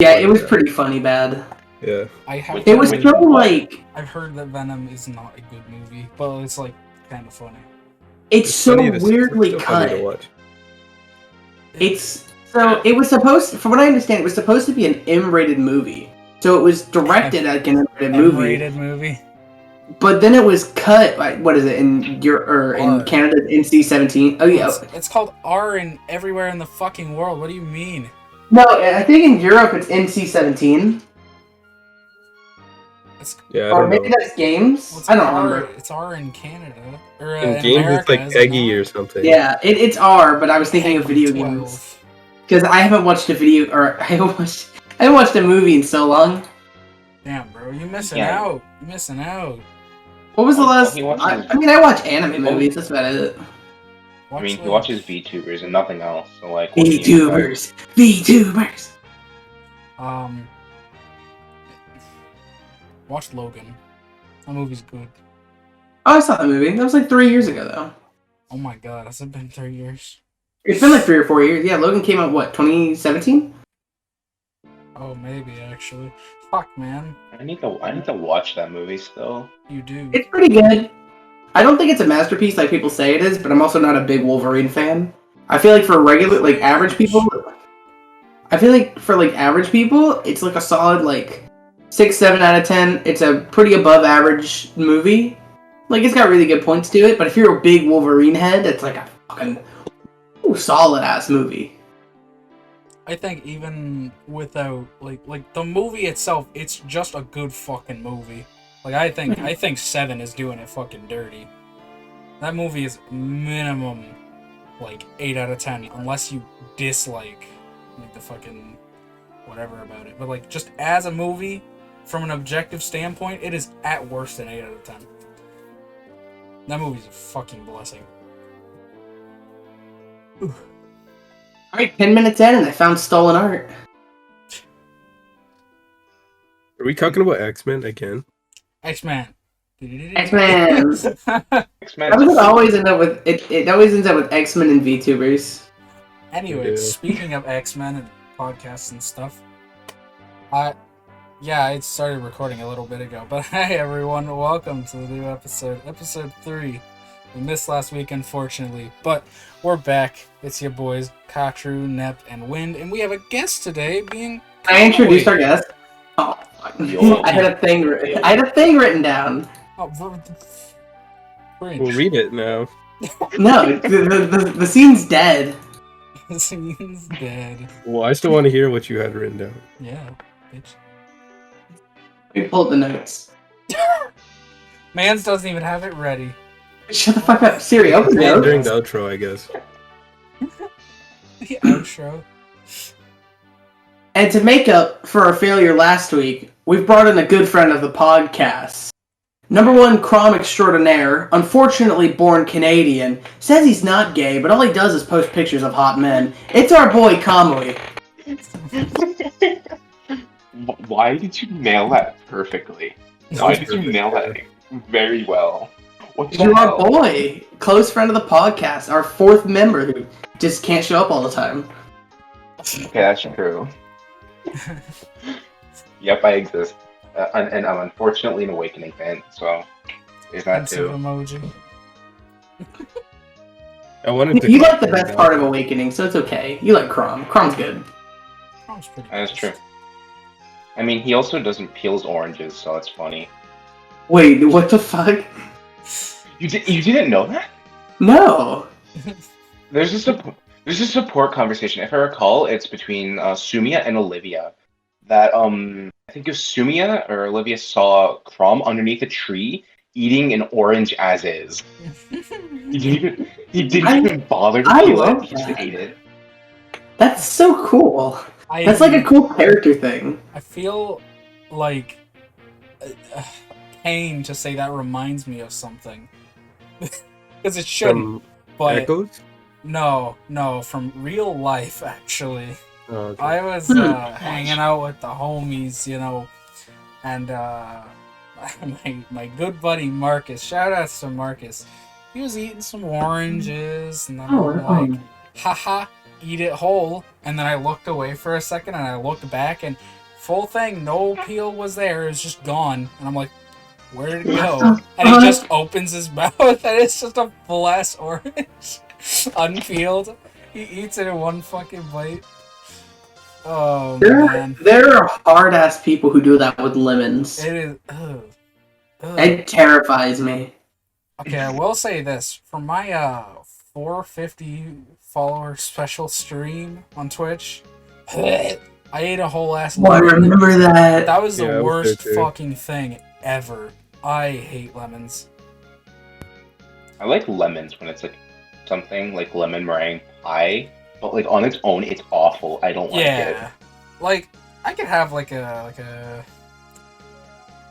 Yeah, it was pretty funny bad. Yeah. It was so like... I've heard that Venom is not a good movie, but it's like kind of funny. It's so weirdly cut. It was supposed, from what I understand, it was supposed to be an M-rated movie. So it was directed like an M-rated movie. M-rated movie. But then it was cut. Like, what is it in in Canada? NC-17. Oh yeah, it's called R in everywhere in the fucking world. What do you mean? No, I think in Europe it's NC-17. Or maybe that's games. I don't remember. It's R in Canada. Or, in games America, it's like Peggy or something. Yeah, it's R, but I was thinking of video games. Because I haven't watched a video, or I haven't watched a movie in so long. Damn, bro, you're missing out. You're missing out. What was the last? I mean, I watch anime movies. That's about it. I mean, he watches VTubers and nothing else. So like VTubers. Watch Logan. That movie's good. Oh, I saw that movie. That was like 3 years ago, though. Oh my god, has it been 3 years? It's been like 3 or 4 years. Yeah, Logan came out, what, 2017? Oh, maybe, actually. Fuck, man. I need to watch that movie still. You do. It's pretty good. I don't think it's a masterpiece like people say it is, but I'm also not a big Wolverine fan. I feel like for regular, like, average people... it's like a solid, like, 6, 7 out of 10. It's a pretty above average movie. Like, it's got really good points to it, but if you're a big Wolverine head, it's like a fucking solid ass movie. I think even without like the movie itself, it's just a good fucking movie. Like I think 7 is doing it fucking dirty. That movie is minimum like 8 out of 10, unless you dislike like the fucking whatever about it. But like just as a movie, from an objective standpoint, it is at worst an 8 out of 10. That movie's a fucking blessing. Ooh. Alright, 10 minutes in and I found stolen art. Are we talking about X-Men again? X-Men. X-Men. It always ends up with X-Men and VTubers. Anyway, speaking of X-Men and podcasts and stuff, I started recording a little bit ago, but hey everyone, welcome to the new episode 3. We missed last week, unfortunately, but we're back. It's your boys, Katru, Nep, and Wind, and we have a guest today, being Kamui. I introduced our guest. Oh, I had a thing written down. Oh, we'll read it now. No, the scene's dead. The scene's dead. Well, I still want to hear what you had written down. Yeah, bitch. Let me pull up the notes. Mans doesn't even have it ready. Shut the fuck up, Siri. Open the notes. During the outro, I guess. The outro. And to make up for our failure last week, we've brought in a good friend of the podcast. Number 1 Crom extraordinaire, unfortunately born Canadian, says he's not gay, but all he does is post pictures of hot men. It's our boy Kamui. Why did you nail that perfectly? Why did you nail that very well? You're our boy, close friend of the podcast, our 4th member who just can't show up all the time. Okay, that's true. Yep, I exist. And I'm unfortunately an Awakening fan, so there's that too. Emoji. I wanted to. You like the best part of Awakening, so it's okay. You like Crom. Crom's good. Crom's pretty good. That's true. I mean, he also doesn't peel his oranges, so it's funny. Wait, what the fuck? You didn't know that? No. There's a support conversation. If I recall, it's between Sumia and Olivia. That I think it was Sumia or Olivia saw Crom underneath a tree eating an orange as is. He didn't even bother to peel it. He just ate it. That's so cool. That's like a cool character thing. I feel like pain to say that reminds me of something. Because it shouldn't. But Echoes? No, from real life actually. Oh, okay. I was hanging out with the homies, you know, and my good buddy Marcus, shout outs to Marcus, he was eating some oranges, and then I'm like, haha, eat it whole, and then I looked away for a second, and I looked back, and full thing, no peel was there. It was just gone, and I'm like, where did it go? And he just opens his mouth, and it's just a full ass orange, unpeeled. He eats it in one fucking bite. Oh man, there are hard ass people who do that with lemons. it is. It terrifies me. Okay, I will say this for my 450 follower special stream on Twitch. I ate a whole ass Oh, I lemon. remember that. That was the Yeah, I was worst there too. fucking thing ever. I hate lemons. I like lemons when it's like something like lemon meringue pie, but like on its own, it's awful. I don't like it. Yeah, like I could have like a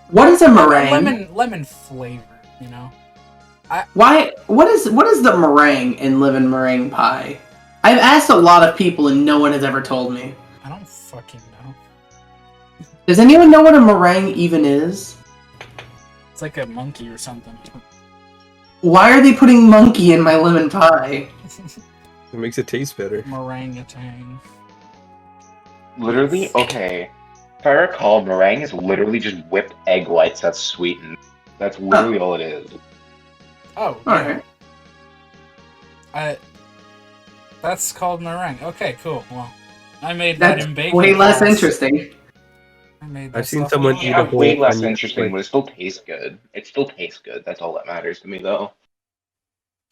What is a meringue? lemon flavor, you know. Why? What is the meringue in lemon meringue pie? I've asked a lot of people and no one has ever told me. I don't fucking know. Does anyone know what a meringue even is? It's like a monkey or something. Why are they putting monkey in my lemon pie? It makes it taste better. Meringue-a-tang. Literally, okay. If I recall, meringue is literally just whipped egg whites that's sweetened. That's literally all it is. Oh, yeah. Alright. That's called meringue. Okay, cool. Well, I made that That's in baking way less class. interesting. I made that I've seen stuff someone in eat class. a Yeah, whole way less onion, interesting, like- but it still tastes good. It still tastes good. That's all that matters to me, though.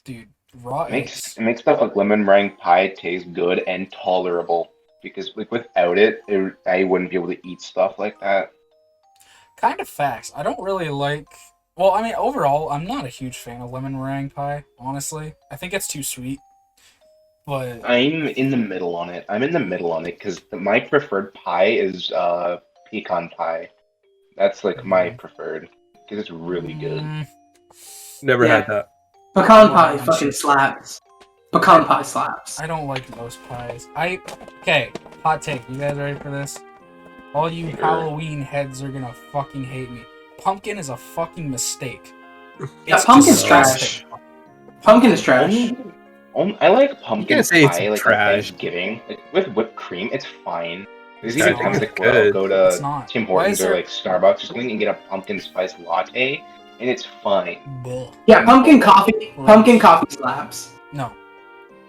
Dude, raw eggs. It makes stuff like lemon meringue pie taste good and tolerable. Because like without it, I wouldn't be able to eat stuff like that. Kind of facts. I don't really like. Well, I mean, overall, I'm not a huge fan of lemon meringue pie. Honestly, I think it's too sweet. But I'm in the middle on it. Because my preferred pie is pecan pie. That's like my preferred because it's really good. Never Yeah. had that. Pecan pie fucking slaps. Pecan pie slaps. I don't like most pies. Okay, hot take. You guys ready for this? All you Sure. Halloween heads are gonna fucking hate me. Pumpkin is a fucking mistake. Yeah, It's pumpkin's disgusting. Pumpkin is trash. I like pumpkin can't say it's pie like on trash. Thanksgiving. Like, with whipped cream, it's fine. There's Yeah, even I times think like where I'll good. go It's to not. Tim Why Hortons is or there- like Starbucks or something and get a pumpkin spice latte, and it's fine. Blech. Yeah, pumpkin coffee slaps. No,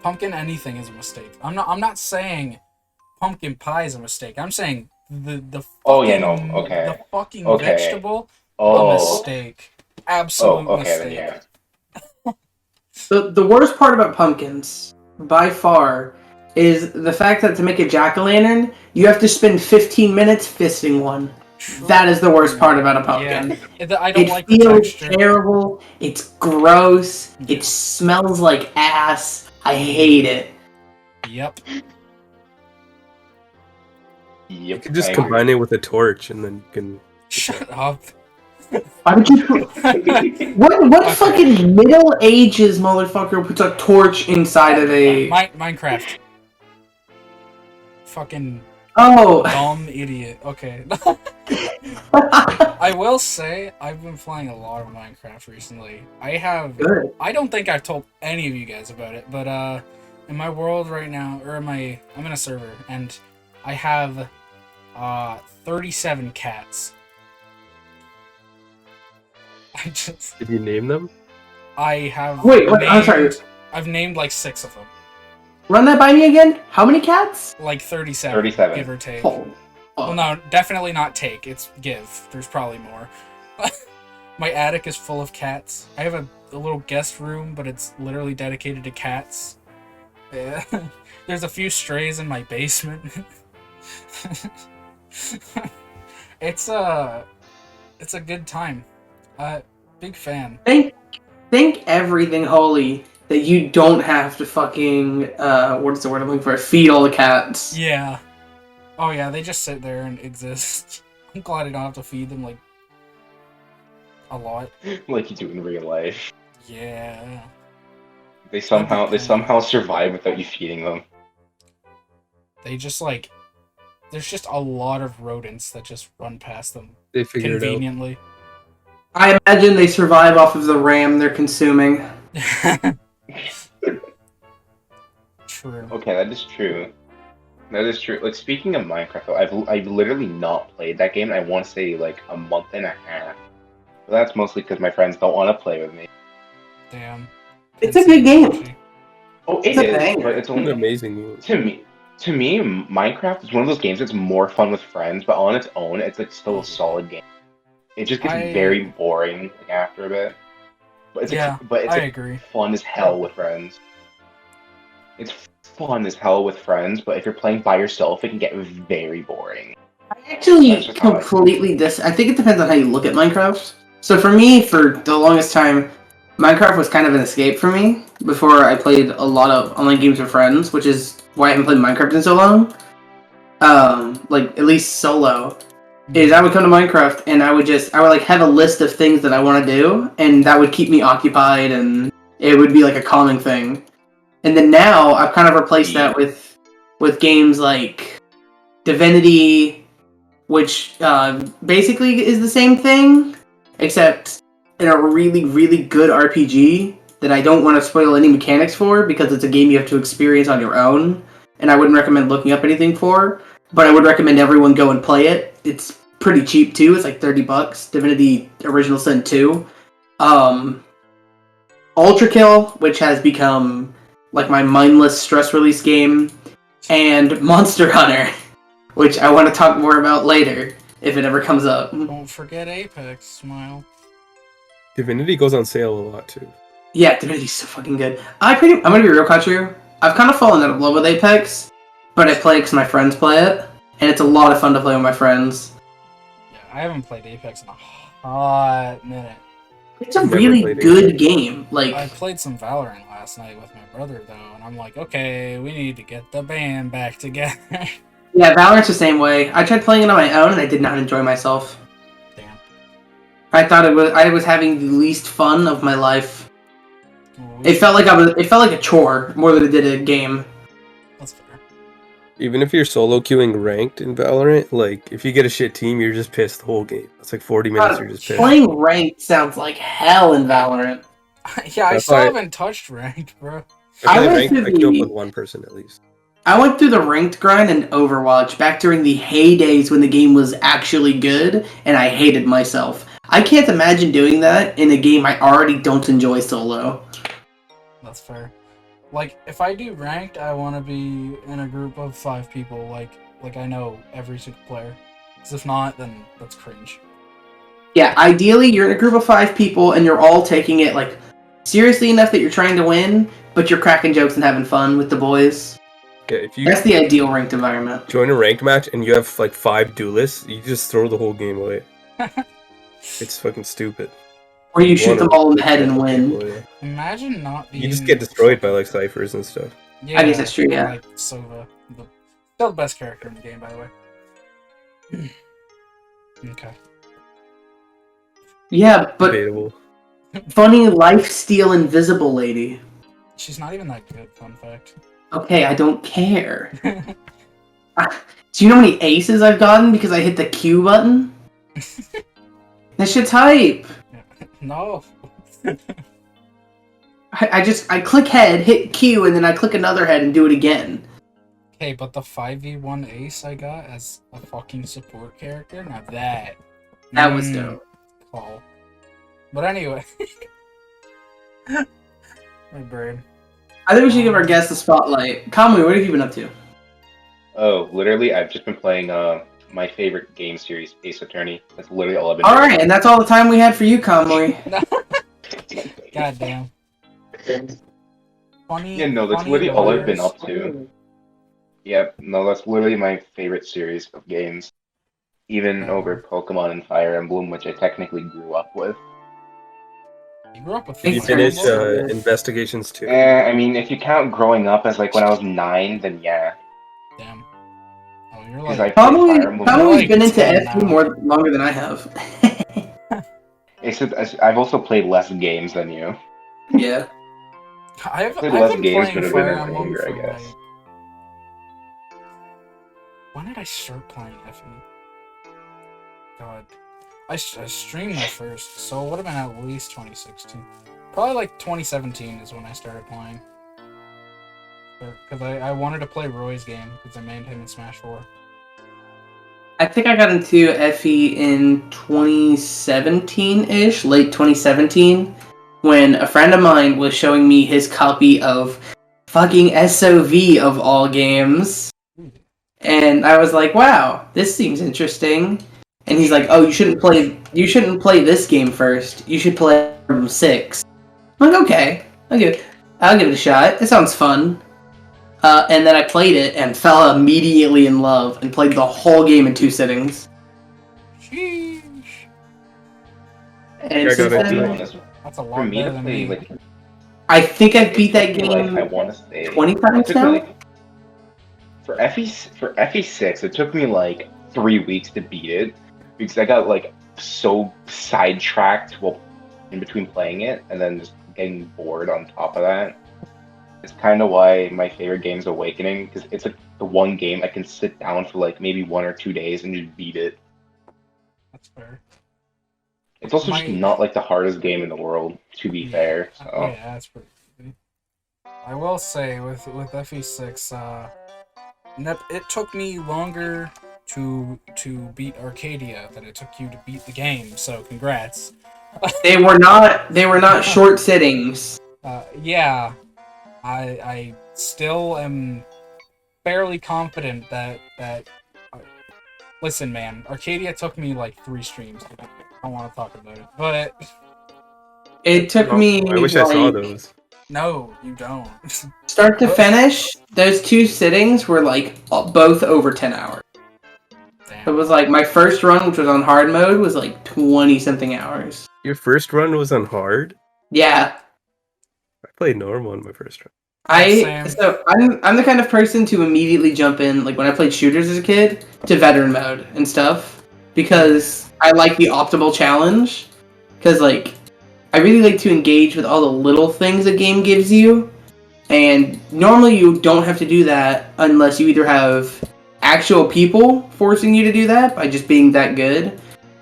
pumpkin anything is a mistake. I'm not saying pumpkin pie is a mistake. I'm saying the fucking, Oh, yeah, no, okay. the fucking Okay. vegetable a Oh, mistake. Absolute okay, mistake. then yeah. The worst part about pumpkins, by far, is the fact that to make a jack-o'-lantern, you have to spend 15 minutes fisting one. That is the worst part about a pumpkin. Yeah, I don't It like the feels texture. terrible. It's gross. It smells like ass. I hate it. Yep. You Yep. can just I agree. combine it with a torch and then you can. Shut up. Why would you? What fucking Middle Ages motherfucker puts a torch inside of a? Minecraft. Fucking Oh. dumb idiot. Okay. I will say I've been playing a lot of Minecraft recently. Good. I don't think I've told any of you guys about it, but in my world right now, I'm in a server and I have 37 cats. Did you name them? I have Wait, what? I'm sorry. I've named like 6 of them. Run that by me again. How many cats? Like 37. 37. Give or take. Oh. Well, no, definitely not take. It's give. There's probably more. My attic is full of cats. I have a little guest room, but it's literally dedicated to cats. Yeah. There's a few strays in my basement. It's a good time. Big fan. Think everything holy that you don't have to fucking what's the word I'm looking for? Feed all the cats. Yeah. Oh yeah, they just sit there and exist. I'm glad I don't have to feed them like a lot. Like you do in real life. Yeah. They somehow survive without you feeding them. They just like there's just a lot of rodents that just run past them They figured it out. conveniently. I imagine they survive off of the ram they're consuming. True. Okay, that is true. That is true. Like speaking of Minecraft, though, I've literally not played that game. I want to say like a month and a half. But that's mostly because my friends don't want to play with me. Damn. It's a good game. Actually. Oh, It's it a is, banger. but it's An only amazing game. to me, Minecraft is one of those games that's more fun with friends, but on its own, it's like still a solid game. It just gets very boring like, after a bit. But it's Yeah, but it's I like, agree. fun as hell with friends. It's fun as hell with friends, but if you're playing by yourself, it can get very boring. I actually That's just how I feel. I think it depends on how you look at Minecraft. So for me, for the longest time, Minecraft was kind of an escape for me before I played a lot of online games with friends, which is why I haven't played Minecraft in so long. Like at least solo. Is I would come to Minecraft and I would like have a list of things that I want to do, and that would keep me occupied, and it would be like a calming thing. And then now I've kind of replaced that with games like Divinity, which basically is the same thing, except in a really, really good RPG that I don't want to spoil any mechanics for because it's a game you have to experience on your own, and I wouldn't recommend looking up anything for, but I would recommend everyone go and play it. It's pretty cheap too, it's like $30. Divinity Original Sin 2. Ultra Kill, which has become like my mindless stress release game, and Monster Hunter, which I want to talk more about later if it ever comes up. Don't forget Apex, Smile. Divinity goes on sale a lot too. Yeah, Divinity's so fucking good. I'm gonna be real, Kachu. I've kind of fallen out of love with Apex, but I play it because my friends play it, and it's a lot of fun to play with my friends. Yeah, I haven't played Apex in a hot minute. It's a really good game. Like I played some Valorant last night with my brother though, and I'm like, okay, we need to get the band back together. yeah, Valorant's the same way. I tried playing it on my own, and I did not enjoy myself. Damn. I was having the least fun of my life. It felt like a chore more than it did a game. That's fair. Even if you're solo queuing ranked in Valorant, like if you get a shit team, you're just pissed the whole game. It's like 40 minutes, you're just pissed. Playing ranked sounds like hell in Valorant. Yeah, I That's still why- haven't touched ranked, bro. I went ranked, through I kill the- with one person at least. I went through the ranked grind in Overwatch back during the heydays when the game was actually good, and I hated myself. I can't imagine doing that in a game I already don't enjoy solo. That's fair. Like, if I do ranked, I want to be in a group of 5 people, like I know every single player. Because if not, then that's cringe. Yeah, ideally you're in a group of 5 people and you're all taking it like seriously enough that you're trying to win, but you're cracking jokes and having fun with the boys. Yeah, if you That's the ideal ranked environment. join a ranked match and you have like 5 duelists, you just throw the whole game away. It's fucking stupid. Or you shoot One them of all in the the head and people, win. yeah. Imagine not being... You just get destroyed by like ciphers and stuff. Yeah, I guess that's true, yeah. Like Sova. Still the best character in the game, by the way. Okay. Yeah, but Debatable. funny lifesteal invisible lady. She's not even that good, fun fact. Okay, I don't care. Do you know how many aces I've gotten because I hit the Q button? That shit's hype. No. I click head, hit Q, and then I click another head and do it again. Okay, but the 5v1 ace I got as a fucking support character, now that was dope. Call. But anyway. My brain. I think we should give our guests a spotlight. Kamui, what have you been up to? Oh, literally, I've just been playing my favorite game series, Ace Attorney. That's literally all I've been doing. Alright, and that's all the time we had for you, Kamui. God damn. Funny. Yeah, no, that's funny literally all I've been lawyers. up to. Yep, no, that's literally my favorite series of games. Even over Pokemon and Fire Emblem, which I technically grew up with. You grew up with You You Fire finished Emblem? Investigations too. I mean, if you count growing up as like when I was 9, then yeah. Damn. Oh, you're Because like. I played Fire Emblem. Kamui's like been into 10 FU now. longer than I have. Except I've also played less games than you. Yeah. I've played been less playing games, but I've been Fire in Emblem anger, I for guess. like... When did I start playing FE? God. I streamed my first, so it would have been at least 2016. Probably like 2017 is when I started playing. Because I wanted to play Roy's game because I mained him in Smash 4. I think I got into FE in 2017-ish, late 2017, when a friend of mine was showing me his copy of fucking SOV of all games. And I was like, wow, this seems interesting. And he's like, oh, you shouldn't play this game first. You should play 6. I'm like, okay, I'll give it a shot. It sounds fun. And then I played it and fell immediately in love and played the whole game in 2 sittings. Sheesh. And I since got then, it. That's a For lot me better to than play, me. like, I think I've beat that it took me, game like, I want to say 20 it times took me, now. like, for FE6, it took me like 3 weeks to beat it because I got like so sidetracked while in between playing it, and then just getting bored on top of that. It's kind of why my favorite game is Awakening, because it's like the one game I can sit down for like maybe 1 or 2 days and just beat it. That's fair. It's also just not like the hardest game in the world, to be fair. So. Yeah, that's pretty easy. I will say with FE6, it took me longer to beat Arcadia than it took you to beat the game. So congrats. They were not short sittings. Yeah, I still am fairly confident that listen, man, Arcadia took me like 3 streams. I don't want to talk about it, but It took me I wish I saw like those. no, you don't. start to finish. Those 2 sittings were like both over 10 hours. Damn. It was like my first run, which was on hard mode, was like 20 something hours. Your first run was on hard? Yeah. I played normal on my first run. Same. I'm the kind of person to immediately jump in, like when I played shooters as a kid, to veteran mode and stuff, because I like the optimal challenge. Because like I really like to engage with all the little things a game gives you, and normally you don't have to do that unless you either have actual people forcing you to do that by just being that good,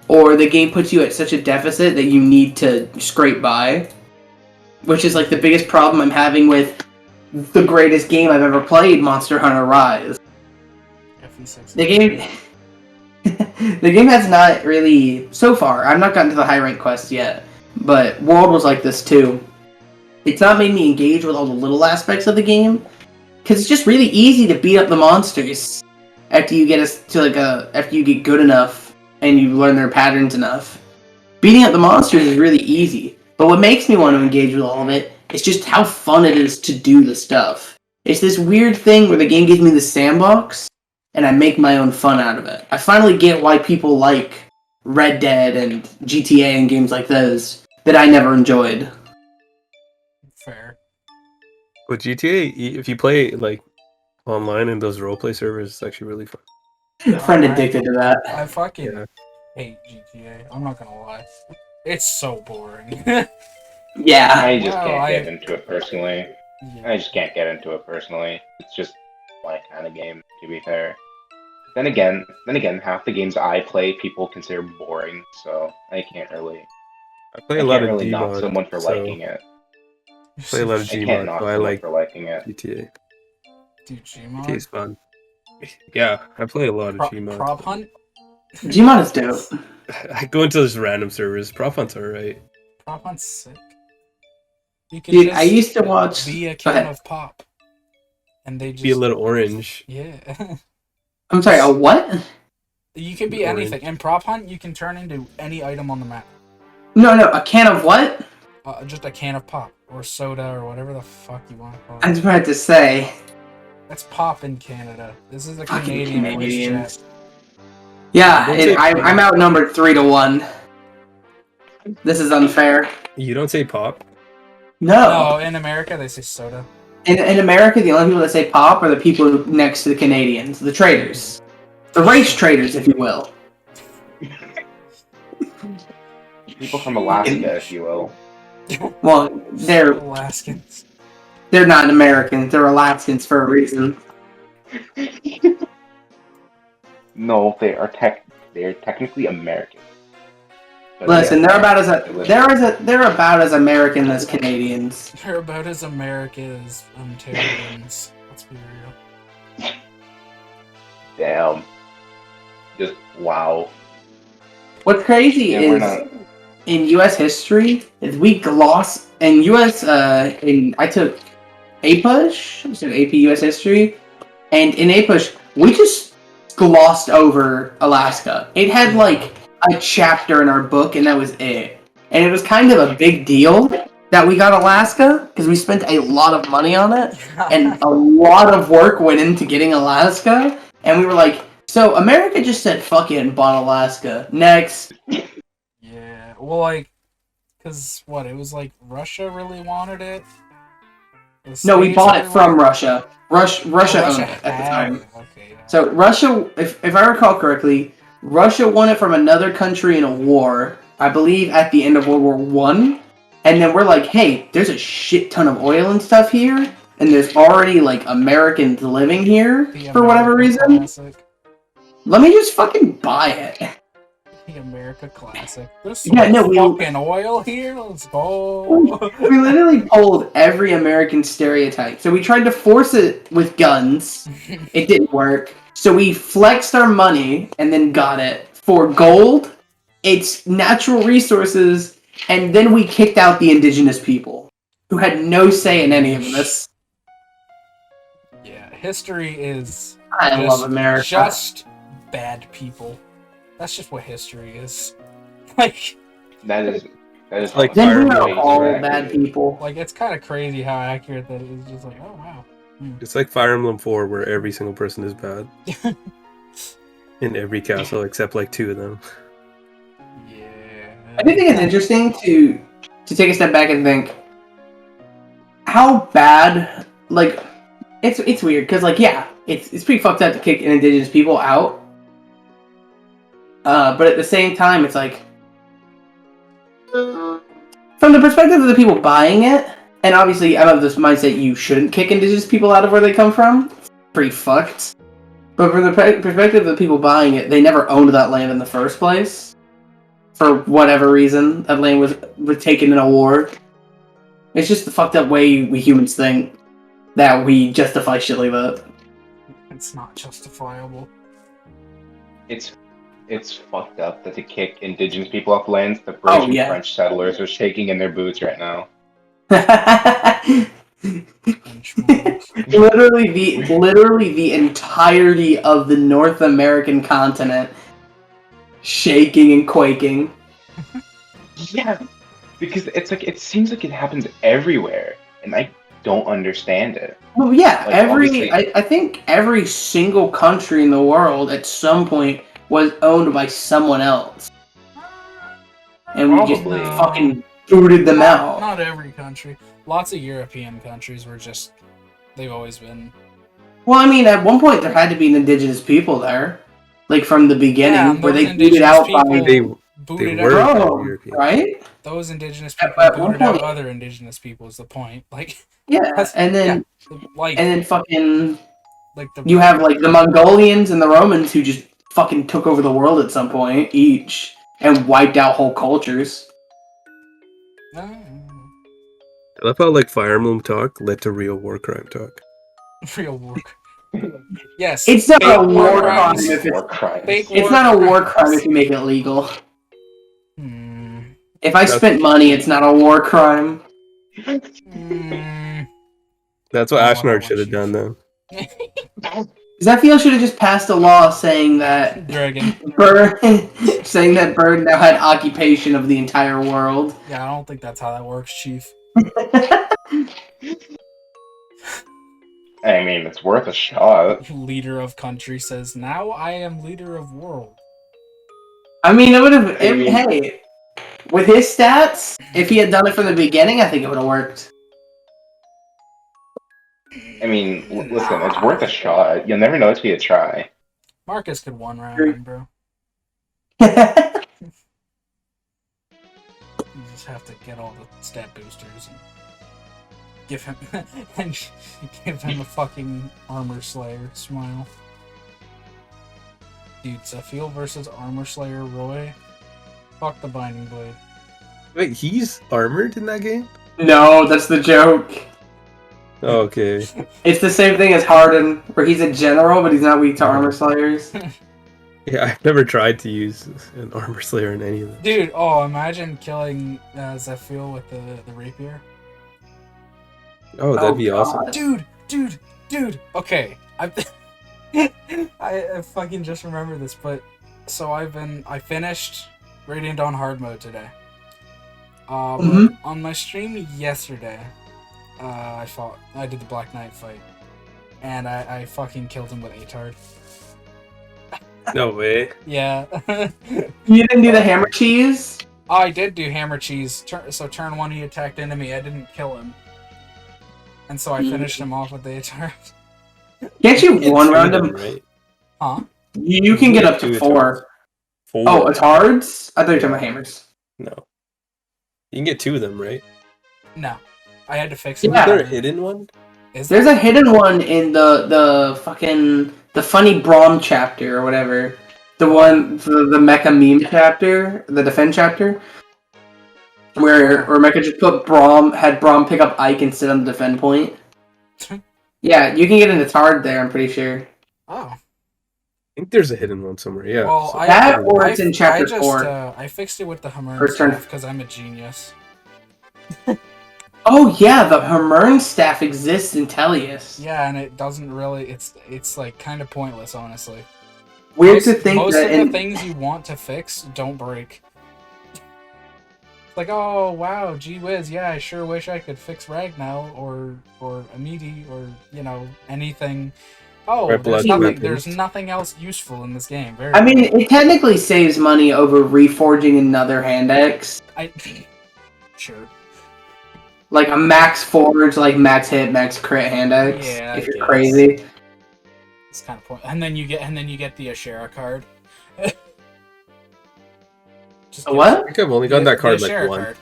or the game puts you at such a deficit that you need to scrape by, which is like the biggest problem I'm having with the greatest game I've ever played, Monster Hunter Rise. FE6. The game the game has not really, so far, I've not gotten to the high rank quests yet, but World was like this too. It's not made me engage with all the little aspects of the game, because it's just really easy to beat up the monsters after you get after you get good enough and you learn their patterns enough. Beating up the monsters is really easy, but what makes me want to engage with all of it is just how fun it is to do the stuff. It's this weird thing where the game gives me the sandbox, and I make my own fun out of it. I finally get why people like Red Dead and GTA and games like those that I never enjoyed. Fair. But GTA, if you play like online in those roleplay servers, it's actually really fun. A friend addicted to that. I fucking Yeah. hate GTA. I'm not gonna lie. It's so boring. Yeah. I just Wow, can't get into it personally. Yeah. I just can't get into it personally. It's just my kind of game, to be fair. Then again, half the games I play people consider boring, so I can't really. I play I a lot can't of really knock Gmod, someone for so liking it. play a lot of I can't Gmod, knock so I someone like for liking it. GTA. Dude, GTA Gmod. is fun. Yeah, I play a lot of Gmod. Prop Hunt? Gmod is dope. I go into those random servers. Prop Hunt's alright. Prop Hunt's sick. You can Dude, just I used to watch... be a Go can ahead. of pop. And they just... Be a little orange. Yeah. I'm sorry, a what? You can be Orange. anything. In Prop Hunt, you can turn into any item on the map. No, a can of what? Just a can of pop. Or soda, or whatever the fuck you want to call I it. was about to say. That's pop in Canada. This is a Fucking Canadian voice Canadians. chat. Yeah, Don't and say- I'm outnumbered 3-1. This is unfair. You don't say pop? No, in America, they say soda. In America, the only people that say pop are the people next to the Canadians, the traders. The race traders, if you will. People from Alaska, if you will. Well, they're Alaskans. not Americans, they're Alaskans for a reason. No, they are technically American. But Listen, yeah, they're about as American as Canadians. They're about as American as Ontarians Let's be real. Damn. Just wow. What's crazy Yeah, we're is not. in U.S. history is we gloss in U.S. I took APUSH, so AP U.S. history, and in APUSH we just glossed over Alaska. It had like a chapter in our book, and that was it. And it was kind of a big deal that we got Alaska because we spent a lot of money on it, and a lot of work went into getting Alaska. And we were like, so America just said fuck it and bought Alaska. Next. Yeah, well, like, cause what? It was like Russia really wanted it. The No, we States bought it really from wanted- Russia. Russia owned it at the had time. it. Okay, yeah. So Russia, if I recall correctly, Russia won it from another country in a war. I believe at the end of World War One, and then we're like, hey, there's a shit ton of oil and stuff here, and there's already like Americans living here The for whatever America reason. Classic. Let me just fucking buy it. The America Classic. There's Yeah, no, we- fucking oil here. Let's go. We literally pulled every American stereotype. So we tried to force it with guns. It didn't work. So we flexed our money and then got it for gold, its natural resources, and then we kicked out the indigenous people who had no say in any of this. Yeah, history is I love America. just bad people. That's just what history is. Like, That is Like Then we Fire are Emblem. all Exactly. bad people. it's kind of crazy how accurate that is. Just like, oh wow. It's like Fire Emblem 4, where every single person is bad in every castle except like 2 of them. Yeah. I do think it's interesting to take a step back and think how bad, like, it's weird because like yeah, it's pretty fucked up to kick indigenous people out. But at the same time, it's like from the perspective of the people buying it, and obviously I'm of this mindset you shouldn't kick indigenous people out of where they come from. It's pretty fucked. But from the perspective of the people buying it, they never owned that land in the first place. For whatever reason, that land was taken in a war. It's just the fucked up way we humans think that we justify shit like that. It's not justifiable. It's fucked up that to kick indigenous people off lands, the British and yeah. French settlers are shaking in their boots right now. Benchmarks. literally the entirety of the North American continent shaking and quaking. Yeah, because it's like it seems like it happens everywhere, and I don't understand it. Well, yeah, Like, obviously- I think every single country in the world at some point was owned by someone else, and we just Probably. fucking booted them out. Not every country. Lots of European countries were just. They've always been. Well, I mean, at one point there had to be an indigenous people there, like from the beginning, Yeah, and where those they booted out by indigenous They Booted were out. Rome, European. right? Those indigenous At- people at one booted out point- other indigenous people. Is the point? Like, Yeah, That's- and then like, and then fucking like the. you have like the Mongolians and the Romans who just fucking took over the world at some point each and wiped out whole cultures. No. I love how like Fire Emblem talk led to real war crime talk. Real work. Yes. It's not fake a war crime crimes. if War crimes. Fake It's war not a war crimes. crime if you make it legal. Hmm. If I That's- spent money, it's not a war crime. Hmm. That's what Oh, I Ashnard want should have you. done then. Because I feel should have just passed a law saying that Dragon. Bird now had occupation of the entire world. Yeah, I don't think that's how that works, Chief. I mean, it's worth a shot. Leader of country says, "Now I am leader of world." I mean, it would have. I mean- Hey, with his stats, if he had done it from the beginning, I think it would have worked. I mean, listen, it's worth a shot. You'll never know until you try. Marcus could one round him, bro. Yeah, You just have to get all the stat boosters and give him and give him a fucking armor slayer smile. Dude, Zephiel versus armor slayer Roy. Fuck the binding blade. Wait, he's armored in that game? no, that's the joke. Okay. It's the same thing as Harden, where he's a general, but he's not weak to armor slayers. Yeah, I've never tried to use an armor slayer in any of them. Dude, oh, imagine killing Zephyl with the rapier. Oh, that'd be God. awesome. Dude. Okay, I fucking just remembered this, but so I finished Radiant Dawn hard mode today. Mhm. On my stream yesterday, I did the Black Knight fight, and I fucking killed him with Atard. No way. Yeah. You didn't do the hammer cheese? Oh, I did do hammer cheese. So turn 1 he attacked enemy. I didn't kill him, and so I finished him off with the Atard. Can't you It's one round them, him? right? Huh? You can get up to 4. 4. Oh, Atards? I thought you were talking about hammers. No. You can get 2 of them, right? No, I had to fix Yeah. it. Is there a hidden one? Is There's there? a hidden one in the funny Braum chapter or whatever. The the mecha meme chapter, the defend chapter, where Mecha just had Braum pick up Ike and sit on the defend point. Yeah, you can get an Atard there. I'm pretty sure. Oh. I think there's a hidden one somewhere, yeah. Well, So- That or it's in chapter 4. I fixed it with the Hammer First turn. stuff because I'm a genius. Oh yeah, the Hermern staff exists in Tellius. Yeah, and it doesn't really. It's like kind of pointless, honestly. Weird to think most that of the things you want to fix don't break. Like, oh wow, gee whiz, yeah, I sure wish I could fix Ragnar or Amidi or anything. Oh, Red there's blood nothing. weapons. There's nothing else useful in this game. Very I mean, it technically saves money over reforging another hand X. Sure. Like a max forge, like max hit, max crit hand X. Yeah, if I you're guess. crazy. It's kind of point. And then you get the Ashera card. Just A gives- what? I think I've only gotten that card the like Ashera one. card.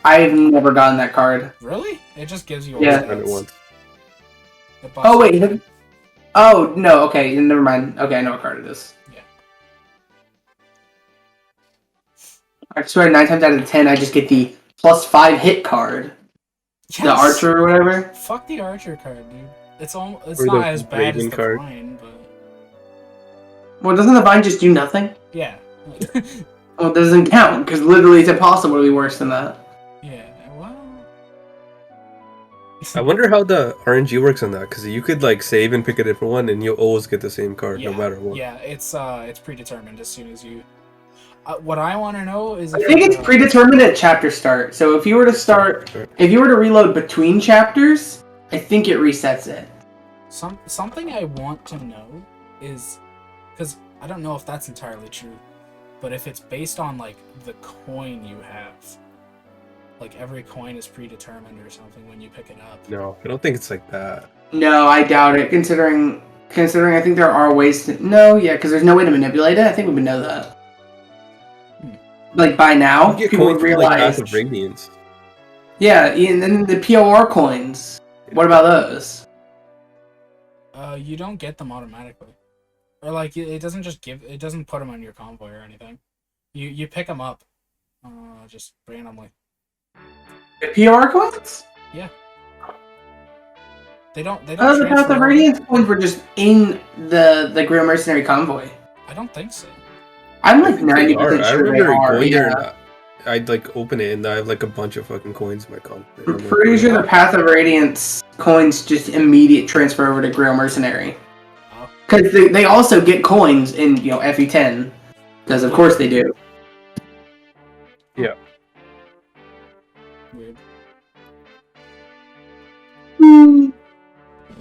I've never gotten that card. Really? It just gives you all Yeah. the I've done it stats. once. It buffs Oh wait. you. Oh no. Okay, never mind. Okay, I know what card it is. Yeah. I swear, 9 times out of 10, I just get the +5 hit card, the Yes! archer or whatever. Fuck the Archer card, dude. It's Or not the as bad as Raven the card. Vine, but Well, doesn't the vine just do nothing? yeah. Well, it doesn't count because literally it's impossible to be worse than that. Yeah. Well. I wonder how the RNG works on that, because you could like save and pick a different one, and you'll always get the same card no matter what. Yeah, it's predetermined as soon as you. What I want to know is. I think it's predetermined at chapter start. So if you were to reload between chapters, I think it resets it. Something I want to know is, because I don't know if that's entirely true, but if it's based on like the coin you have, like every coin is predetermined or something when you pick it up. No, I don't think it's like that. No, I doubt it. Considering I think there are ways to. No, yeah, because there's no way to manipulate it. I think we would know that. Like by now, You get people coins would from like realize. Path of Radiance. Yeah, and then the POR coins. What about those? You don't get them automatically, or like it doesn't just give. It doesn't put them on your convoy or anything. You pick them up, just randomly. The PR coins? They don't. I thought the Path transfer of over. Radiance coins were just in the Grim Mercenary convoy. I don't think so. I'm I like think they 90% are. I sure they remember are. going there Yeah. and I'd like open it and I have like a bunch of fucking coins in my convoy. I'm pretty sure the Path of Radiance coins just immediate transfer over to Grail Mercenary. Oh. Because they also get coins in FE10. Because of course they do. Yeah. Weird.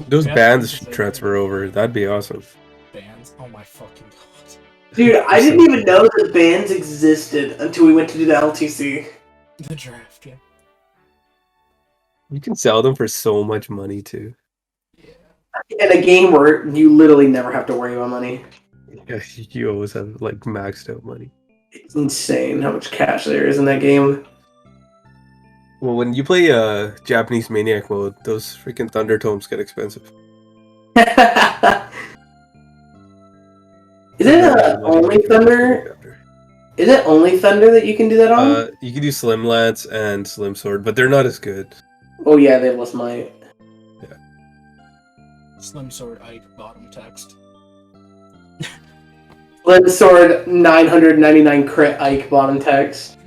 Those Yeah, bands that's should the same transfer over. That'd be awesome. Bands. Oh my fucking god. Dude, I didn't even know that bands existed until we went to do the LTC. The draft. Yeah. You can sell them for so much money too. In a game where you literally never have to worry about money. Yeah, you always have like maxed out money. It's insane how much cash there is in that game. Well, when you play Japanese Maniac mode, those freaking Thunder Tomes get expensive. Is it only Thunder? Is it only Thunder that you can do that on? You can do Slim Lance and Slim Sword, but they're not as good. Oh yeah, they have less might. Yeah. Slim Sword Ike bottom text. Slim Sword 999 crit Ike bottom text.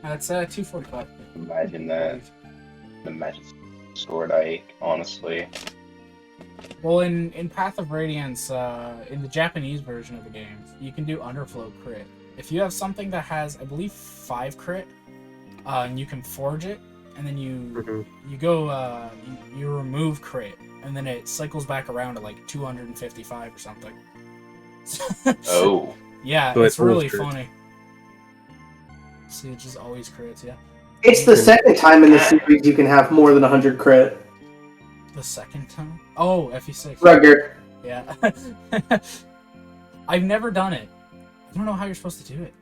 That's 245. Imagine that. Imagine Sword Ike, honestly. Well, in Path of Radiance, in the Japanese version of the game, you can do underflow crit. If you have something that has, I believe, 5 crit, and you can forge it, and then you go you remove crit, and then it cycles back around to like 255 or something. Oh. Yeah, So it's it really crit. funny. See, it just always crits, yeah. It's the second time in the series you can have more than 100 crit. The second time? Oh, FE6. Rugger. Yeah. I've never done it. I don't know how you're supposed to do it.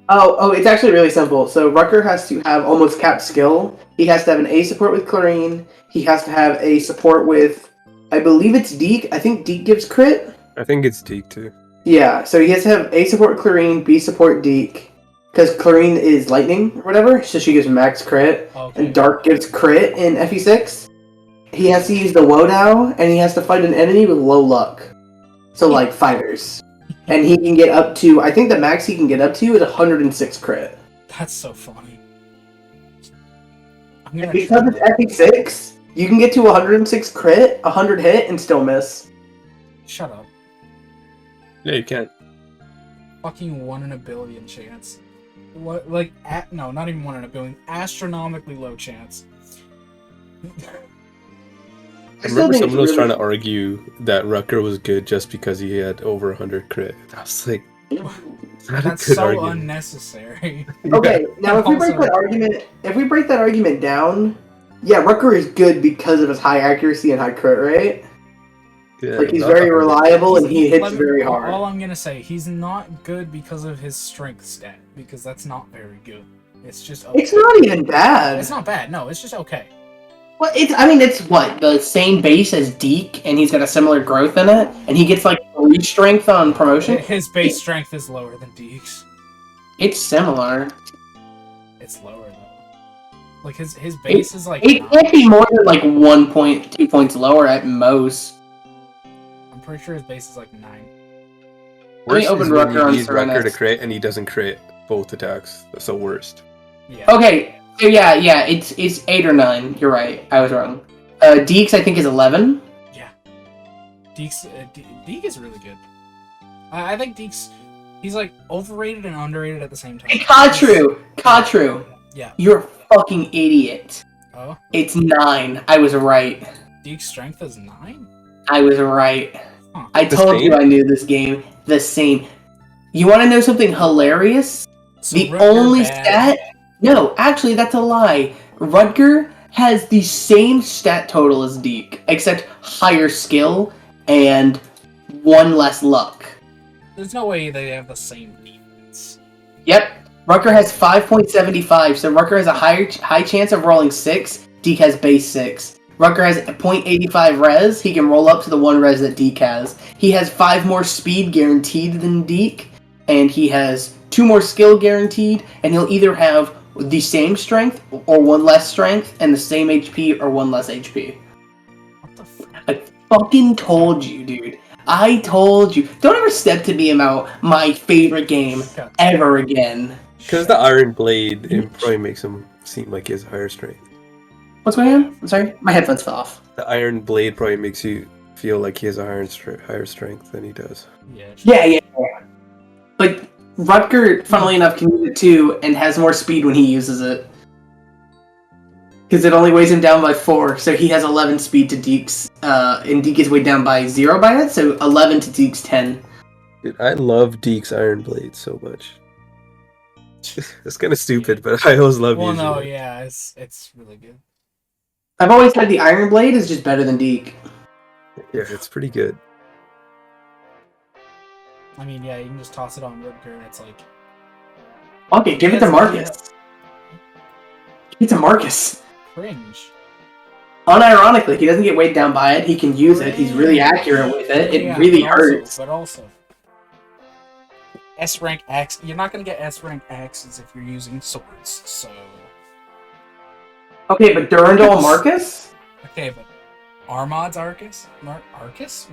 Oh, it's actually really simple. So Rucker has to have almost capped skill. He has to have an A support with Clarine. He has to have a support with, I believe it's Deke. I think Deke gives crit. I think it's Deke too. Yeah, so he has to have A support with Clarine, B support Deke. Because Clarine is lightning or whatever, so she gives max crit. Okay. And Dark gives crit in FE6. He has to use the Wodow, and he has to fight an enemy with low luck. So, like, fighters. And he can get up to, I think the max he can get up to is 106 crit. That's so funny. I'm And gonna because try it's FE6, you can get to 106 crit, 100 hit, and still miss. Shut up. Yeah, you can. Fucking 1 in a billion chance. What, like, no, not even 1 in a billion. Astronomically low chance. I remember someone was trying to argue that Rucker was good just because he had over 100 crit. I was like, That's so unnecessary. Okay, now if we break that argument down, yeah, Rucker is good because of his high accuracy and high crit rate. Yeah, Like, he's not very 100. reliable and he hits Let me- very hard. All I'm gonna say, he's not good because of his strength stat, because that's not very good. It's just okay. It's not even bad. It's not bad, no, it's just okay. Well, it's what, the same base as Deke, and he's got a similar growth in it, and he gets like 3 strength on promotion. His base strength is lower than Deke's. It's similar. It's lower though. Like his base is like It 9. can't be more than like 2 points lower at most. I'm pretty sure his base is like 9. Worst open is when Rucker you on need Rucker to Serenus. crit and he doesn't crit both attacks. That's the worst. Yeah. Okay, so yeah, it's 8 or 9. You're right. I was wrong. Deke's I think is 11. Yeah. Deke is really good. I think he's like overrated and underrated at the same time. Hey, Katru, Yeah. you're a fucking idiot. Oh, It's 9. I was right. Deke's strength is 9. I was right. Huh. I The told you same? I knew this game. The same. You want to know something hilarious? So The Rutger only bad. stat... No, actually, that's a lie. Rutger has the same stat total as Deke, except higher skill and 1 less luck. There's no way they have the same defense. Yep. Rutger has 5.75, so Rutger has a high chance of rolling 6. Deke has base 6. Rutger has 0.85 res. He can roll up to the 1 res that Deke has. He has 5 more speed guaranteed than Deke, and he has 2 more skill guaranteed, and he'll either have the same strength or 1 less strength, and the same HP or 1 less HP. What the fuck? I fucking told you, dude. I told you. Don't ever step to me about my favorite game Shut ever again. Because the Iron Blade, it probably makes him seem like he has higher strength. What's going on? I'm sorry? My headphones fell off. The Iron Blade probably makes you feel like he has a higher strength than he does. Yeah. Yeah. But Rutger, funnily enough, can use it too, and has more speed when he uses it. Because it only weighs him down by 4, so he has 11 speed to Deke's, and Deke is weighed down by 0 by it, so 11 to Deke's 10. Dude, I love Deke's Iron Blade so much. It's kind of stupid, but I always love Well, using no, it. yeah, it's really good. I've always said the Iron Blade is just better than Deke. Yeah, it's pretty good. I mean, yeah, you can just toss it on Rutger, and it's like Okay, give it to Marcus. Give it to Marcus. cringe. Unironically, he doesn't get weighed down by it. He can use it. He's really accurate with it. It Yeah, really but also- hurts. But also, S rank X. You're not gonna get S rank X's if you're using swords. So Okay, but Durandal Marcus? okay, but Armad's Arcus? Marcus.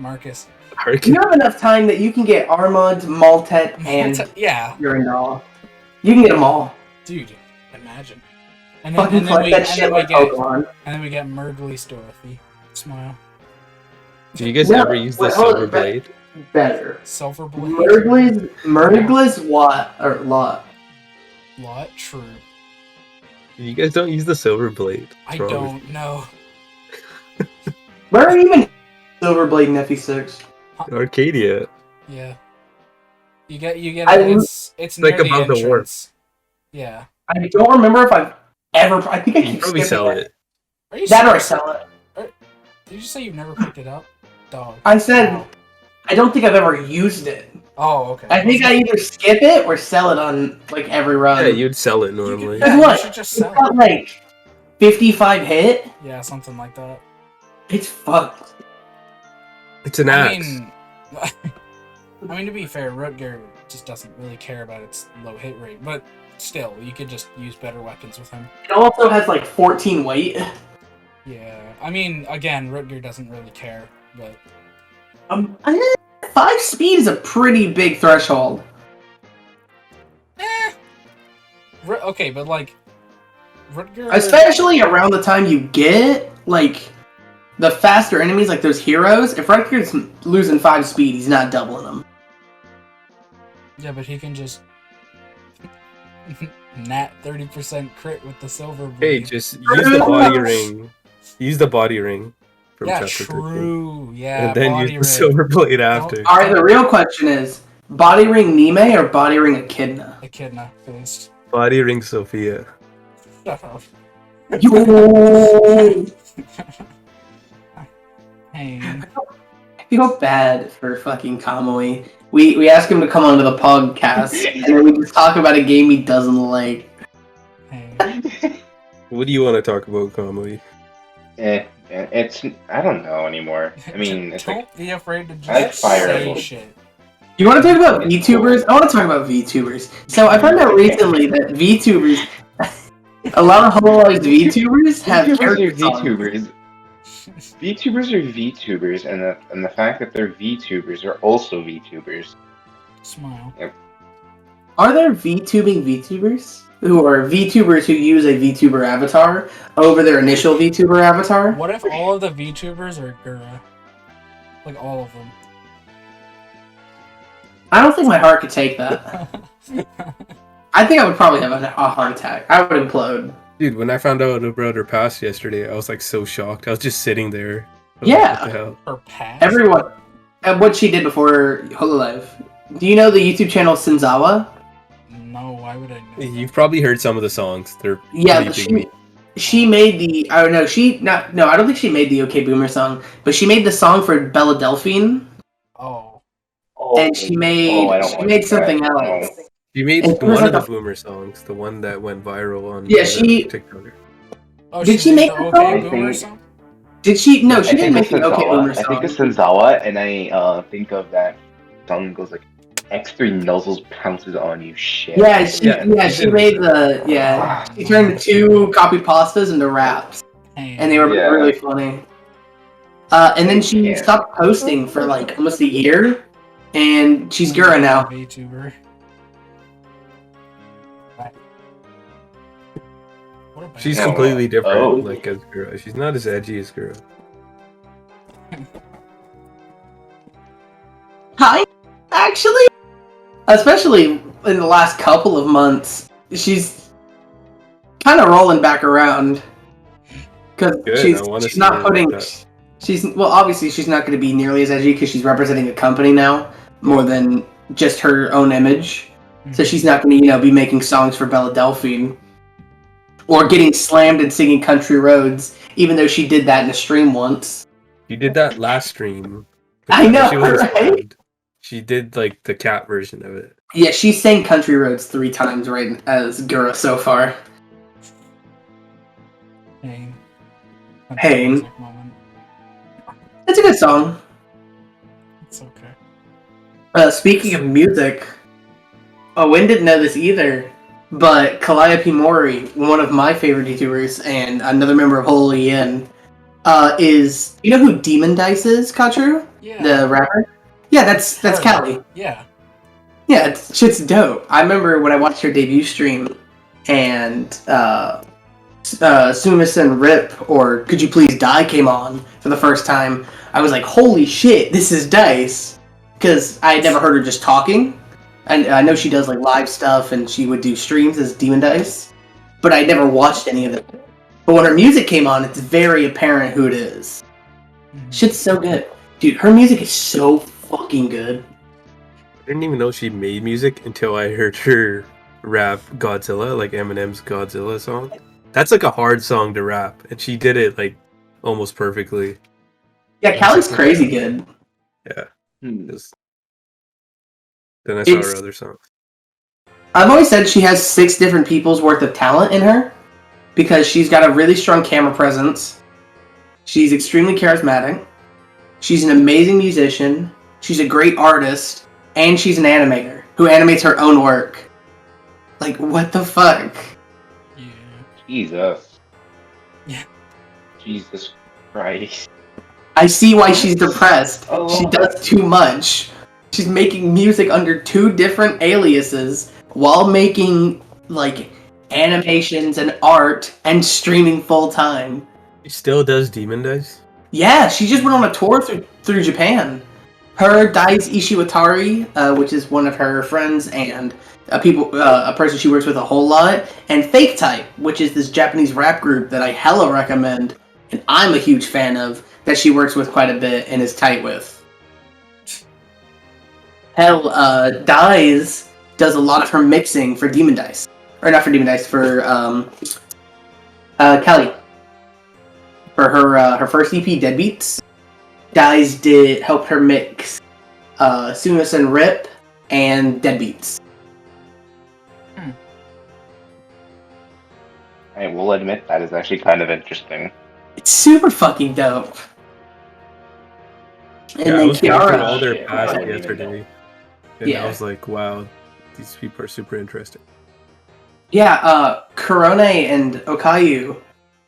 You have enough time that you can get Armand, Maltet, and Yeah. Urandal. You can get them all. Dude, imagine. And Fucking then collect that shit like Pokemon. And then we get Murgley's Dorothy. Smile. Do you guys No, ever use the wait, hold Silver on, Blade? Better. Silver Blade. Murgley's lot. Lot? True. You guys don't use the Silver Blade. I What's wrong with don't know. Where are even Silverblade and FE6? you? Arcadia. Yeah. You get it's like near above the the wharf. entrance. Yeah. I don't remember if I've ever. I think I You keep probably skipping sell it. it. Are you That or I serious? sell it. Did you say you've never picked it up? Dog. I said Wow. I don't think I've ever used it. Oh, okay. I think I either skip it or sell it on like every run. Yeah, you'd sell it normally. Yeah, What? you should just It's sell got it. like 55 hit. Yeah, something like that. It's fucked. It's an I axe. mean, I mean, to be fair, Rutger just doesn't really care about its low hit rate, but still, you could just use better weapons with him. It also has like 14 weight. Yeah, I mean, again, Rutger doesn't really care, but 5 speed is a pretty big threshold. okay, but like Rutger, Especially around the time you get like the faster enemies, like those heroes. If Rutger's losing 5 speed, he's not doubling them. Yeah, but he can just nat 30% crit with the silver blade. Hey, just use the body ring. Use the body ring from Yeah, chapter 13. true. Yeah, And then body use the ring. Silver Blade after. Alright, the real question is body ring Nime or body ring Echidna? Echidna first. Body ring Sophia. Shut up. Yo! Hey. I feel bad for fucking Kamui. We ask him to come onto the podcast, and then we just talk about a game he doesn't like. Hey. What do you want to talk about, Kamui? It's I don't know anymore. I mean, it's Don't like be afraid to just I like Fire say Emblem. shit. You want to talk about VTubers? I want to talk about VTubers. So I found out recently that VTubers, a lot of hololized VTubers have VTubers character are songs. VTubers. VTubers are VTubers, and the fact that they're VTubers are also VTubers. Smile. Are there VTubers who are VTubers who use a VTuber avatar over their initial VTuber avatar? What if all of the VTubers are Gura? Like all of them. I don't think my heart could take that. I think I would probably have a heart attack. I would implode. Dude, when I found out about her past yesterday, I was like so shocked. I was just sitting there. I was Yeah. like, what the hell? Her past? Everyone, and what she did before Hololive. Do you know the YouTube channel Senzawa? No, why would I know? You've probably heard some of the songs. They're Yeah, pretty big. she made the. I don't know. I don't think she made the OK Boomer song, but she made the song for Bella Delphine, Oh. and she made I don't she like made that. something No. else. You made It was one like of the a- Boomer songs, the one that went viral on Yeah, she- TikTok. Oh, Did she did make the the OK song? Boomer I think- song? Did she? No, I she didn't make think the it's OK Senzawa. Boomer I think it's song. Senzawa, and I think of that song goes like X3 nuzzles pounces on you shit. Yeah, she did made the She turned 2 copy pastas into raps, Hey. and they were Yeah. really funny. And then she Yeah. stopped posting for like almost a year, and she's Gura now. VTuber. What a band. She's Oh, completely different, oh. like as Gura. She's not as edgy as Gura. Hi, actually, especially in the last couple of months, she's kind of rolling back around because Good, I wanna she's see not her putting. like that. Obviously she's not going to be nearly as edgy because she's representing a company now more than just her own image. So she's not going to, be making songs for Bella Delphine or getting slammed and singing Country Roads, even though she did that in a stream once. She did that last stream. I know, She wasn't right? slammed. She did like the cat version of it. Yeah, she sang Country Roads 3 times right as Gura so far. Pain. Pain. Music moment. It's a good song. It's okay. Speaking of music, Wynn didn't know this either, but Calliope Mori, one of my favorite YouTubers and another member of Holy Yin, is you know who Demon Dice is, Katru? Yeah. The rapper? Yeah, that's Callie. Yeah. Yeah, shit's dope. I remember when I watched her debut stream, and Sumis and Rip or Could You Please Die came on for the first time. I was like, holy shit, this is Dice, because I had never heard her just talking. And I know she does like live stuff, and she would do streams as Demon Dice, but I never watched any of it. But when her music came on, it's very apparent who it is. Shit's so good. Dude, her music is so fucking good. I didn't even know she made music until I heard her rap Godzilla, like Eminem's Godzilla song. That's like a hard song to rap, and she did it like almost perfectly. Yeah, Callie's crazy good. Yeah. Then I saw her other songs. I've always said she has 6 different people's worth of talent in her, because she's got a really strong camera presence. She's extremely charismatic. She's an amazing musician. She's a great artist. And she's an animator who animates her own work. Like, what the fuck? Yeah. Jesus. Yeah. Jesus Christ. I see why she's depressed. Oh. She does too much. She's making music under 2 different aliases while making, like, animations and art and streaming full time. She still does Demon Dice? Yeah, she just went on a tour through Japan. Her, Dai's Ishiwatari, which is one of her friends, and a person she works with a whole lot, and Fake Type, which is this Japanese rap group that I hella recommend, and I'm a huge fan of, that she works with quite a bit and is tight with. Hell, Dai's does a lot of her mixing for Demon Dice. Or not for Demon Dice, for Kelly. For her first EP, Deadbeats. Dai's helped her mix Sumis and Rip and Deadbeats. I will admit that is actually kind of interesting. It's super fucking dope. And Yeah, I then was going through all Kiara. their past I didn't even yesterday. And Yeah. I was like, wow, these people are super interesting. Yeah, Korone and Okayu.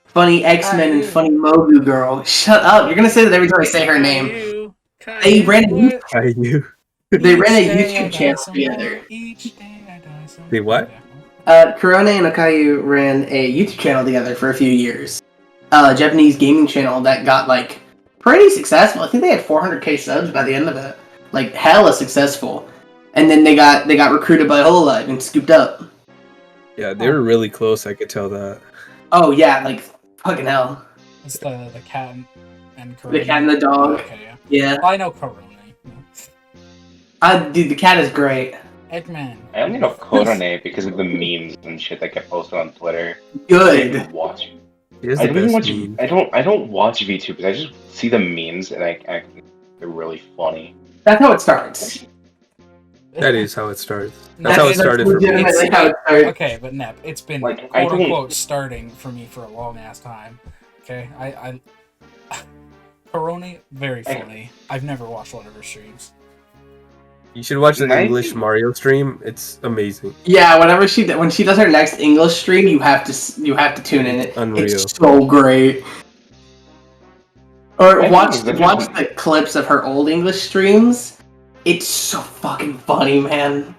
Funny X-Men and funny Mogu girl. Shut up. You're gonna say that every time I say her name. They ran a YouTube, I knew. they ran a YouTube channel together. Wait, what? Korone and Okayu ran a YouTube channel together for a few years. Japanese gaming channel that got, like, pretty successful. I think they had 400k subs by the end of it. Like, hella successful. And then they got recruited by Hololive and scooped up. Yeah, they were really close, I could tell that. Oh, yeah, like, fucking hell. It's the cat and Corona. The cat and the dog. Okay, yeah. Yeah. Well, I know Corona. Dude, the cat is great. Eggman. I only know Korone because of the memes and shit that get posted on Twitter. I don't Good. even watch. He is I the don't even best watch. meme. I don't watch VTubers. I just see the memes and I think they're really funny. That's how it starts. That is how it starts. No, That's how it it's started for me. legitimately how it starts. Okay, but Nep, it's been Like, I quote don't- unquote starting for me for a long ass time. Okay, I Corona, very funny. I've never watched one of her streams. You should watch the Nice. English Mario stream. It's amazing. Yeah, when she does her next English stream, you have to tune in. Unreal. It's so great. Or I watch think watch the clips of her old English streams. It's so fucking funny, man.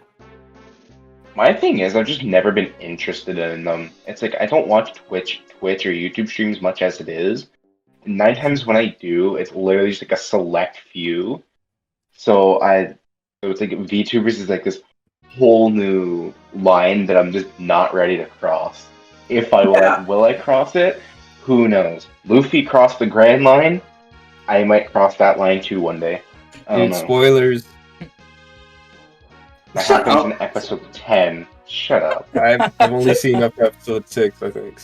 My thing is, I've just never been interested in them. It's like I don't watch Twitch or YouTube streams much as it is. 9 times when I do, it's literally just like a select few. So it's like VTubers is like this whole new line that I'm just not ready to cross. If I will I cross it? Who knows? Luffy crossed the Grand Line. I might cross that line too one day. I don't Dude, know. spoilers. That Shut happens up. in episode 10. Shut up. I've only seen up to episode 6, I think.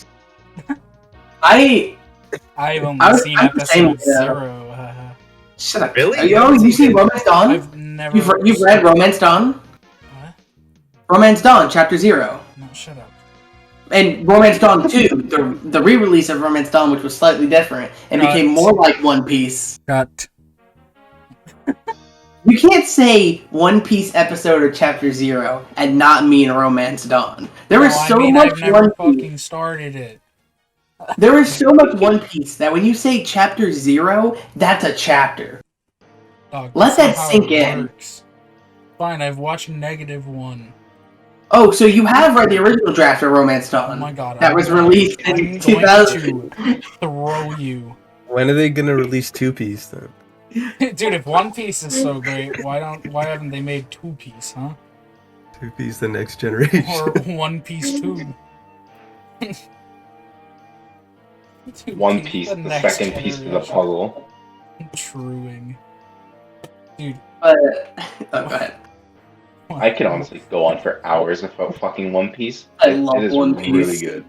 I've only seen I'm the same episode with that. 0. Shut up. Really? You seen Romance Dawn? I've never. You've read Romance Dawn? What? Romance Dawn, Chapter 0. No, shut up. And Romance Dawn 2, the re-release of Romance Dawn, which was slightly different and became more like One Piece. Cut. You can't say One Piece episode or Chapter 0 and not mean Romance Dawn. There was so much I've never One Piece. fucking started it. There is so much One Piece that when you say chapter 0, that's a chapter. Dog, Let that's that not how sink it in. works. Fine, I've watched -1. Oh, so you have read the original draft of Romance Dawn. Oh my god. That was released in I'm 2000. going to throw you. When are they gonna release Two Piece then? Dude, if One Piece is so great, why haven't they made Two Piece, huh? Two Piece the next generation. Or One Piece 2. One Piece, the next second piece to the generation. puzzle. Truing. Dude. Oh, go ahead. I could honestly go on for hours about fucking One Piece. I love It is One Piece. really good.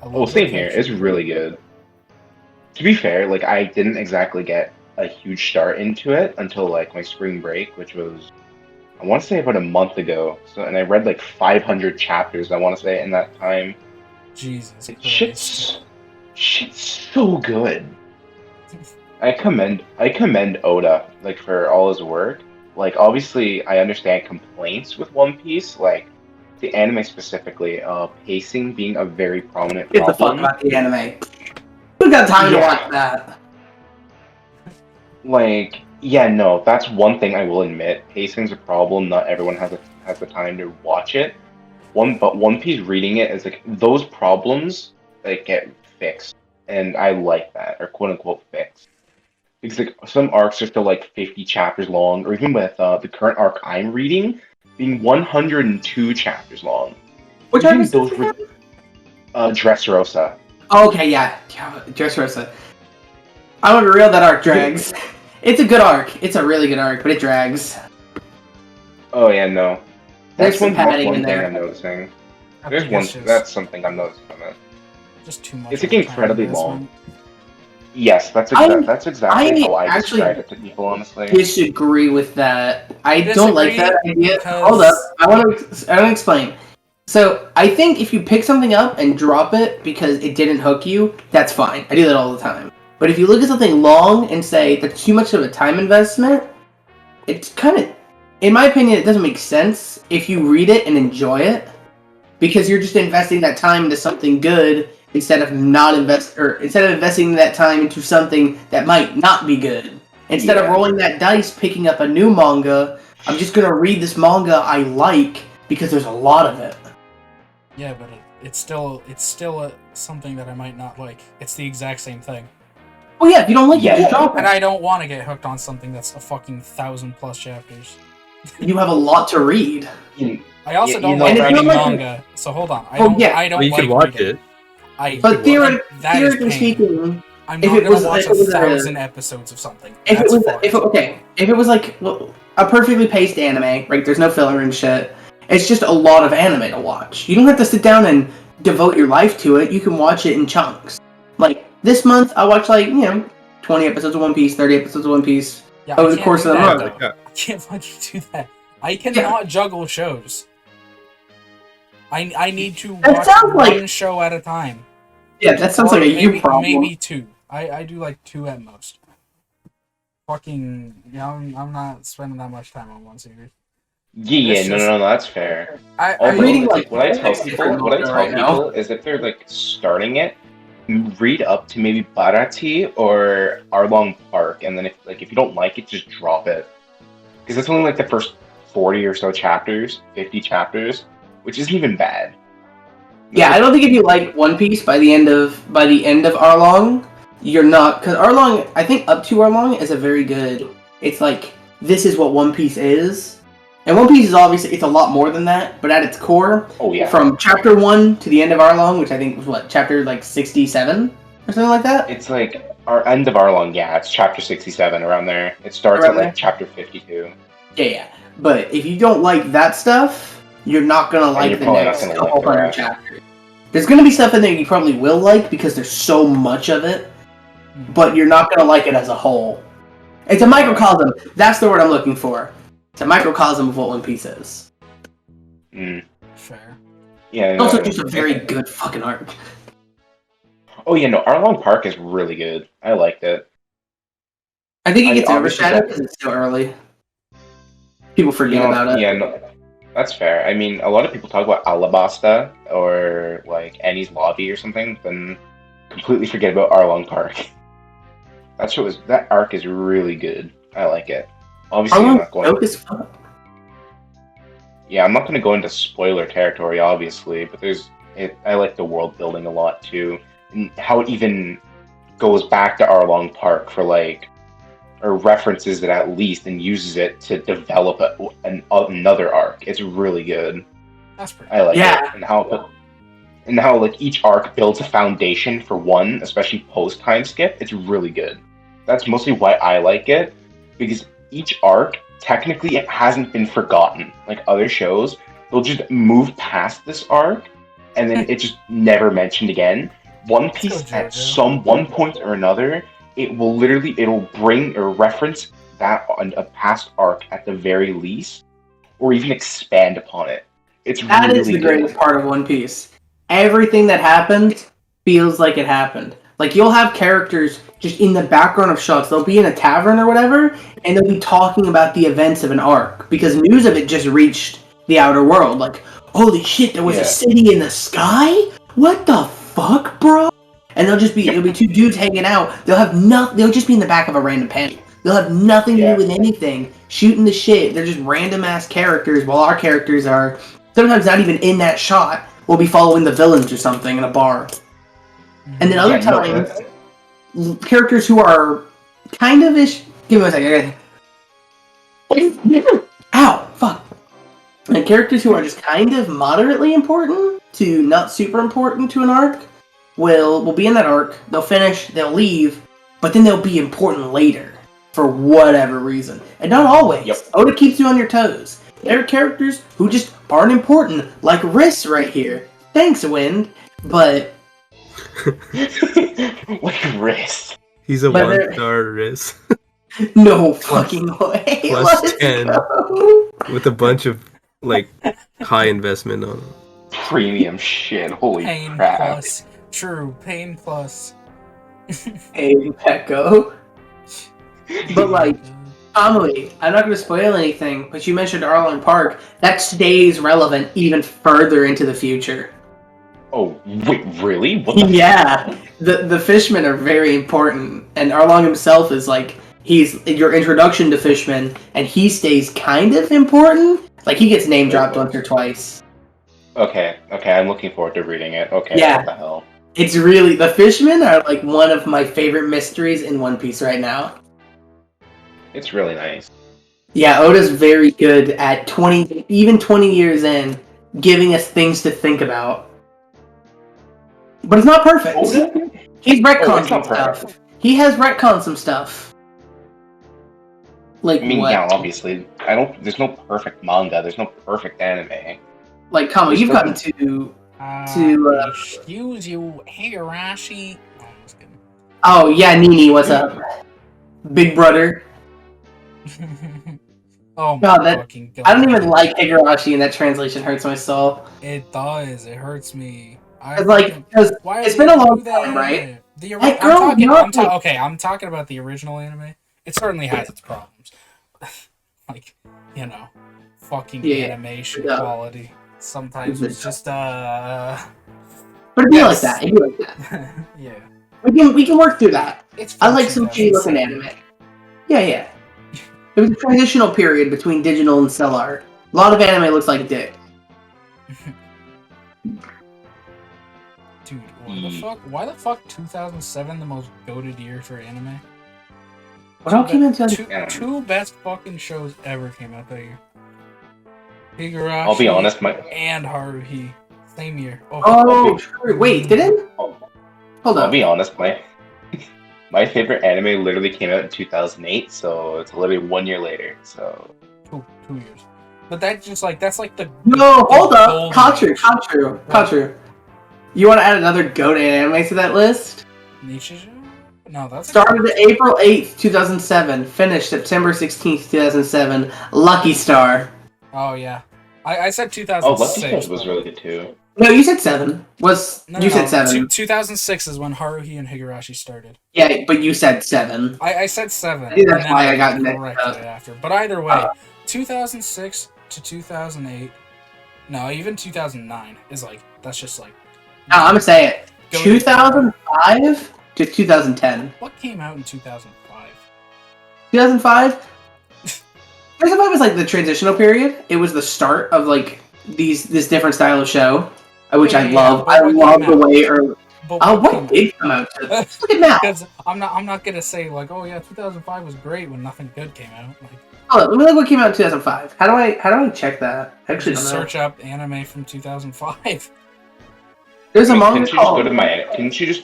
I love Oh, the same here. picture. It's really good. To be fair, like I didn't exactly get a huge start into it until like my spring break, which was I want to say about a month ago. So, and I read like 500 chapters. I want to say in that time. Jesus Christ. Shit's so good. I commend Oda like for all his work. Like obviously, I understand complaints with One Piece, like the anime specifically, pacing being a very prominent Get the fuck problem. about the anime. Who got time to Yeah. watch that? Like, yeah, no, that's one thing I will admit. Pacing's a problem. Not everyone has the time to watch it. One Piece reading it is like those problems like get fixed, and I like that, or quote unquote fixed. Because like some arcs are still like 50 chapters long, or even with the current arc I'm reading being 102 chapters long. Which Even arc is those this were again? Dressrosa. Oh, okay, yeah. Dressrosa. I want to be real, that arc drags. It's a good arc. It's a really good arc, but it drags. Oh yeah, no. There's some That's padding one in thing there. I'm noticing. I There's think one. it's just, That's something I'm noticing on it. just too much. It's of like a time incredibly long. investment. Yes, that's exactly how I actually describe it to people, honestly. Disagree with that. I don't like Disagree that idea. because- Hold up. I want to explain. So, I think if you pick something up and drop it because it didn't hook you, that's fine. I do that all the time. But if you look at something long and say that's too much of a time investment, it's kind of, in my opinion, it doesn't make sense if you read it and enjoy it, because you're just investing that time into something good instead of investing that time into something that might not be good. Instead of Yeah. rolling that dice, picking up a new manga, I'm just gonna read this manga I like because there's a lot of it. Yeah, but it's still something that I might not like. It's the exact same thing. Well, yeah, if you don't like Yeah. it, just drop And it. I don't want to get hooked on something that's a fucking 1,000+ chapters. You have a lot to read. I also You don't know, like and if you reading don't like- manga, so hold on. I Oh, don't. yeah. I don't Well, you like can watch reading. it. But theoretically pain. speaking, I'm if not it gonna was- watch if it was a- 1,000 episodes of something. if That's it was fucked. if it was like a perfectly paced anime, right? There's no filler and shit. It's just a lot of anime to watch. You don't have to sit down and devote your life to it. You can watch it in chunks. Like this month, I watched 20 episodes of One Piece, 30 episodes of One Piece Yeah, over I the can't course do of the that, month. though. I can't fucking do that. I cannot juggle shows. I need to That watch sounds like- one show at a time. Yeah, that sounds Or like a you maybe, problem. Maybe two. I do like two at most. Fucking, I'm not spending that much time on one series. Yeah, It's no, just- no, no, that's fair. I'm Although, reading, like, what I tell six people, different manga right now. is if they're like starting it, read up to maybe Barati or Arlong Park, and then if you don't like it, just drop it. Because it's only like the first 40 or so chapters, 50 chapters, which isn't even bad. Yeah, I don't think if you like One Piece by the end of Arlong, you're not, because Arlong, I think up to Arlong is a very good. It's like this is what One Piece is, and One Piece is obviously it's a lot more than that, but at its core, Oh yeah, from chapter 1 to the end of Arlong, which I think was what chapter 67 or something like that. it's like our end of Arlong. Yeah, it's chapter 67 around there. It starts Around at like there? chapter 52. Yeah. But if you don't like that stuff, you're not gonna like you're the probably not next gonna like couple the hundred rest. chapters. There's gonna be stuff in there you probably will like because there's so much of it, but you're not gonna like it as a whole. It's a microcosm. That's the word I'm looking for. It's a microcosm of what One Piece is. Mm. Fair. Yeah. It's also no. just a very good fucking arc. Oh yeah, no, Arlong Park is really good. I liked it. I think it I gets obviously overshadowed don't- because it's so early. People forget about it. Yeah, no, that's fair. I mean, a lot of people talk about Alabasta or like Annie's Lobby or something, then completely forget about Arlong Park. That arc is really good. I like it. Obviously, I'm not going. Is fun. Yeah, I'm not going to go into spoiler territory, obviously, but I like the world building a lot too, and how it even goes back to Arlong Park for or references it at least, and uses it to develop another arc. It's really good. That's pretty. I like Yeah. it, and how like each arc builds a foundation for one, especially post time skip. It's really good. That's mostly why I like it, because each arc technically it hasn't been forgotten. Like other shows, they'll just move past this arc, and then it's just never mentioned again. One Piece at some one point or another, it'll bring or reference that on a past arc at the very least, or even expand upon it. That is the greatest part of One Piece. Everything that happens feels like it happened. Like, you'll have characters just in the background of shots. They'll be in a tavern or whatever, and they'll be talking about the events of an arc, because news of it just reached the outer world. Like, holy shit, there was a city in the sky? What the fuck, bro? And it'll be two dudes hanging out. They'll just be in the back of a random panel. They'll have nothing to do with anything, shooting the shit. They're just random ass characters, while our characters are sometimes not even in that shot. We'll be following the villains or something in a bar. And then other times, characters who are kind of ish. Give me a second. Ow, fuck. And characters who are just kind of moderately important to not super important to an arc will be in that arc. They'll finish, they'll leave, but then they'll be important later for whatever reason. And not always. Yep. Oda keeps you on your toes. There are characters who just aren't important, like Riss right here. Thanks, Wind, but... Like Riss. He's a one-star Riss. No fucking way. Plus Let's 10. go. With a bunch of, high investment on him. Premium shit, holy Pain crap. plus. True, pain plus. Hey, Pecco. But, Kamui, I'm not going to spoil anything, but you mentioned Arlong Park. That stays relevant even further into the future. Oh, wait, really? What the Yeah, the fishmen are very important, and Arlong himself is he's your introduction to fishmen, and he stays kind of important. Like, he gets name dropped once or twice. Okay, I'm looking forward to reading it. Okay, Yeah. what the hell? It's really, the fishmen are one of my favorite mysteries in One Piece right now. It's really nice. Yeah, Oda's very good at 20 years in, giving us things to think about. But it's not perfect. Oda? He's retconned it's some not stuff. perfect. He has retconned some stuff. I mean, what? yeah, obviously. There's no perfect manga, there's no perfect anime. Kamui, you've gotten Excuse you, Higurashi. Oh, I'm just kidding. Oh, yeah, Nini, what's up? Big brother. Oh my God, fucking god. I don't even like Higurashi, and that translation hurts my soul. It does. It hurts me. Because Why it's did been a they long do that? time, right? I'm talking about the original anime. It certainly has its problems. Fucking animation quality. Sometimes it's just But it'd be like that. yeah. We can work through that. I like some shitty looking 2007. anime. Yeah. It was a transitional period between digital and cell art. A lot of anime looks like dick. Dude, why the fuck 2007 the most goated year for anime? What all came out in Two best fucking shows ever came out that year. Higurashi I'll be honest, and Haruhi. Same year. True. Wait, did it? Hold I'll up. be honest, my favorite anime literally came out in 2008, so it's literally 1 year later, so... 2 years. But that's just that's the... No, hold up. golden Katru. You want to add another GOAT anime to that list? Nichijou? No, that's... Started April 8th, 2007. Finished September 16th, 2007. Lucky Star. Oh, yeah. I said 2006. Oh, Lucky Star was really good, too. No, you said 7. You said 7. 2006 is when Haruhi and Higurashi started. Yeah, but you said 7. I said 7. I think that's why I got mixed corrected up. it after. But either way, 2006 to 2008, no, even 2009 is that's just No, I'm gonna say it. 2005 to 2010. What came out in 2005? 2005? 2005 was like the transitional period. It was the start of like this different style of show, which I love. but I what love came the out? way early. But Oh, what what came did come out? Look at that. Because I'm not gonna say like, oh yeah, 2005 was great when nothing good came out. Like, Hold on, let me look what came out in 2005. How do I check that? I actually just don't know. search up anime from 2005. There's a manga Couldn't you just called.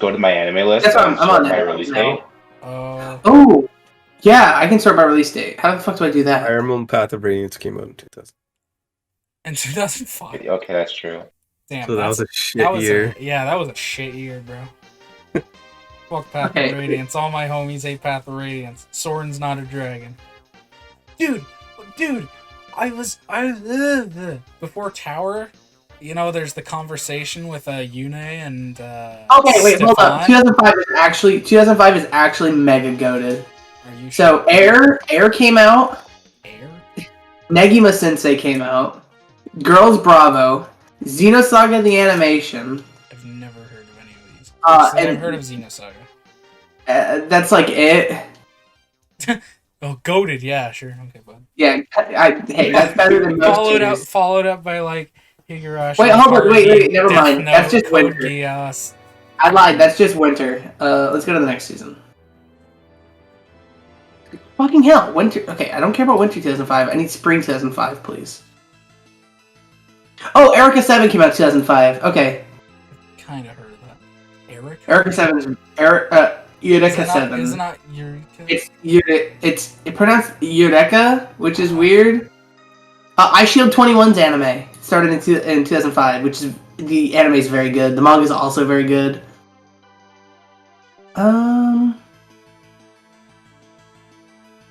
go to my anime list? That's what and I'm on sort by it release now. date? Oh, yeah, I can sort by release date. How the fuck do I do that? Fire Emblem Path of Radiance came out in 2000. In 2005. Okay, that's true. Damn, So that was a shit year. That was a shit year, bro. Fuck Path Okay. of Radiance. All my homies hate Path of Radiance. Soren's not a dragon. Dude, before Tower, you know, there's the conversation with Yune and Okay, wait, hold up. Stefan. 2005 is actually mega goated. Are you So sure? Air came out. Air? Negima Sensei came out. Girls Bravo. Xenosaga the animation. I've never heard of any of these. And- I've heard of Xenosaga. That's like it. Oh, goated, yeah, sure, okay, bud. Yeah, hey, that's better than most Followed up by like Higurashi. Wait, hold on, wait, Haruhi, never Death mind. Note, That's just Code winter. Geass. I lied. That's just winter. Let's go to the next season. Fucking hell, winter. Okay, I don't care about winter 2005. I need spring 2005, please. Oh, Erica 7 came out 2005. Okay, Kind of heard of that. Eric? Erica 7's Eureka 7. Is it not Eureka? It's pronounced Eureka, which is weird. Ice Shield 21's anime started in 2005, which is the anime is very good. The manga is also very good.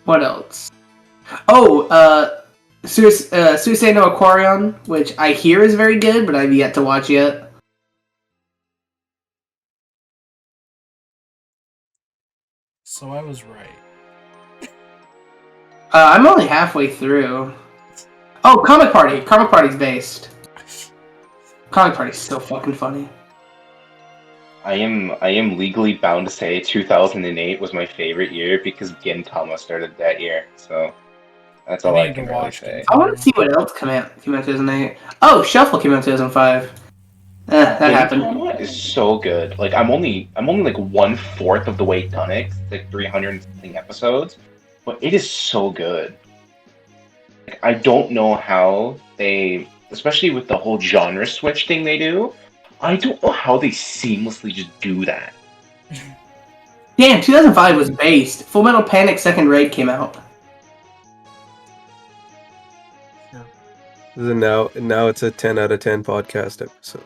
What else? Oh, Suisei no Aquarion, which I hear is very good, but I've yet to watch yet. So I was right. I'm only halfway through. Oh, Comic Party. Comic Party's based. Comic Party's so fucking funny. I am legally bound to say 2008 was my favorite year because Gintama started that year. So that's all I can really say. I want to see what else came out in 2008. Oh, Shuffle came out in 2005. That happened. Gintama is so good. Like I'm only like 1/4 of the way done it. It's like 300 something episodes, but it is so good. Like, I don't know how they, especially with the whole genre switch thing they do. I don't know how they seamlessly just do that. Damn, 2005 was based. Full Metal Panic Second Raid came out. Now it's a 10 out of 10 podcast episode.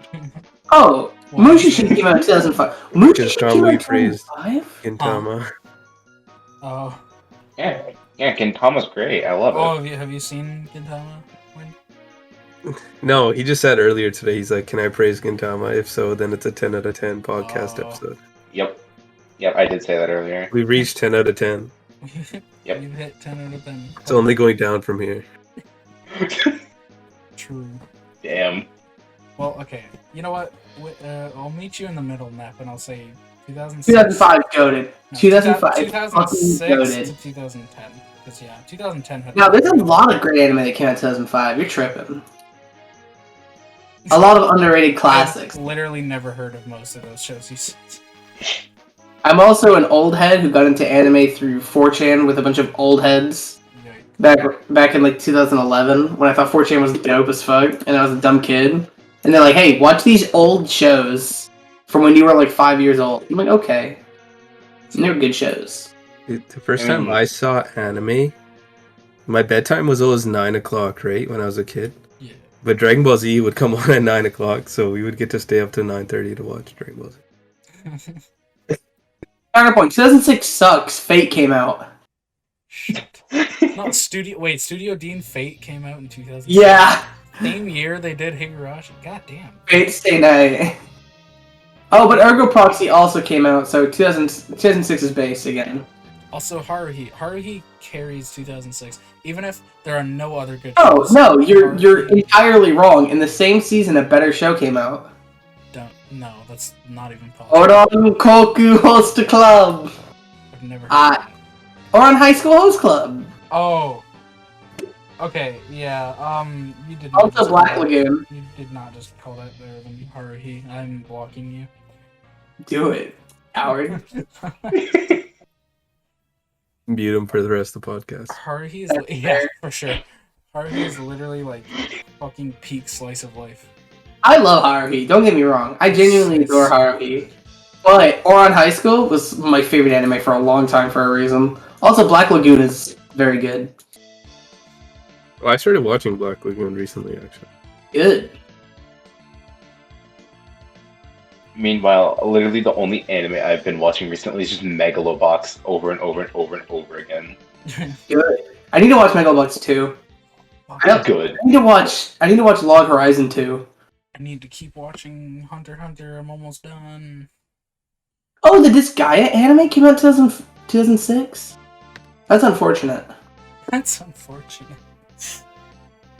Oh, Mushishi came out in 2005. Mushishi came out in Kamui praised 2005? Gintama. Oh. Yeah, Gintama's great. I love Oh, it. have you seen Gintama? No, he just said earlier today, he's like, can I praise Gintama? If so, then it's a 10 out of 10 podcast episode. Yep, I did say that earlier. We reached 10 out of 10. Yep. You hit 10 out of 10. It's only going down from here. True. Damn. Well, okay. You know what? I'll meet you in the middle, Nap, and I'll say 2006. 2005 goated. 2005 fucking 2006 to goated. 2010. Because, yeah, 2010 had... Now, there's a lot of great anime that came out in 2005. You're tripping. A lot of underrated classics. I've literally never heard of most of those shows you said. I'm also an old head who got into anime through 4chan with a bunch of old heads back in like 2011 when I thought 4chan was dope as fuck and I was a dumb kid. And they're like, hey, watch these old shows from when you were like 5 years old. I'm like, okay. And they were good shows. The first time I saw anime, my bedtime was always 9 o'clock, right? When I was a kid. Yeah. But Dragon Ball Z would come on at 9 o'clock, so we would get to stay up to 9:30 to watch Dragon Ball Z. Counterpoint, 2006 sucks. Fate came out. Shit. Not Studio... Wait, Studio Dean Fate came out in 2006? Yeah. Same year they did Higurashi. God damn. Fate Stay Night. Oh, but Ergo Proxy also came out, so 2006 is base again. Also, Haruhi carries 2006, even if there are no other good Oh, shows. no, you're entirely wrong. In the same season, a better show came out. No, that's not even possible. Oran Koku Host Club. I've never heard of that. Oran High School Host Club. Oh. Okay, yeah, you did not Also just Black call Lagoon. You did not just call that better than Haruhi. I'm blocking you. Do it, Howard. Mute him for the rest of the podcast. Haruhi is, yeah, for sure. Haruhi is literally like fucking peak slice of life. I love Haruhi. Don't get me wrong. I genuinely adore Haruhi. But Oran High School was my favorite anime for a long time for a reason. Also, Black Lagoon is very good. Well, I started watching Black Lagoon recently, actually. Good. Meanwhile, literally the only anime I've been watching recently is just Megalobox over and over and over and over again. Good. I need to watch Megalobox 2. It's good. I need to watch Log Horizon 2. I need to keep watching Hunter x Hunter. I'm almost done. Oh, the Disgaea anime came out 2006? That's unfortunate. That's unfortunate.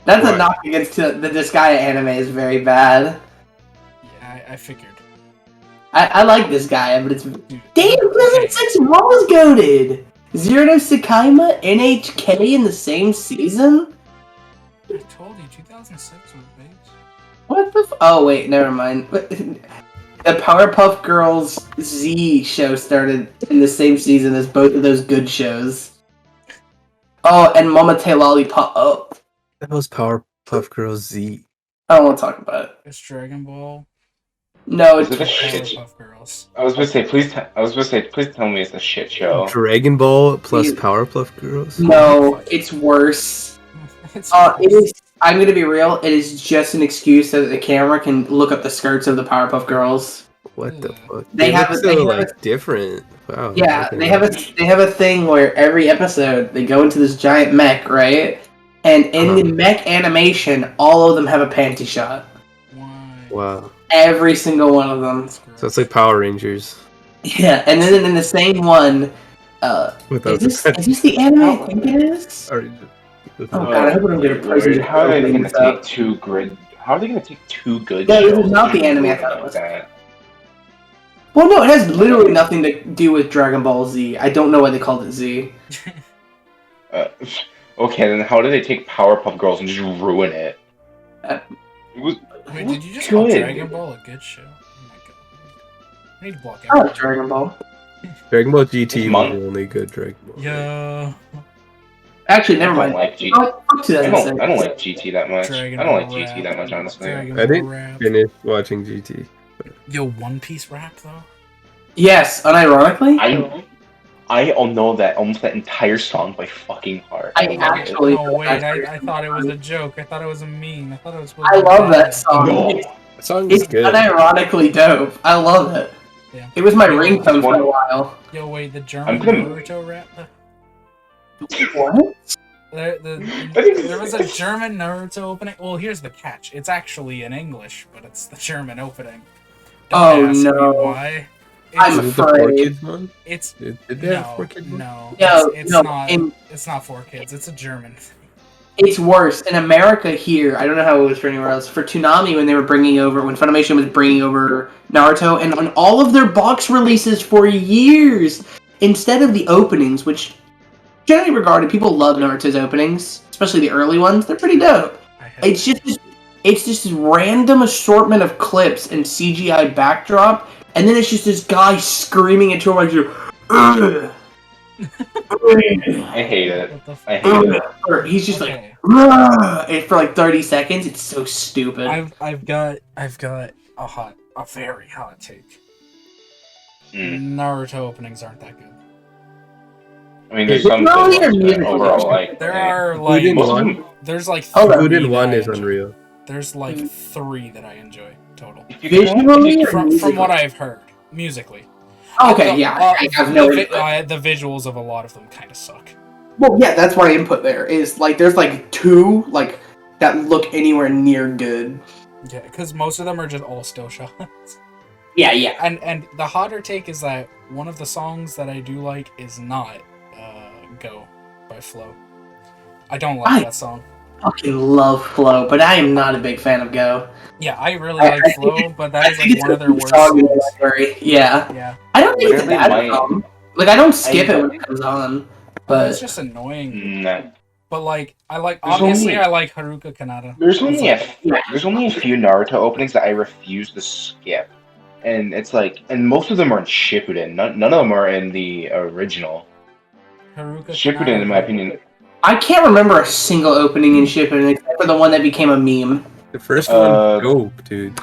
That's Why? a knock against the Disgaea anime is very bad. Yeah, I figured. I like Disgaea, but it's... Dude, Damn, 2006 was goated! Zero no Sakaima, NHK in the same season? I told you, 2006 was babes. What the oh, wait, never mind. The Powerpuff Girls Z show started in the same season as both of those good shows. Oh, and Momate Lollipop. Oh, That was Powerpuff Girls Z. I don't want to talk about it. It's Dragon Ball. No, Is it's it a shit? Powerpuff Girls. I was gonna say, please tell me it's a shit show. Dragon Ball plus Please. Powerpuff Girls? no, it's worse. It's It is. I'm gonna be real. It is just an excuse so that the camera can look up the skirts of the Powerpuff Girls. What the fuck? They have look a- they so, have like, different. Wow. Yeah, okay. they have a thing where every episode they go into this giant mech, right? And in the mech animation, all of them have a panty shot. Why? Wow. Every single one of them. That's gross. So it's like Power Rangers. Yeah, and then in the same one, Without is this the anime I think it is? Sorry. Oh god, I hope I don't get a present. How are they opening gonna this up. take two good? How are they gonna take two good? Yeah, this shows is not the and anime I do thought it was. that? Well, no, it has literally nothing to do with Dragon Ball Z. I don't know why they called it Z. Okay, then how do they take Powerpuff Girls and just ruin it? Uh, It was Wait, did you just call good. Dragon Ball a good show? Oh my god. I need to block I out. like Dragon Ball. Dragon Ball GT was Mon- the only good Dragon Ball. Yeah. Actually, never I don't mind. like GT. Oh, fuck I 2006. don't like GT that much. Dragon I don't like Ball GT that much, honestly. Dragon I Ball didn't rap. finish watching GT. Yo, One Piece rap though? Yes, unironically. I all know that almost that entire song by fucking heart. I love it. actually- Oh wait, that's I thought it was a joke. I thought it was a meme. I thought it was supposed I to be love bad. that song. No. That song is It's good. unironically dope. I love it. Yeah. It was my ringtone for a while. Yo, wait, the I'm German gonna- Naruto rap? What? There was a German Naruto opening. Well, here's the catch. It's actually in English, but it's the German opening. Don't Oh, ask me no. why. I'm Is it the afraid. 4Kids one? It's Did they have no, 4Kids one? no, No, it's no, not. in- It's not for kids. It's a German. It's worse. In America here, I don't know how it was for anywhere else. For Toonami, when Funimation was bringing over Naruto, and on all of their box releases for years, instead of the openings, which generally regarded, people love Naruto's openings, especially the early ones, they're pretty dope. It's just this random assortment of clips and CGI backdrop, and then it's just this guy screaming into a microphone. "Ugh." I hate it. What the f- I hate it. Or he's just like, Okay. "Ugh," and for like 30 seconds. It's so stupid. I've got a very hot take. Mm. Naruto openings aren't that good. I mean, there's It's some not good even ones, but musical. overall, like There eh. are Who like didn't most of one? them. there's like Hold on. three Who did one that I is enjoy. unreal. There's like 3 that I enjoy total. Visually or From musically? what I've heard, musically. Okay, yeah, I have no input. The visuals of a lot of them kind of suck. Well, yeah, that's my input there. Is like there's like 2 like that look anywhere near good. Yeah, because most of them are just all still shots. Yeah, yeah. And the hotter take is that one of the songs that I do like is not "Go" by Flo. I don't like Why? that song. fucking love Flow, but I am not a big fan of Go. Yeah, I really like Flow, but that is I think like it's one a of their good worst song in the songs. library. Yeah. Yeah. I don't think it's a Literally, bad song. Like, I don't skip it when it comes on. It's But just annoying. Nah. But like, I like There's obviously only- I like Haruka Kanata. There's only It's there's only a few Naruto openings that I refuse to skip, and it's like, and most of them are in Shippuden. None of them are in the original. Haruka Shippuden, Kanata. in my opinion, I can't remember a single opening in Shippuden except for the one that became a meme. The first one, dope, dude.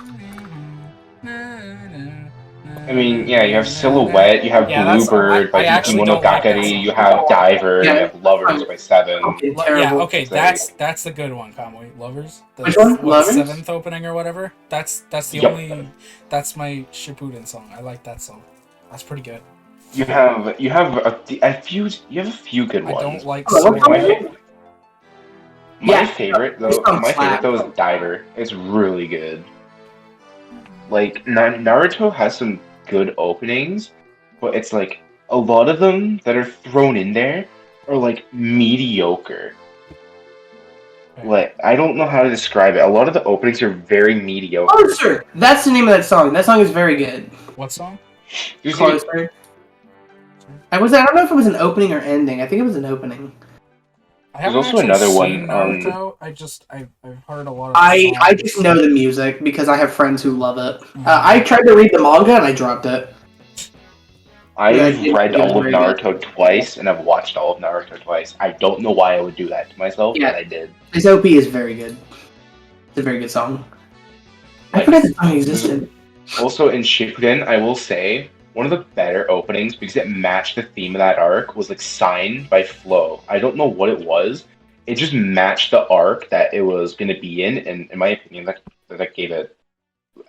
I mean, yeah, you have Silhouette, you have Yeah, that's- Bluebird by I actually Kimono don't like that Gakari, song. you have Diver, Yeah. you have Lovers by Seven. Fucking Yeah, terrible. okay, It's like- that's the good one, Kamui. Lovers. The, Which one? what, Lovers? 7th opening or whatever. That's the Yup. only. That's my Shippuden song. I like that song. That's pretty good. You have a few good I ones. don't like. Oh, what My, Silhouette. fa- my Yeah. favorite This though, song my favorite slaps. though is Diver. It's really good. Like Naruto has some good openings, but it's like a lot of them that are thrown in there are like mediocre. Like I don't know how to describe it. A lot of the openings are very mediocre. Closer! That's the name of that song. That song is very good. What song? There's Closer. I don't know if it was an opening or ending. I think it was an opening. I haven't also actually another seen one, Naruto. I've heard a lot of. I songs. just know the music because I have friends who love it. Mhm. I tried to read the manga and I dropped it. I've Yeah, it- read it was all of very good. Naruto twice, and I've watched all of Naruto twice. I don't know why I would do that to myself, Yeah. but I did. This OP is very good. It's a very good song. I forgot the song existed. Also, in Shippuden, I will say one of the better openings because it matched the theme of that arc was like "Sign" by Flow. I don't know what it was. It just matched the arc that it was going to be in, and in my opinion, that gave it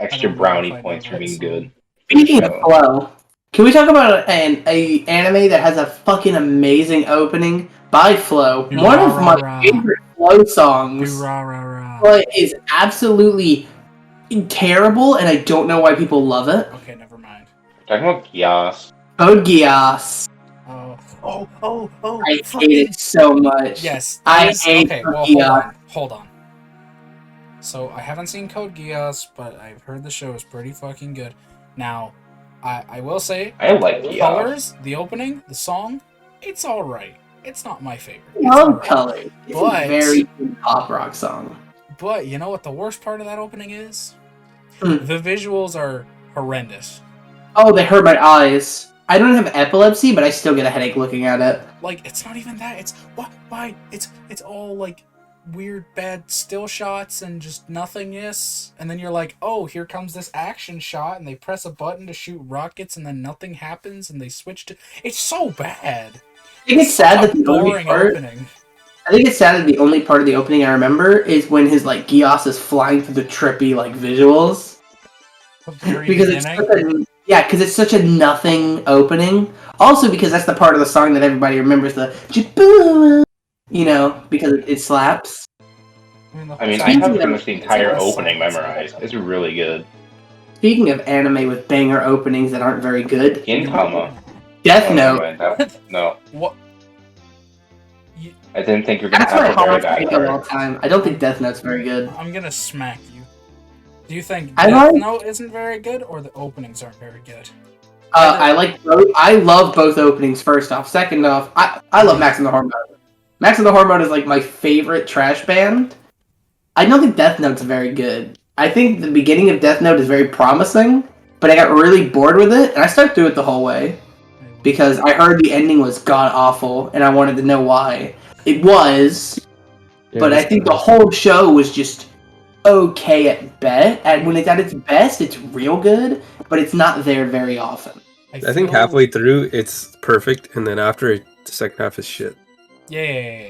extra I don't know brownie if I know points for that being song. good. Speaking of Flow, can we talk about a anime that has a fucking amazing opening by Flow? One of my Rah. favorite Flow songs, Rah, rah, rah. but is absolutely terrible, and I don't know why people love it. Okay, never mind. Talking about Gias, Code Geass. Oh. I hate it so much. Yes. I that is- hate Okay, Code well, Geass. hold on. So, I haven't seen Code Geass, but I've heard the show is pretty fucking good. Now, I will say, I like Gias. Colors, the opening, the song, it's alright. It's not my favorite. I It's love alright. Colors. It's But- a very good pop rock song. But you know what the worst part of that opening is? Hmm. The visuals are horrendous. Oh, they hurt my eyes. I don't have epilepsy, but I still get a headache looking at it. Like, it's not even that. It's why it's all like weird bad still shots and just nothingness, and then you're like, oh, here comes this action shot, and they press a button to shoot rockets, and then nothing happens, and they switch to. It's so bad. I think it's sad that Such a the only boring part. opening. I think it's sad that the only part of the opening I remember is when his like Gios is flying through the trippy like visuals. The very Because it's beginning. because it's such a nothing opening. Also because that's the part of the song that everybody remembers, the Jaboo, because it slaps. I mean, I Speaking have of- pretty much the entire it's opening awesome. memorized. It's really good. Speaking of anime with banger openings that aren't very good, Gintama. Death Oh, Note. never mind. No, What? I didn't think you were gonna That's my have a very hard bad take of all part. time. I don't think Death Note's very good. I'm gonna smack you. Do you think I Death like- Note isn't very good, or the openings aren't very good? I like both. I love both openings. First off, second off, I love Max and the Hormone. Max and the Hormone is like my favorite trash band. I don't think Death Note's very good. I think the beginning of Death Note is very promising, but I got really bored with it, and I stuck through it the whole way because I heard the ending was god awful, and I wanted to know why. It was, but I think the whole show was just okay at best. And when it's at its best, it's real good, but it's not there very often. I think feel- halfway through it's perfect, and then after it, the second half is shit. Yeah.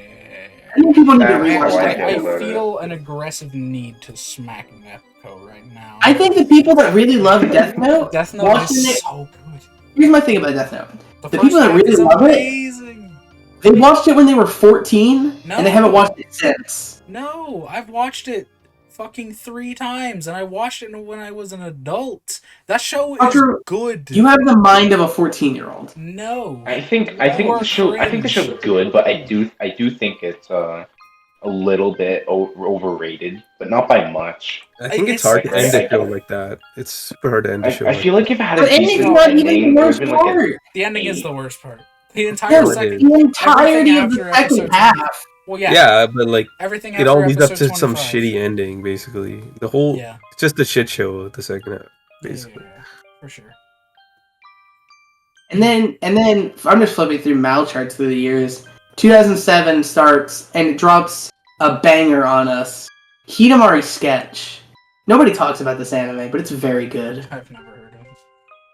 I think people need to Yeah, rewatch I that. like it. I feel an aggressive need to smack Nepco right now. I think the people that really love Death Note, Death Note watching is it. so good. Here's my thing about Death Note. The The first people that half really is love it- amazing. They watched it when they were 14, No. and they haven't watched it since. No, I've watched it fucking 3 times, and I watched it when I was an adult. That show is Roger, good. You have the mind of a 14-year-old. No. I think You are the show's good, but I do think it's a little bit overrated, but not by much. I think it's It's hard to end I- a show like that. It's super hard to end a show I like feel that. like if it had The a ending's decent not even ending, the it would worst have been like part. The ending is the eight. worst part. The entire No, No, it second, is. the entirety everything of the after second episode half. well, yeah, Yeah, but like everything it after all leads up episode to some 25. shitty ending, basically. The whole Yeah, it's just a shit show. The second half, yeah, basically. for sure. And then I'm just flipping through Mal charts through the years. 2007 starts and it drops a banger on us. Hidamari Sketch. Nobody talks about this anime, but it's very good. I've never heard of it.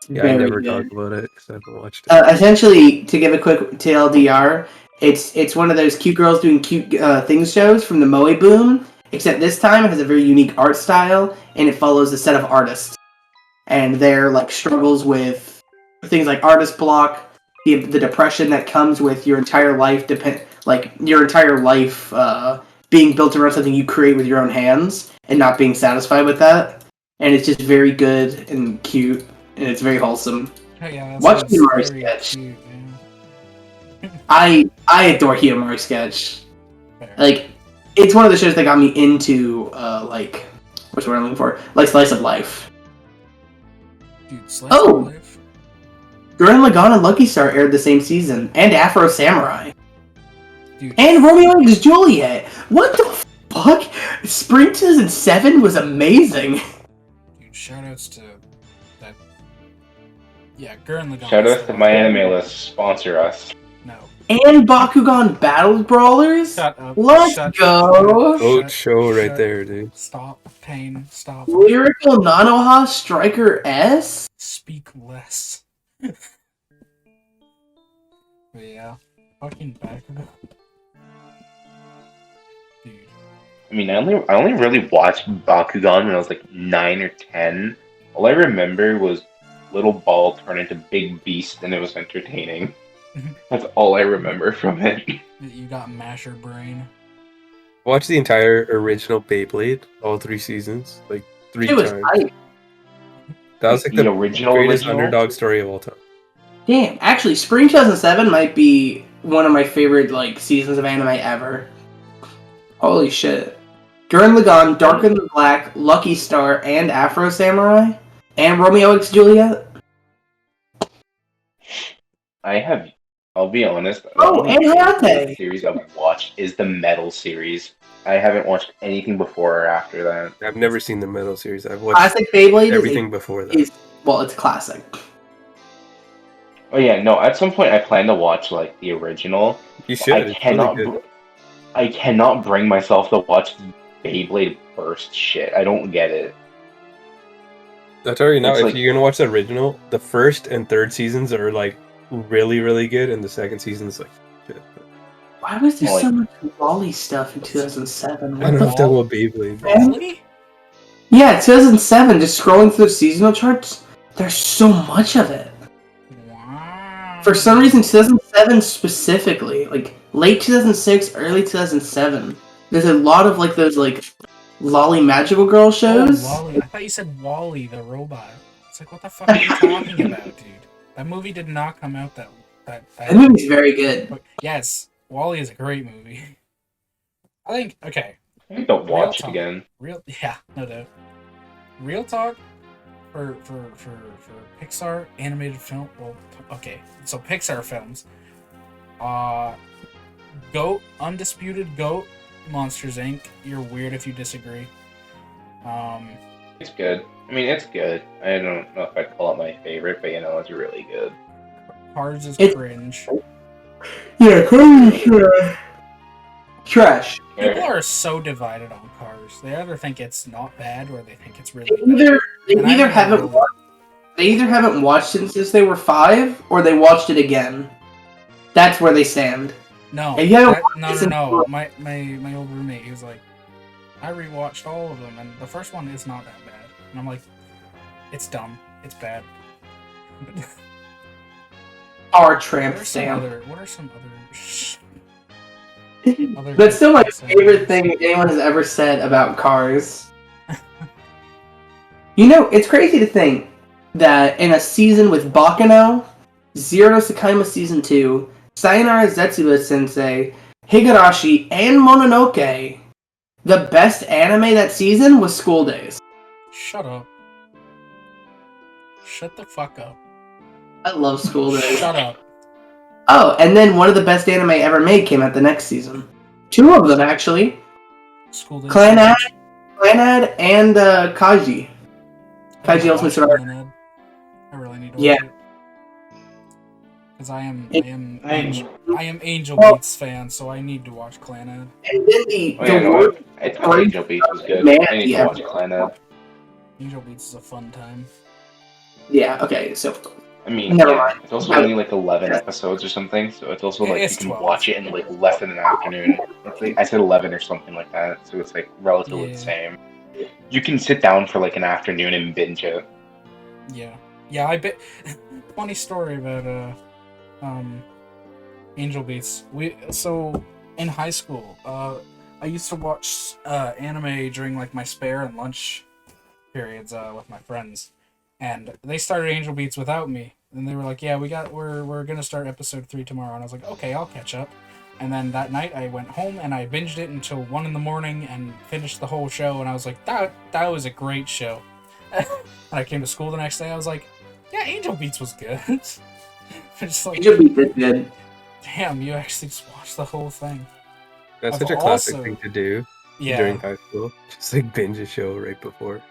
Yeah, I Very never good. talk about it because I haven't watched it. Essentially, to give a quick TLDR, it's one of those cute girls doing cute things shows from the Moe boom. Except this time it has a very unique art style, and it follows a set of artists and their like struggles with things like artist block, the depression that comes with your entire life being built around something you create with your own hands and not being satisfied with that. And it's just very good and cute, and it's very wholesome. Oh, yeah, that Watch sounds Hidamari very Sketch. cute, yeah. I adore Hidamari Sketch. Fair. Like, it's one of the shows that got me into like what's the word I'm looking for? Like slice of life. Dude, Slice Oh! of Life? Gurren Lagann and Lucky Star aired the same season, and Afro Samurai, Dude, and Romeo x Juliet. What the fuck? Spring 2007 was amazing. dude, shoutouts to that. Yeah, Gurren Lagann. Shout is out to the- My Anime List, sponsor us. No. And Bakugan Battle Brawlers. Shut up. Let's Shut- go. Goat shut- show right shut- there, dude. Stop. Pain. Stop. Lyrical Nanoha Striker S. Speak less. But yeah. Fucking Bakugan. Dude. I mean, I only really watched Bakugan when I was like 9 or 10. All I remember was Little Ball turn into Big Beast, and it was entertaining. That's all I remember from it. You got Masher Brain. Watch the entire original Beyblade, all 3 seasons, like 3 It was times. hype. That was like The the original greatest original? underdog story of all time. Damn, actually, Spring 2007 might be one of my favorite like seasons of anime ever. Holy shit. Gurren Lagann, Darker Than Black, Lucky Star, and Afro Samurai, and Romeo x Juliet. I'll be honest. Oh, the and only Hayate. series I've watched is the Metal series. I haven't watched anything before or after that. I've never seen the Metal series. I've watched Classic Beyblade everything before that. it's classic. Oh yeah, no. At some point, I plan to watch like the original. You should. I It's cannot. really good. I cannot bring myself to watch Beyblade Burst shit. I don't get it. I'll tell you now, It's if like- you're gonna watch the original, the first and third seasons are like really, really good, and the second season's like shit. Why was there Like- so much Wally stuff in 2007? I What don't the know if that will Beyblade. Man. Really? Yeah, 2007, just scrolling through the seasonal charts, there's so much of it. Wow. For some reason, 2007 specifically, like late 2006, early 2007, there's a lot of like those like lolly magical girl shows. Oh, Wally. I thought you said Wally the robot. It's like, what the fuck are you talking about, dude? That movie did not come out that. That movie's very good. Yes, Wally is a great movie. I think, okay, I think I'll watch it talk. again. yeah, no doubt. Real talk for Pixar animated film. Well, okay, so Pixar films. Goat, Undisputed Goat, Monsters Inc. You're weird if you disagree. It's good. I mean, it's good. I don't know if I'd call it my favorite, but you know, it's really good. Cars is It- cringe. Yeah, trash. People are so divided on Cars. They either think it's not bad or they think it's really They bad. either And I never haven't really- watched, they either haven't watched it since they were 5, or they watched it again. That's where they stand. No, And you haven't that- watched no, it no, since no. four. My old roommate, he was like, I rewatched all of them, and the first one is not that bad. And I'm like, it's dumb. It's bad. Our What tramp are some stamp. other? What are some other? That's still my Pixar favorite movies? thing anyone has ever said about Cars. You know, it's crazy to think that in a season with Bakano, Zero to Tsukaima Season 2, Sayonara Zetsuba Sensei, Higurashi, and Mononoke, the best anime that season was School Days. Shut up. Shut the fuck up. I love School Days. Shut up. Oh, and then one of the best anime ever made came out the next season. 2 of them, actually. School Days. Clanad and Kaiji. Kaiji Ultimate Survivor. Clanad. I really need to Yeah. watch it. Because I am Angel Well- Beats fan, so I need to watch Clanad. And then the no, word I thought Angel Beats was good. Man, I need yeah. to watch Clanad. Angel Beats is a fun time. Yeah, okay, so I mean, Never yeah, mind. it's also only like 11 episodes or something, so it's also like It's you can 12. watch it in like less than an afternoon. It's like, I said 11 or something like that, so it's like relatively Yeah. the same. You can sit down for like an afternoon and binge it. Yeah. Yeah, I bet. Funny story about Angel Beats. So in high school, I used to watch anime during like my spare and lunch periods with my friends, and they started Angel Beats without me. And they were like, "Yeah, we're gonna start episode 3 tomorrow." And I was like, "Okay, I'll catch up." And then that night I went home and I binged it until 1 in the morning and finished the whole show. And I was like, that was a great show. And I came to school the next day. I was like, yeah, Angel Beats was good. Just like, Angel Beats is good. damn, you actually just watched the whole thing. That's I've such a classic also- thing to do Yeah, during high school. Just like binge a show right before.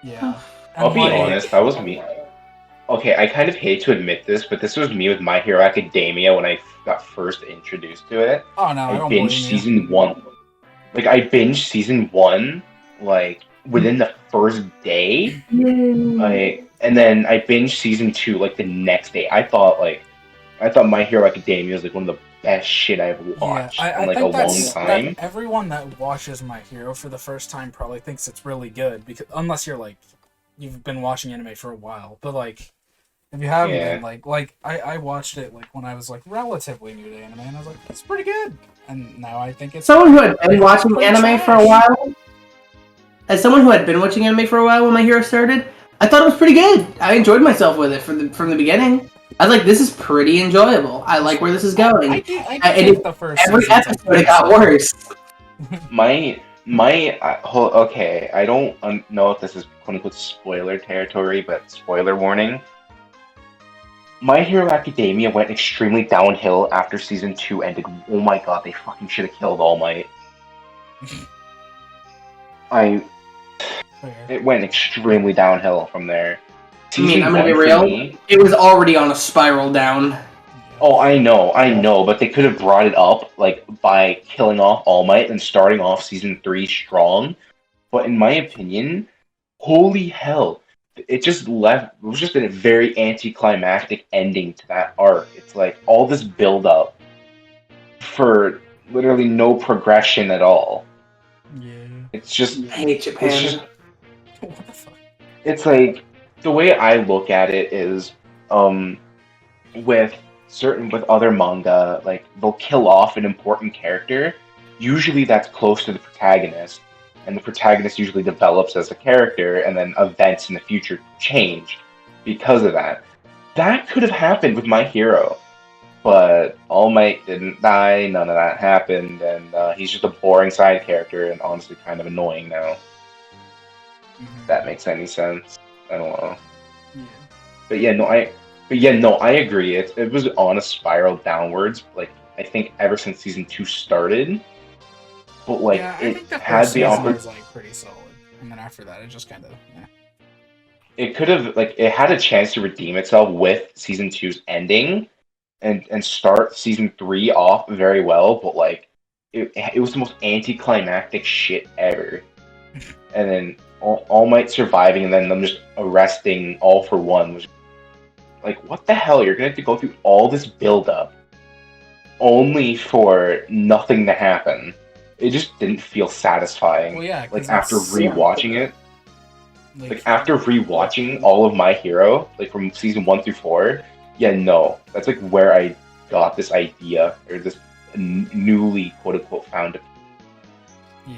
yeah. I'll And, be like, honest, that was me. Okay, I kind of hate to admit this, but this was me with My Hero Academia when I got first introduced to it. Oh no, I I don't blame binged you. season 1. Like, I binged season 1, like, within the first day. Like, and then I binged season 2, like, the next day. I thought My Hero Academia was, like, one of the best shit I've watched I in, like, a think long that's time. that everyone that watches My Hero for the first time probably thinks it's really good, because unless you're like you've been watching anime for a while, but like if you haven't Yeah. been like I watched it like when I was like relatively new to anime, and I was like, it's pretty good, and now I think it's Someone who had been watching pretty anime for a trash. while, as someone who had been watching anime for a while when My Hero started, I thought it was pretty good. I enjoyed myself with it from the beginning. I was like, this is pretty enjoyable. I like where this is going. I do and think the first Every season's, like, episode it got worse. Okay, I don't know if this is quote unquote spoiler territory, but spoiler warning. My Hero Academia went extremely downhill after season 2 ended. Oh my god, they fucking should have killed All Might. It went extremely downhill from there. I mean, I'm gonna be one for real. me- It was already on a spiral down. Oh, I know, but they could have brought it up like by killing off All Might and starting off season 3 strong. But in my opinion, holy hell, it was just a very anticlimactic ending to that arc. It's like all this build up for literally no progression at all. Yeah. It's just I hate Japan. it's just What the fuck? it's like the way I look at it is with other manga, like they'll kill off an important character. Usually that's close to the protagonist, and the protagonist usually develops as a character, and then events in the future change because of that. That could have happened with My Hero, but All Might didn't die, none of that happened, and he's just a boring side character and honestly kind of annoying now. If that makes any sense. I don't know. Yeah. But yeah, no, I agree. It was on a spiral downwards, like I think ever since season 2 started. But like Yeah, I it think the had first the season opportunity. was like pretty solid, and then after that, it just kind of. Yeah. It could have it had a chance to redeem itself with season 2's ending, and start season 3 off very well. But like it was the most anticlimactic shit ever. And then All Might surviving, and then them just arresting All for One was like, what the hell? You're gonna have to go through all this build up only for nothing to happen. It just didn't feel satisfying. Well, yeah. 'cause Like after it's- rewatching it, like after rewatching all of My Hero, like from season 1 through 4, yeah, no, that's like where I got this idea or this newly quote unquote found. Yeah.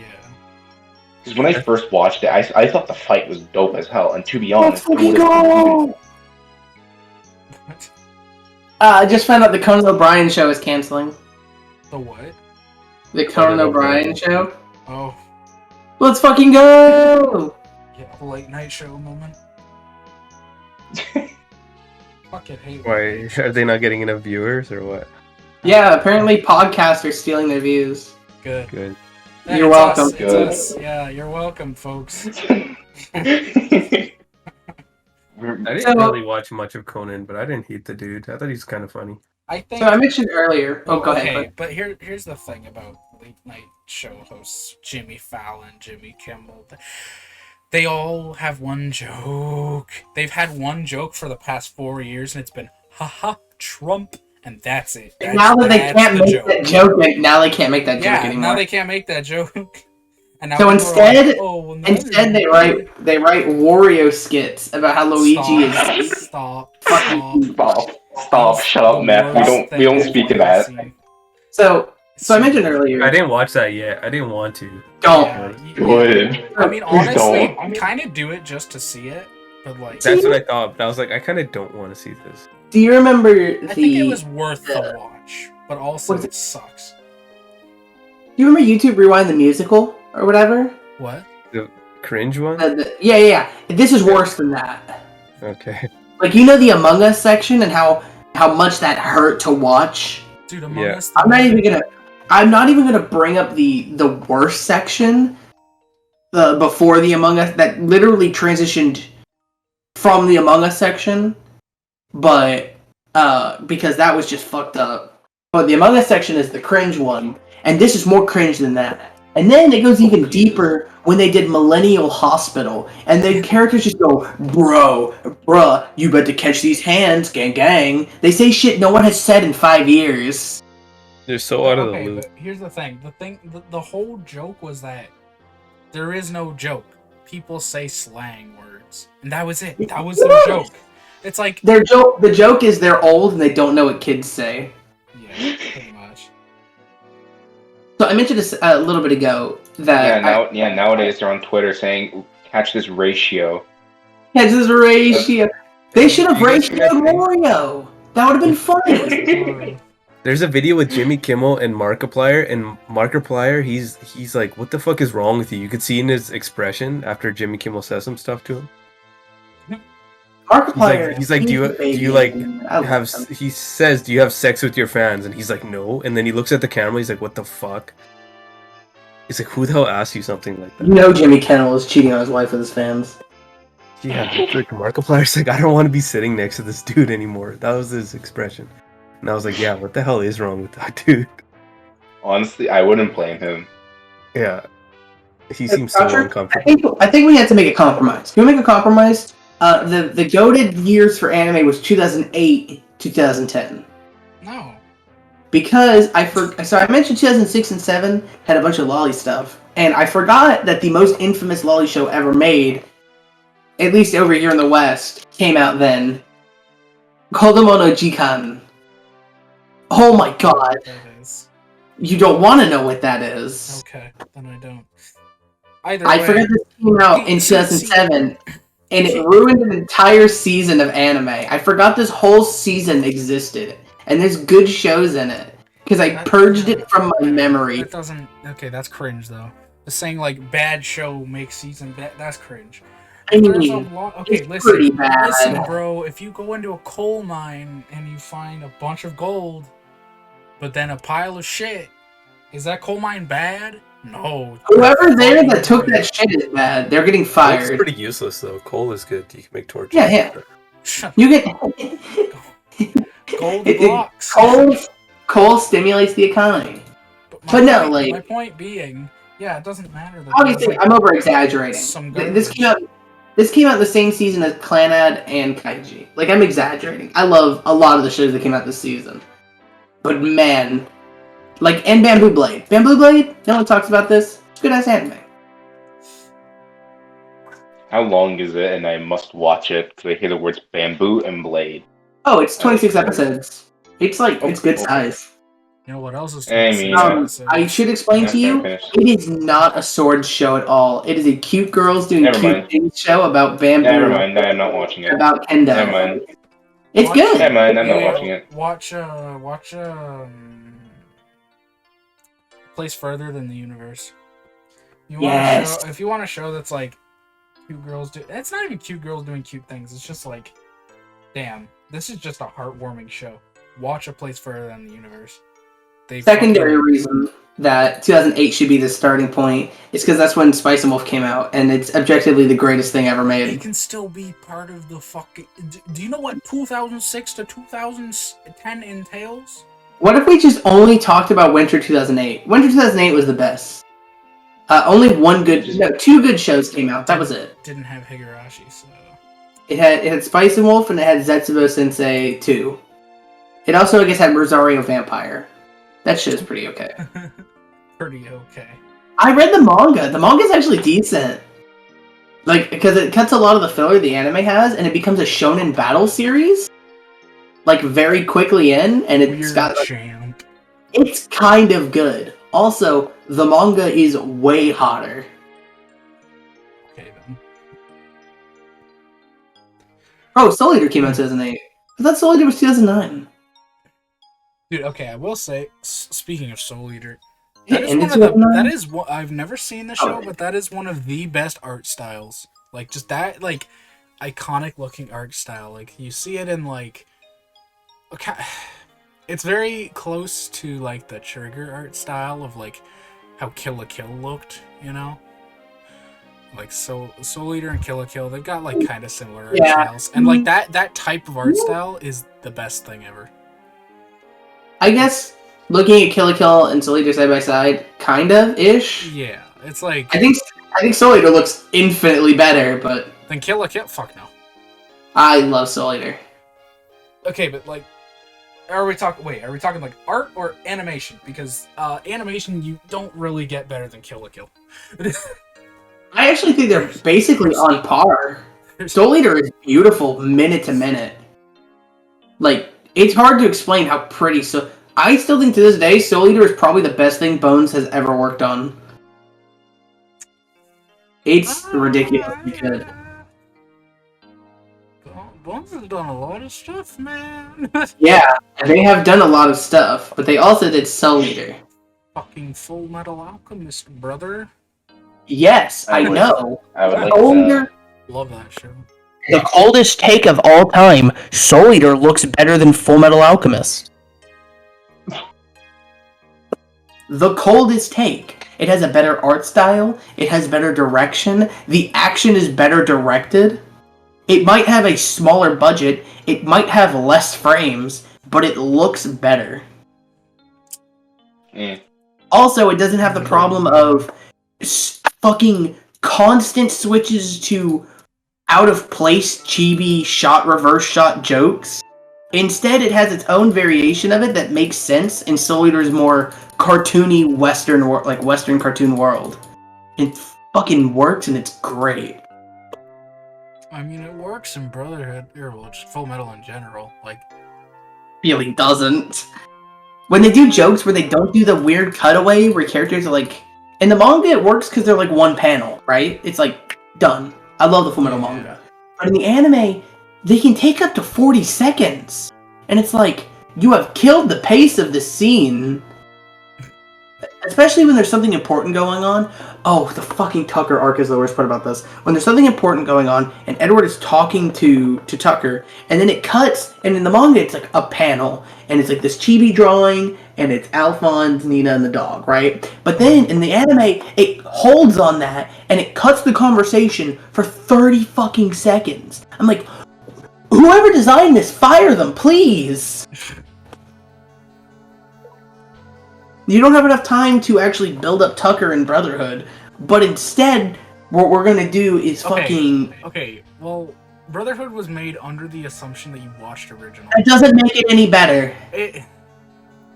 Because when I first watched it, I thought the fight was dope as hell, and to be honest, Let's it would've go! even- What? I just found out the Conan O'Brien show is canceling. The what? The Conan O'Brien show. Oh, Let's fucking go! yeah, a late night show moment. Fucking hate. Why are they not getting enough viewers or what? Yeah, apparently podcasts are stealing their views. Good. Good. Yeah, You're it's welcome. us, it's Good. us. Yeah, you're welcome, folks. I didn't So- really watch much of Conan, but I didn't hate the dude. I thought he's kind of funny. I think. So I mentioned earlier. Oh, go okay, ahead. but here's the thing about late night show hosts Jimmy Fallon, Jimmy Kimmel. They all have one joke. They've had one joke for the past 4 years, and it's been haha Trump, and that's it. And now that they can't make that joke, now they can't make that joke Yeah, anymore. now they can't make that joke. And now So people are instead- like, oh, well, now Instead, you're- they write Wario skits about how Luigi is. Stop. Stop! Shut up, Matt. We don't speak of that. So I mentioned earlier. I didn't watch that yet. I didn't want to. Don't. Good. I mean, honestly, Don't. kind of do it just to see it, but like, That's what I thought, but I was like, I kind of don't want to see this. Do you remember I think it was worth the watch, but also What's it sucks. Do you remember YouTube Rewind the Musical or whatever? What? The cringe one? Yeah. This is worse than that. Okay. Like, you know the Among Us section and how much that hurt to watch? Dude, Among Yeah. Us. I'm not even gonna bring up the worst section before the Among Us that literally transitioned from the Among Us section, but because that was just fucked up. But the Among Us section is the cringe one, and this is more cringe than that. And then it goes even deeper when they did Millennial Hospital, and the characters just go, bruh, you better catch these hands, gang gang. They say shit no one has said in 5 years. They're so out of the Okay, loop. but here's the thing. The whole joke was that there is no joke. People say slang words, and that was it. That was their joke. It's like, The joke is they're old and they don't know what kids say. yeah, pretty much. So I mentioned this a little bit ago that Nowadays they're on Twitter saying, "Catch this ratio." this ratio. They should have You guys see that ratioed thing? Wario. That would have been funny. There's a video with Jimmy Kimmel and Markiplier, and Markiplier, he's like, what the fuck is wrong with you? You could see in his expression after Jimmy Kimmel says some stuff to him. Markiplier. He's like, do you like he says, do you have sex with your fans? And he's like, no. And then he looks at the camera, he's like, what the fuck? He's like, who the hell asked you something like that? You know Jimmy Kimmel is cheating on his wife with his fans. Yeah, like Markiplier's like, I don't want to be sitting next to this dude anymore. That was his expression. And I was like, yeah, what the hell is wrong with that dude? Honestly, I wouldn't blame him. Yeah. He seems so uncomfortable. I think we had to make a compromise. Can we make a compromise? The goated years for anime was 2008, 2010. No. Because I mentioned 2006 and 7 had a bunch of lolly stuff, and I forgot that the most infamous lolly show ever made, at least over here in the West, came out then. Kodomo no Jikan. Oh my god. That is. You don't want to know what that is. Okay, then I don't. Either I way, forgot this came out in 2007, and it ruined an entire season of anime. I forgot this whole season existed, and there's good shows in it, because I purged it from my memory. That doesn't. Okay, that's cringe though. Just saying like bad show makes season bad. That's cringe. I There's a mean, lot. Okay, it's pretty bad. listen, bro. If you go into a coal mine and you find a bunch of gold, but then a pile of shit, is that coal mine bad? No. Whoever there that took that shit is bad. They're getting It's fired. pretty useless though. Coal is good. You can make torches. Yeah. Shut You get gold It- blocks. coal stimulates the economy. my no, point, like- my point being, yeah, it doesn't matter. That Obviously, there's, like, I'm over exaggerating. some This garbage. came out. This came out the same season as Clannad and Kaiji. Like, I'm exaggerating. I love a lot of the shows that came out this season. But man, like, and Bamboo Blade. Bamboo Blade? No one talks about this. It's good ass anime. How long is it? And I must watch it because I hear the words bamboo and blade. Oh, it's 26 episodes. It's like, it's good size. You know what else is? I mean, I should explain to you, it is not a sword show at all. It is a cute girls doing Never cute mind. things show about bamboo. Never mind, I'm not watching it. About kendo. Never mind. It's Watch- good. Never mind, I'm not Yeah, watching it. Watch Place Further Than the Universe. Yes. If you want a show that's like cute girls do, it's not even cute girls doing cute things. It's just like, damn, this is just a heartwarming show. Watch A Place Further Than the Universe. Secondary reason that 2008 should be the starting point is because that's when Spice and Wolf came out, and it's objectively the greatest thing ever It made. can still be part of the fucking. Do you know what 2006 to 2010 entails? What if we just only talked about Winter 2008? Winter 2008 was the best. Only two good shows came out. That was it. Didn't have Higurashi, so. It had Spice and Wolf, and it had Zetsubo Sensei 2. It also, I guess, had Rosario Vampire. That show's pretty okay. Pretty okay. I read the manga. The manga's actually decent. Like, because it cuts a lot of the filler the anime has, and it becomes a shonen battle series. Like, very quickly in, and it's got... Like, champ. it's kind of good. Also, the manga is way hotter. Okay, then. Oh, Soul Eater came out in 2008. I thought Soul Eater was 2009. Dude, okay, I will say, speaking of Soul Eater, Yeah, that is and one it's of the, 2009? that is what I've never seen the show, Oh. but that is one of the best art styles. Like, just that, like, iconic looking art style. Like, you see it in, like, okay, it's very close to, like, the Trigger art style of, like, how Kill la Kill looked, you know? Like, Soul Eater and Kill la Kill, they've got, like, kind of similar art styles. And, like, that type of art style is the best thing ever. I guess looking at Kill la Kill and Soul Eater side by side, kind of ish. Yeah, it's like... I think Soul Eater looks infinitely better, but Then Kill la Kill? Fuck no. I love Soul Eater. Okay, but like, are we talking like art or animation? Because animation you don't really get better than Kill la Kill. I actually think they're basically on par. Soul Eater is beautiful minute to minute. Like, it's hard to explain how pretty. So I still think to this day, Soul Eater is probably the best thing Bones has ever worked on. It's ridiculously good. Bones has done a lot of stuff, man. Yeah, they have done a lot of stuff, but they also did Soul Eater. Fucking Full Metal Alchemist, brother. Yes, I know. I would like Soul to. Eater, Love that show. the coldest take of all time, Soul Eater looks better than Full Metal Alchemist. The coldest take. It has a better art style. It has better direction. The action is better directed. It might have a smaller budget. It might have less frames, but it looks better. Also, it doesn't have the problem of fucking constant switches to out of place chibi shot reverse shot jokes. Instead, it has its own variation of it that makes sense in Soul Eater's more cartoony Western cartoon world. It fucking works and it's great. I mean, it works in Brotherhood, or well, just Full Metal in general. Like, Really doesn't. When they do jokes where they don't do the weird cutaway where characters are like... In the manga, it works because they're like one panel, right? It's like, done. I love the Full Metal manga. But in the anime, they can take up to 40 seconds. And it's like, you have killed the pace of the scene. Especially when there's something important going on. Oh, the fucking Tucker arc is the worst part about this. When there's something important going on, and Edward is talking to Tucker, and then it cuts, and in the manga it's like a panel, and it's like this chibi drawing, and it's Alphonse, Nina, and the dog, right? But then, in the anime, it holds on that, and it cuts the conversation for 30 fucking seconds. I'm like, whoever designed this, fire them, please! You don't have enough time to actually build up Tucker and Brotherhood, but instead, what we're gonna do is fucking... Okay, well, Brotherhood was made under the assumption that you watched original. That doesn't make it any better.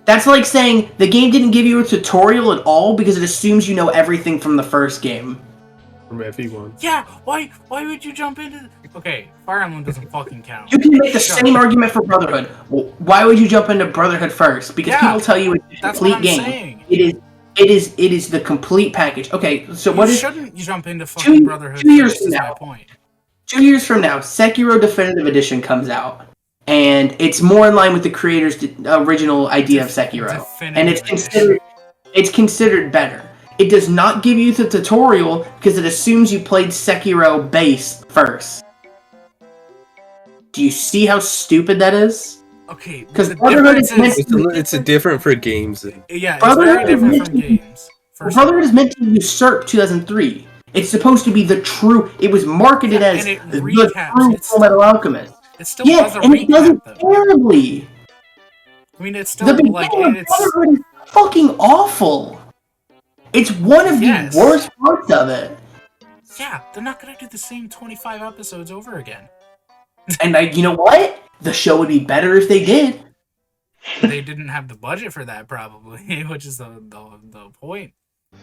That's like saying the game didn't give you a tutorial at all because it assumes you know everything from the first game. From FE1. Yeah, why would you jump into... Okay, Fire Emblem doesn't fucking count. You can make the same argument for Brotherhood. Well, why would you jump into Brotherhood first? Because people tell you it's a That's complete what I'm game. saying. It is the complete package. Okay, so what is... shouldn't jump into fucking Brotherhood 2 years first, from is now. my point. 2 years from now, Sekiro Definitive Edition comes out. And it's more in line with the creator's original idea of Sekiro. And it's it's considered better. It does not give you the tutorial because it assumes you played Sekiro base first. Do you see how stupid that is? Okay, Because the Brotherhood difference is meant is... It's a different for games. Yeah, it's Brotherhood very is different meant from to- games. First of Brotherhood all. is meant to usurp 2003. It's supposed to be the true... It was marketed Yeah, as and it the recaps. true It's Full Metal Alchemist. It still Yeah, does a and it does it recap, though. terribly. I mean, it's The still, beginning like, of it's... Brotherhood is fucking awful. It's one of Yes. the worst parts of it. Yeah, they're not gonna do the same 25 episodes over again. And you know what? The show would be better if they did. They didn't have the budget for that, probably, which is the point.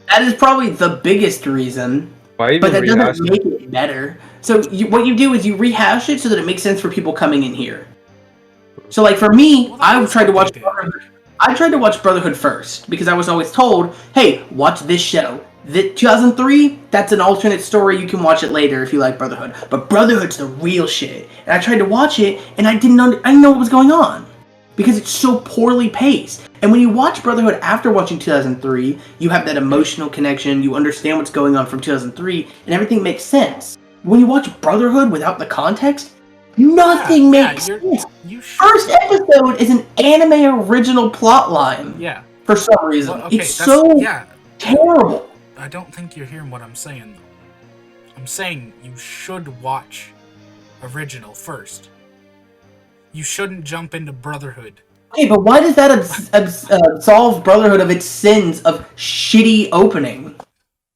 That is probably the biggest reason. Why even But that rehash doesn't make it better. So what you do is you rehash it so that it makes sense for people coming in here. So like for me, Well, that I is tried to what watch they did. Brotherhood. I tried to watch Brotherhood first because I was always told, "Hey, watch this show." The 2003, that's an alternate story. You can watch it later if you like Brotherhood. But Brotherhood's the real shit. And I tried to watch it, and I didn't know what was going on because it's so poorly paced. And when you watch Brotherhood after watching 2003, you have that emotional connection. You understand what's going on from 2003, and everything makes sense. When you watch Brotherhood without the context, nothing makes sense. First episode is an anime original plotline. Yeah. For some reason, Well, okay, it's so terrible. I don't think you're hearing what I'm saying, though. I'm saying you should watch original first. You shouldn't jump into Brotherhood. Okay, but why does that absolve Brotherhood of its sins of shitty opening?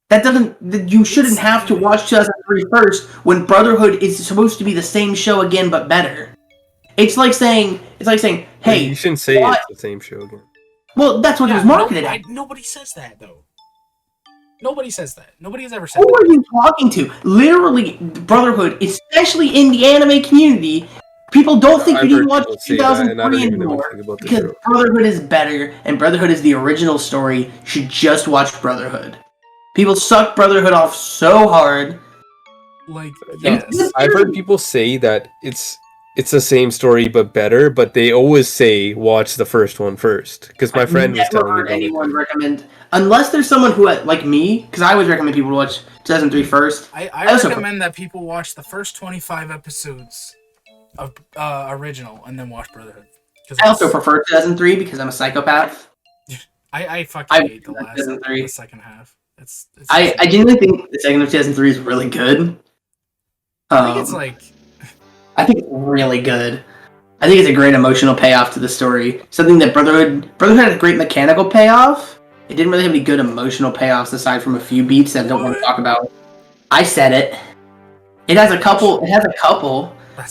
That doesn't... You shouldn't have to watch 2003 first when Brotherhood is supposed to be the same show again, but better. It's like saying, hey... You shouldn't say it's the same show again. Well, that's what it was marketed as. Nobody says that, though. Nobody says that. Nobody has ever said Who that. are you talking to? Literally, Brotherhood, especially in the anime community, people don't think you need to watch 2003 anymore because Brotherhood is better, and Brotherhood is the original story. You should just watch Brotherhood. People suck Brotherhood off so hard. Like, yes. I've heard people say that it's the same story but better, but they always say watch the first one first. Because my friend was telling me about anyone recommend, unless there's someone who, like me, because I always recommend people to watch 2003 first. I recommend that people watch the first 25 episodes of original and then watch Brotherhood. I also prefer 2003 because I'm a psychopath. I fucking hate the second half. I genuinely think the second of 2003 is really good. I think it's like... I think it's really good. I think it's a great emotional payoff to the story. Something that Brotherhood had a great mechanical payoff. It didn't really have any good emotional payoffs aside from a few beats that I don't want to talk about. I said it. It has a couple.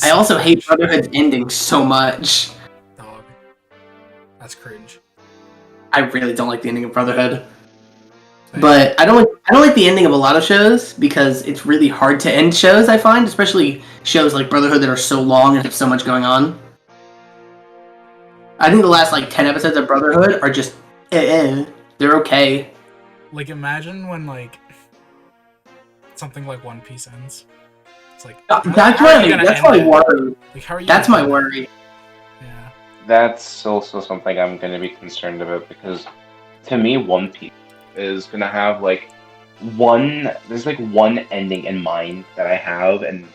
I also hate Brotherhood's ending so much. Dog. That's cringe. I really don't like the ending of Brotherhood. But I don't like the ending of a lot of shows because it's really hard to end shows, I find, especially shows like Brotherhood that are so long and have so much going on. I think the last 10 episodes of Brotherhood are just they're okay. Like, imagine when something like One Piece ends. It's like that's my worry. Like, how are you? That's my worry. Yeah. That's also something I'm going to be concerned about because, to me, One Piece is gonna have there's one ending in mind that I have, and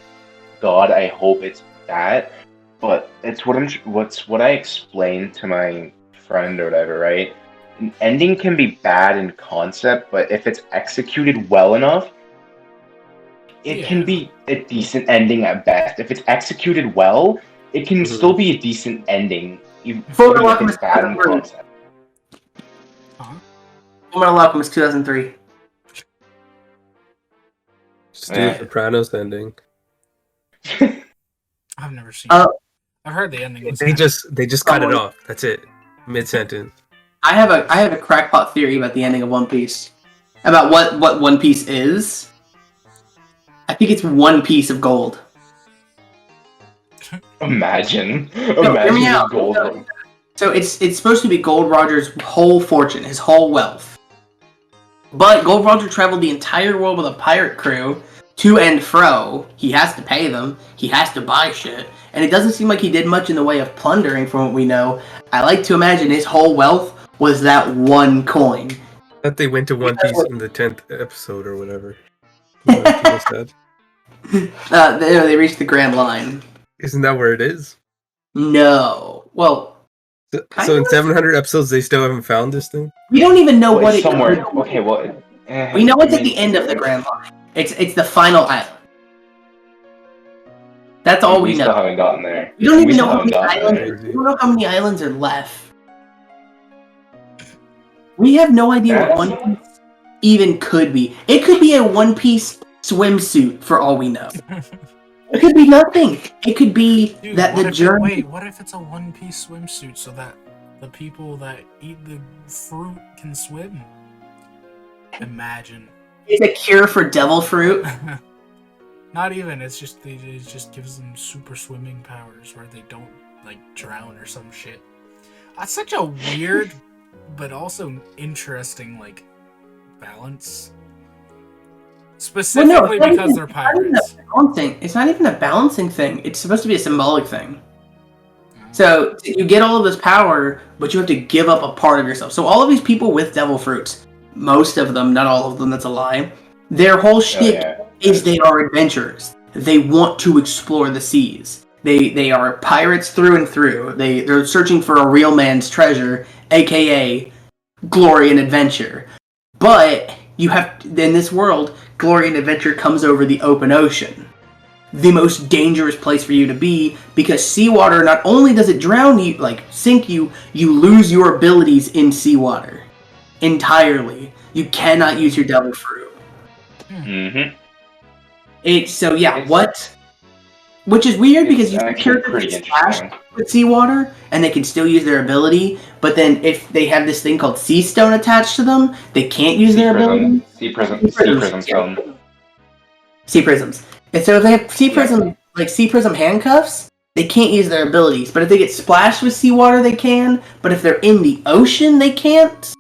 God, I hope it's that. But it's what I explained to my friend or whatever, right? An ending can be bad in concept, but if it's executed well enough, it can be a decent ending at best. If it's executed well, it can still be a decent ending, even if it's bad in concept. Fullmetal Alchemist 2003. Just do the Sopranos ending. I've never seen it. I've heard the ending. They just cut it off. That's it. Mid-sentence. I have a crackpot theory about the ending of One Piece. About what One Piece is. I think it's one piece of gold. Imagine hear me out. gold. So it's supposed to be Gold Roger's whole fortune, his whole wealth. But Gold Roger traveled the entire world with a pirate crew to and fro. He has to pay them. He has to buy shit. And it doesn't seem like he did much in the way of plundering from what we know. I like to imagine his whole wealth was that one coin. That they went to One Piece in the 10th episode or whatever. People said. They reached the Grand Line. Isn't that where it is? No. Well, So in 700 episodes, they still haven't found this thing? we don't even know what it's it somewhere. could be. Okay, well, We know it's at the end of the Grand Line. It's the final island. That's all we still know. haven't gotten there. We don't even still know how haven't many gotten islands. there. We don't know how many islands are left. We have no idea what One Piece even could be. It could be a One Piece swimsuit for all we know. It could be nothing. It could be Dude, that the journey. Wait, what if it's a one-piece swimsuit so that the people that eat the fruit can swim? Imagine. It's a cure for devil fruit. Not even. It just gives them super swimming powers where they don't like drown or some shit. That's such a weird, but also interesting like balance. Specifically because they're pirates. It's not even a balancing thing. It's supposed to be a symbolic thing. So you get all of this power, but you have to give up a part of yourself. So all of these people with devil fruits, most of them, not all of them, that's a lie, their whole shtick is they are adventurers. They want to explore the seas. They are pirates through and through. They're searching for a real man's treasure, aka glory and adventure. But you have, in this world, glory and adventure comes over the open ocean. The most dangerous place for you to be, because seawater, not only does it drown you, like sink you, you lose your abilities in seawater. Entirely. You cannot use your devil fruit. Mm-hmm. Which is weird because you It's can actually characters pretty get splashed interesting. with seawater and they can still use their ability, but then if they have this thing called sea stone attached to them, they can't use their ability. Sea prism stone. Sea prisms. And so if they have sea prism handcuffs, they can't use their abilities. But if they get splashed with seawater, they can. But if they're in the ocean, they can't.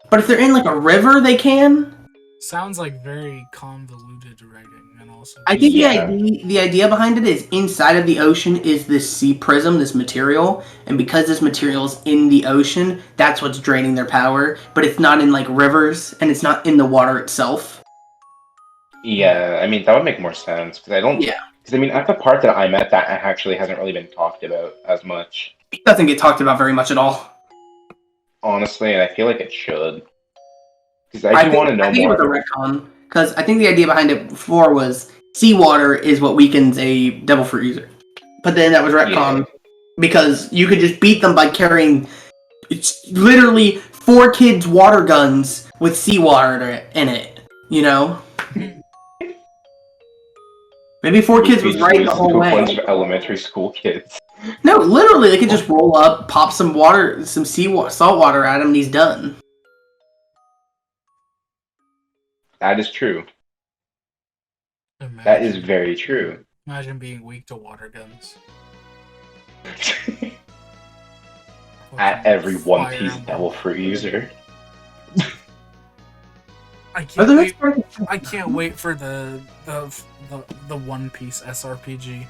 But if they're in like a river, they can. Sounds like very convoluted writing, and also. I think the idea behind it is inside of the ocean is this sea prism, this material, and because this material is in the ocean, that's what's draining their power. But it's not in like rivers, and it's not in the water itself. Yeah, I mean that would make more sense because I don't. Yeah. Because I mean, at the part that I'm at, that actually hasn't really been talked about as much. It doesn't get talked about very much at all. Honestly, and I feel like it should. Because I do want to know I think more. it was a retcon. Because I think the idea behind it before was seawater is what weakens a devil fruit user. But then that was retcon because you could just beat them by carrying it's literally 4 kids' water guns with seawater in it. You know? Maybe 4 kids was right the whole A way. bunch of elementary school kids. No, literally, they could just roll up, pop some water, some salt water at him, and he's done. That is true. Imagine, That is very true. Imagine being weak to water guns. At every One Fire Piece Emblem. devil fruit user. I Are can't there wait. extra- I can't wait for the One Piece SRPG,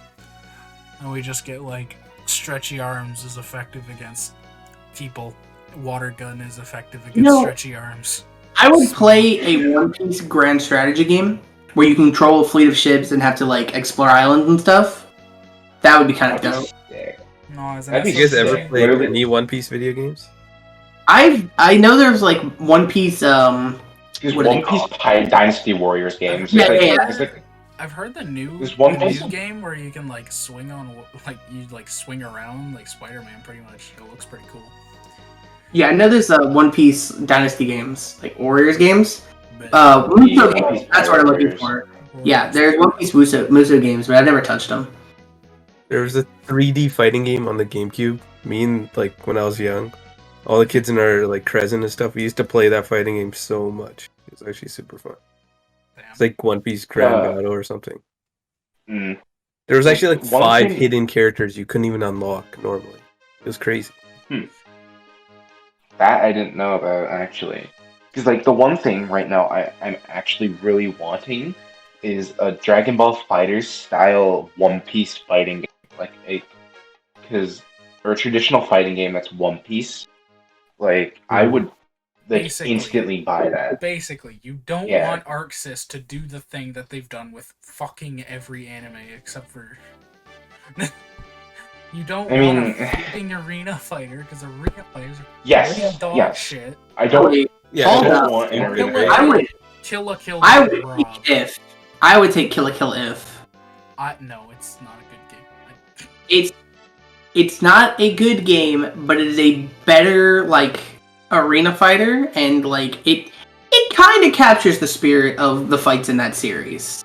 and we just get like stretchy arms is effective against people. Water gun is effective against stretchy arms. I would play a One Piece grand strategy game where you control a fleet of ships and have to like explore islands and stuff. That would be kind of dope. No, as an Have Have you guys ever SRPG. played Literally- any One Piece video games? I know there's like One Piece There's What are they One Piece called? Dynasty Warriors games. Yeah, There's like, yeah. there's like, I've heard the new There's One the Piece. new game where you can like swing on like you like swing around like Spider-Man pretty much. It looks pretty cool. yeah, I know there's One Piece Dynasty games, like Warriors games. But Muso One games, Piece that's what I'm looking Warriors. for. Yeah, there's One Piece Muso games, but I've never touched them. There was a 3D fighting game on the GameCube. Me and like when I was young, all the kids in our like Crescent and stuff, we used to play that fighting game so much. It was actually super fun. damn. It's like One Piece Grand Battle or something. mm, There was actually like One 5 thing- hidden characters you couldn't even unlock normally. It was crazy. that I didn't know about actually. Because like the one thing right now I'm actually really wanting is a Dragon Ball Fighters style One Piece fighting game, like or a traditional fighting game that's One Piece. Like I would instantly buy that. Basically, you don't want ArcSys to do the thing that they've done with fucking every anime except for. You don't want a fucking arena fighter because arena fighters are real dog shit. I don't. I don't want an arena I fighter. would. Kill la Kill. I would take if. I would take Kill la Kill if. No, it's not a good game. It's not a good game, but it is a better arena fighter, and it kind of captures the spirit of the fights in that series.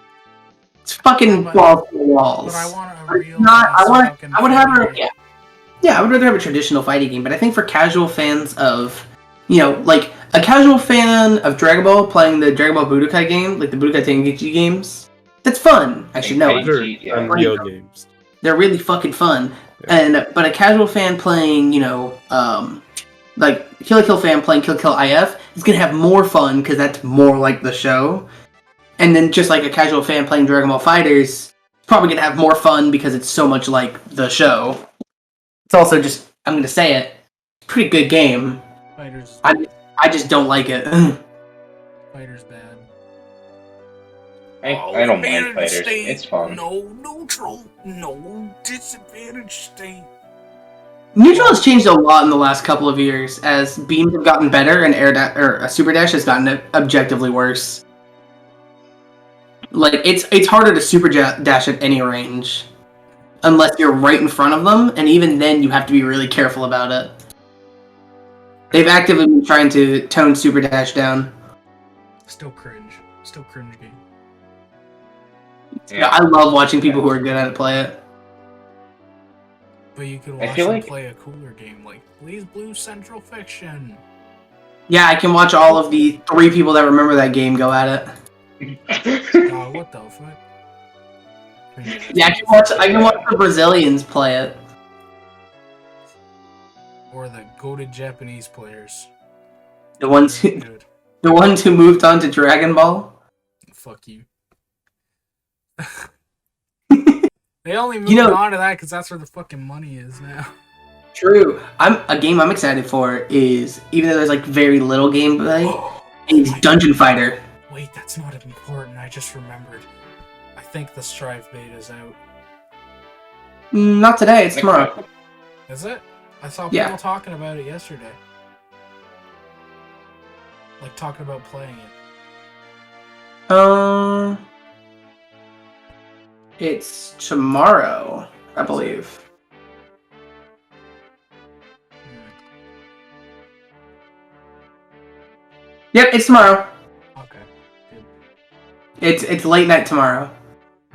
It's fucking balls to the walls. But I want a real. I would have a I would rather have a traditional fighting game, but I think for casual fans of, a casual fan of Dragon Ball playing the Dragon Ball Budokai game, like the Budokai Tenkaichi games, that's fun. I should know. Unreal games. They're really fucking fun. But a casual fan playing, Kill la Kill fan playing Kill la Kill IF is gonna have more fun because that's more like the show. And then just like a casual fan playing Dragon Ball FighterZ is probably gonna have more fun because it's so much like the show. It's also just, I'm gonna say it, pretty good game. Fighters. I just don't like it. Fighters bad. I don't mind fighters. State, it's fun. No neutral, no disadvantage state. Neutral has changed a lot in the last couple of years as beams have gotten better and Super Dash has gotten objectively worse. It's harder to Super Dash at any range. Unless you're right in front of them, and even then you have to be really careful about it. They've actively been trying to tone Super Dash down. Still cringe game. Yeah, I love watching people who are good at it play it. But you could watch them play a cooler game like Blaze Blue Central Fiction. Yeah, I can watch all of the 3 people that remember that game go at it. What the fuck? Yeah, I can watch the Brazilians play it. Or the goated Japanese players. The ones who moved on to Dragon Ball. Fuck you. They only moved on to that because that's where the fucking money is now. True. A game I'm excited for is, even though there's very little gameplay, is Dungeon Fighter. Wait, that's not important. I just remembered. I think the Strive beta's out. Not today. It's tomorrow. Is it? I saw people talking about it yesterday. Talking about playing it. It's tomorrow, I believe. Yep, it's tomorrow. Okay, good. It's late night tomorrow.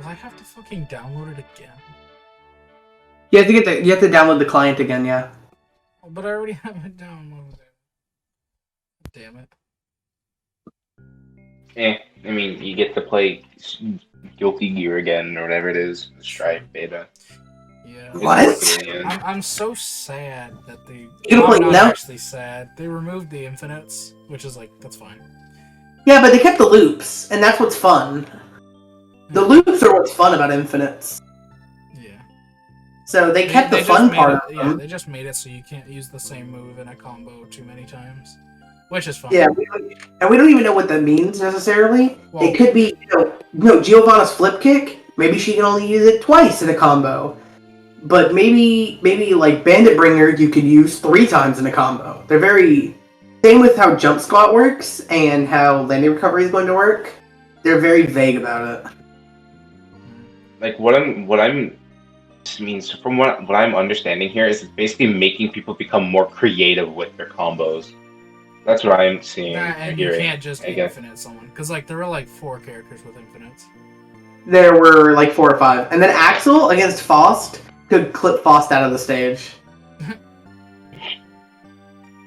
Will I have to fucking download it again? You have to download the client again, yeah. Oh, but I already have it downloaded. Damn it. I mean, you get to play Guilty Gear again, or whatever it is, the Strive beta. Yeah. What? I'm so sad that they... I'm not actually sad. They removed the infinites, which is that's fine. Yeah, but they kept the loops, and that's what's fun. The loops are what's fun about infinites. Yeah. So they kept the fun part of them. Yeah, they just made it so you can't use the same move in a combo too many times. Which is fine. Yeah, and we don't even know what that means necessarily. Well, it could be, Giovanna's flip kick. Maybe she can only use it twice in a combo. But maybe Bandit Bringer you could use 3 times in a combo. They're very... Same with how jump squat works and how landing recovery is going to work. They're very vague about it. What I'm understanding here is it's basically making people become more creative with their combos. That's what I'm seeing. And you can't just infinite someone. Because, there were, 4 characters with infinites. There were, 4 or 5. And then Axel, against Faust, could clip Faust out of the stage.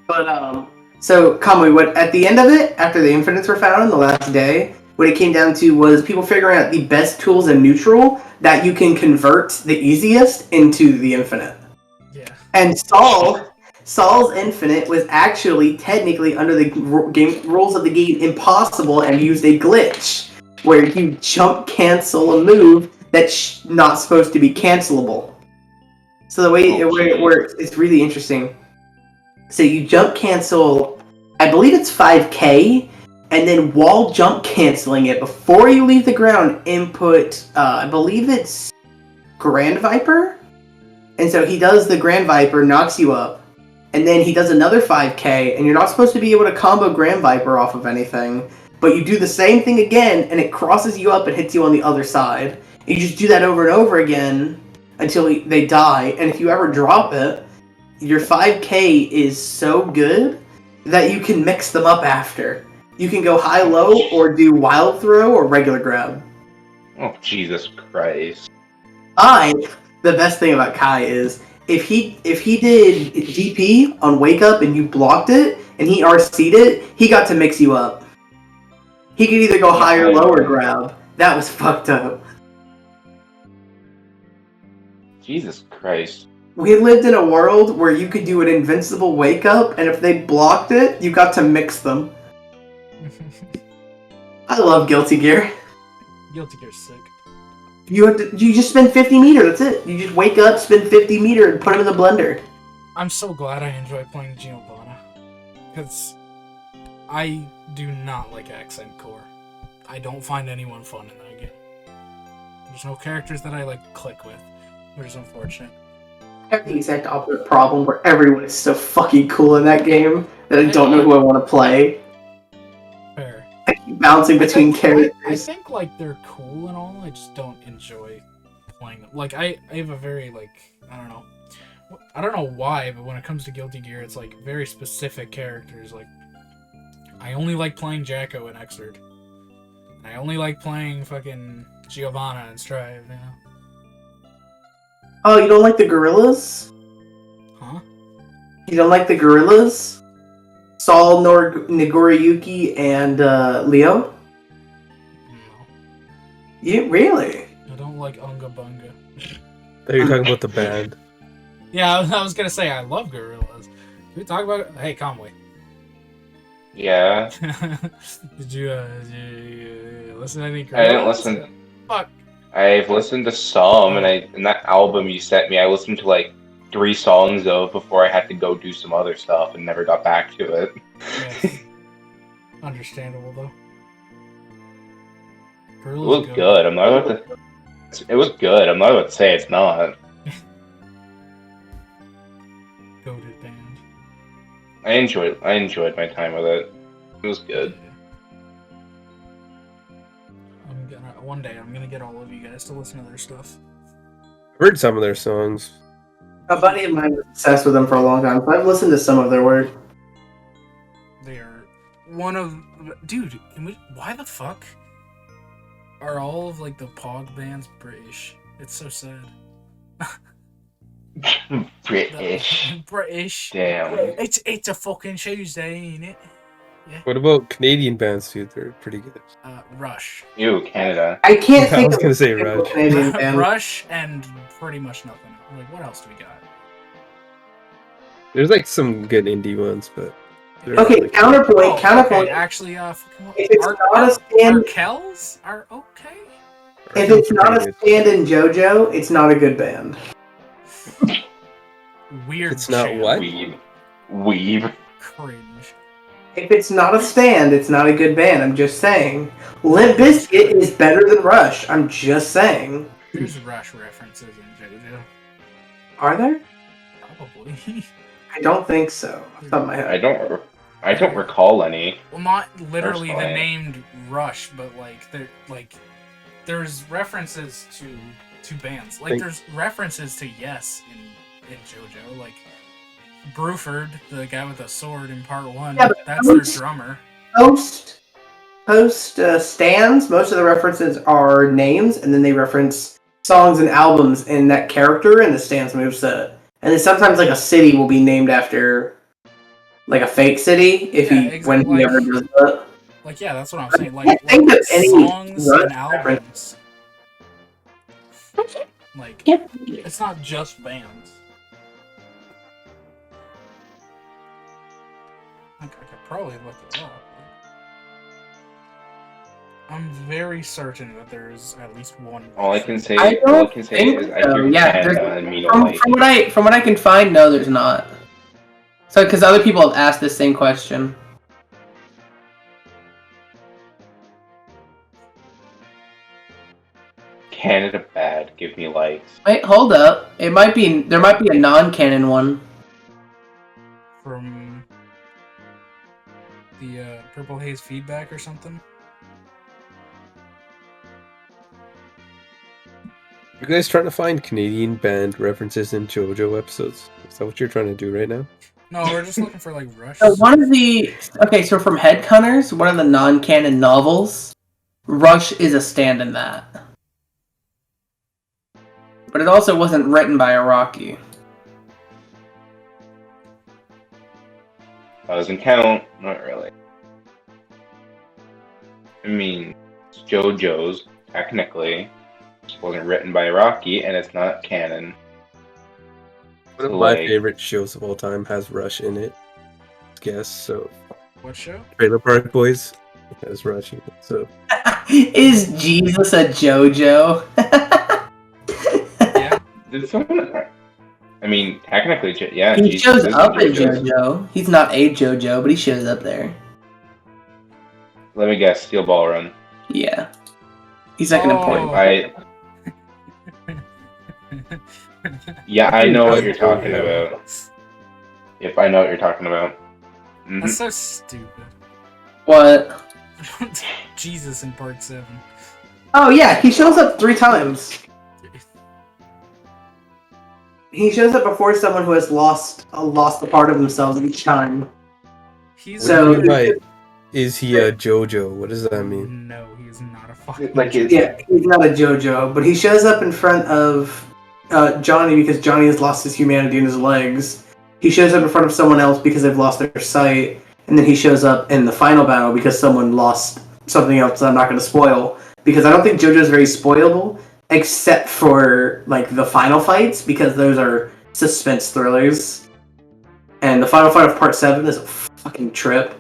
But, so, Kamui, at the end of it, after the infinites were found on the last day, what it came down to was people figuring out the best tools in neutral that you can convert the easiest into the infinite. Yeah. And Saul's infinite was actually technically under the rules of the game impossible and used a glitch where you jump cancel a move that's not supposed to be cancelable. So the way it works, it's really interesting. So you jump cancel I believe it's 5K, and then while jump canceling it, before you leave the ground, input, I believe it's Grand Viper? And so he does the Grand Viper, knocks you up, and then he does another 5K, and you're not supposed to be able to combo Grand Viper off of anything, but you do the same thing again, and it crosses you up and hits you on the other side. And you just do that over and over again until they die, and if you ever drop it, your 5K is so good that you can mix them up after. You can go high-low, or do wild throw, or regular grab. Oh, Jesus Christ. The best thing about Kai is, if he did DP on Wake Up and you blocked it, and he RC'd it, he got to mix you up. He could either go high or low or grab. That was fucked up. Jesus Christ. We lived in a world where you could do an invincible Wake Up, and if they blocked it, you got to mix them. I love Guilty Gear. Guilty Gear's sick. You just spin 50 meter, that's it. You just wake up, spin 50 meter, and put them in the blender. I'm so glad I enjoy playing Giovanna. Because I do not like Accent Core. I don't find anyone fun in that game. There's no characters that I click with, which is unfortunate. I have the exact opposite problem where everyone is so fucking cool in that game that I don't know who I want to play. Fair. I keep bouncing between characters. I think they're cool and all, I just don't enjoy playing them. I have a very I don't know. I don't know why, but when it comes to Guilty Gear, it's very specific characters. I only like playing Jacko and Exerd. And I only like playing fucking Giovanna and Strive, you know? Oh, you don't like the gorillas? Huh? You don't like the gorillas? Saul, Nagoriyuki, and Leo? No. You really? I don't like Unga Bunga. Are you talking about the band? Yeah, I was gonna say I love gorillas. Can we talk about it? Hey, Kamui. Yeah. Did you listen to any gorillas? I didn't listen. Fuck. I've listened to some, and in that album you sent me, I listened to 3 songs of before I had to go do some other stuff and never got back to it. Yes. Understandable though. It Gorillas was good. I'm not about to. It was good. I'm not about to say it's not. Goated band. I enjoyed my time with it. It was good. Yeah. One day I'm gonna get all of you guys to listen to their stuff. I've heard some of their songs. A buddy of mine was obsessed with them for a long time, so I've listened to some of their work. They are one of... Dude, why the fuck are all of the Pog bands British? It's so sad. British. British. Damn. It's a fucking Tuesday, ain't it? Yeah. What about Canadian bands too? They're pretty good. Rush. Ew, Canada. I can't I think was of gonna say a single Rush. Canadian band. Rush and pretty much nothing. What else do we got? There's some good indie ones, but they're Okay, not, counterpoint. Okay, actually, fucking If it's not a stand, Kells are okay. if it's not a stand in JoJo, it's not a good band. Weird. It's not jam. what? Weeb. Cringe. If it's not a stand, it's not a good band. I'm just saying. Limp Bizkit is better than Rush. I'm just saying. There's Rush references in JoJo. Are there? Probably. I don't think so. Off the top of my head. I don't recall any. Well, not literally the Personally. named Rush, but there's references to bands. There's references to Yes in JoJo. Bruford, the guy with the sword in part 1, Yeah, but that's their drummer. Post stands, most of the references are names, and then they reference songs and albums in that character and the stands moveset. And then sometimes a city will be named after a fake city when he ever does that. Yeah, that's what I'm saying. I think of any Songs Rush and albums. It's not just bands. I could probably look it up. I'm very certain that there's at least one. All I can say, I all I don't can say think is I so. hear Yeah, Canada and me no From like. what I can find, no, there's not. So, because other people have asked this same question. Canada bad. Give me likes. Wait, hold up. There might be a non-canon one. From the Purple Haze feedback or something. You guys trying to find Canadian band references in JoJo episodes? Is that what you're trying to do right now? No, we're just looking for like Rush. So so from Headhunters, one of the non-canon novels, Rush is a stand in that. But it also wasn't written by Araki. Doesn't count. Not really. I mean, it's JoJo's, technically. It wasn't written by Iraqi, and it's not canon. One of So, my like- favorite shows of all time has Rush in it. Guess so. What show? Trailer Park Boys has Rush in it. So Is Jesus a JoJo? Yeah. Did someone... I mean, technically, yeah. He Jesus shows is up in JoJo's. JoJo. He's not a JoJo, but he shows up there. Let me guess. Steel Ball Run. Yeah. He's like an Oh. important. Yeah, I know what you're talking about. Yep, I know what you're talking about. Mhm. That's so stupid. What? Jesus in part 7. Oh yeah, he shows up 3 times. He shows up before someone who has lost a part of themselves each time. He's So- what do you mean by, is he a JoJo? What does that mean? No, he is not a fucking. Like, it's- Yeah, he's not a JoJo, but he shows up in front of Johnny because Johnny has lost his humanity in his legs. He shows up in front of someone else because they've lost their sight, and then he shows up in the final battle because someone lost something else that I'm not going to spoil. Because I don't think JoJo is very spoilable, except for like the final fights, because those are suspense thrillers. And the final fight of part 7 is a fucking trip.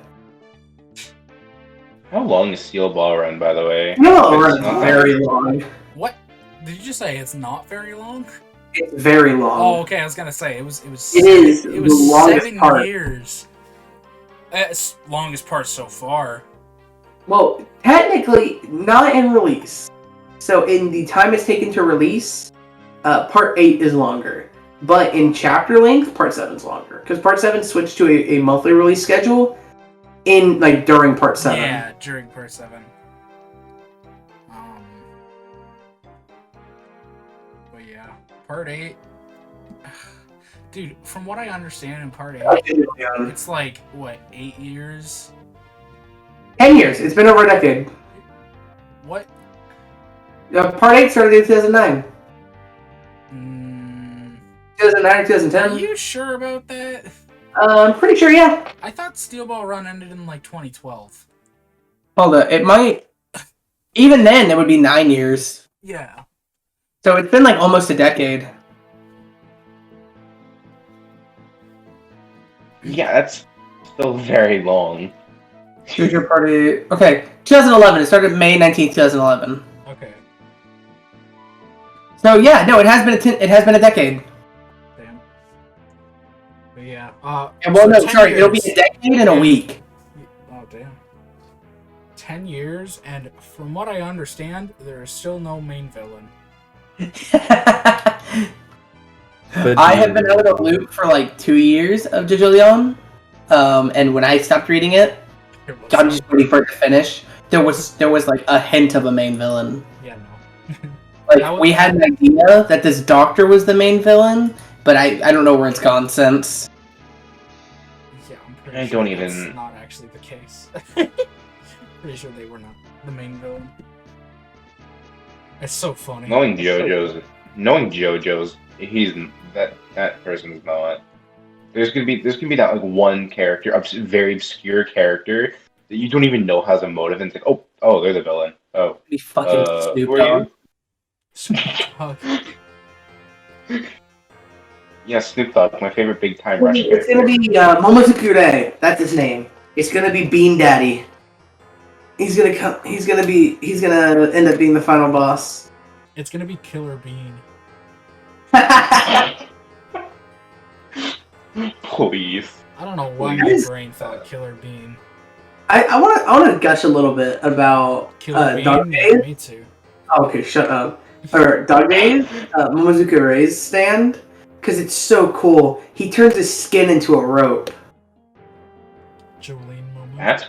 How long is Steel Ball Run, by the way? No, It's it's not- very long. What? Did you just say it's not very long? It's very long. Oh, okay. I was gonna say it was. It is It was the longest 7 part. years. That's longest part so far. Well, technically, not in release. So in the time it's taken to release, part 8 is longer. But in chapter length, part 7 is longer. Because part 7 switched to a monthly release schedule during part 7. Yeah, during part 7. But yeah, part 8. Dude, from what I understand in part 8, it's like what 8 years. 10 years. It's been over a decade. What? Part 8 started in 2009. Mm, 2009 or are 2010. you sure about that? I'm pretty sure, yeah. I thought Steel Ball Run ended in like 2012. Hold up. It might... Even then, it would be 9 years. Yeah. So it's been like almost a decade. Yeah, that's still very long. JoJo Party... Okay, 2011. It started May 19th, 2011. Okay. So yeah, no, it has been a decade. Damn. But yeah. And well, so no, 10 sorry, it'll be years. a decade and a week. Oh damn. 10 years, and from what I understand, there is still no main villain. I have been out of the loop for like 2 years of JoJo Leon, and when I stopped reading it, I'm just waiting for it to finish. There was like a hint of a main villain. Yeah, no. Like we had an idea that this doctor was the main villain, but I don't know where it's gone since. Yeah, I'm pretty I sure don't that's even- not actually the case. Pretty sure they were not the main villain. It's so funny. Knowing JoJo's, that person's not. There's gonna be that like one character, very obscure character that you don't even know has a motive, and it's like, oh, they're the villain. Oh, Be fucking Snoop who are Dogg. Dogg. yeah, Snoop Dogg, my favorite big time Russian It's character. gonna be Momotokure. That's his name. It's gonna be Bean Daddy. He's gonna come. He's gonna end up being the final boss. It's gonna be Killer Bean. Please. I don't know why my Please. brain thought Killer Bean. I want to gush a little bit about Killer Bean? Dante. Yeah, me too. Oh, okay, shut up. or Dog Days, Momozuku Ray's stand, because it's so cool. He turns his skin into a rope. Jolene moment. That's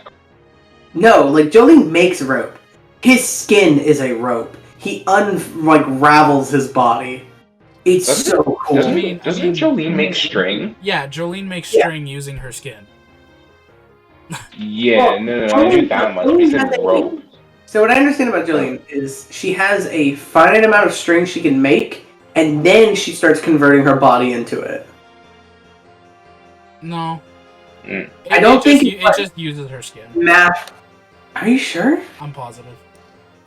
No, like Jolene makes rope. His skin is a rope. He ravels his body. It's so cool. Doesn't Jolene make string? Yeah, Jolene makes Yeah. string using her skin. Yeah, Well, no, I knew that much. He said rope. So what I understand about Jolene is she has a finite amount of string she can make, and then she starts converting her body into it. No. Mm. I don't think it just uses her skin. Math. Are you sure? I'm positive.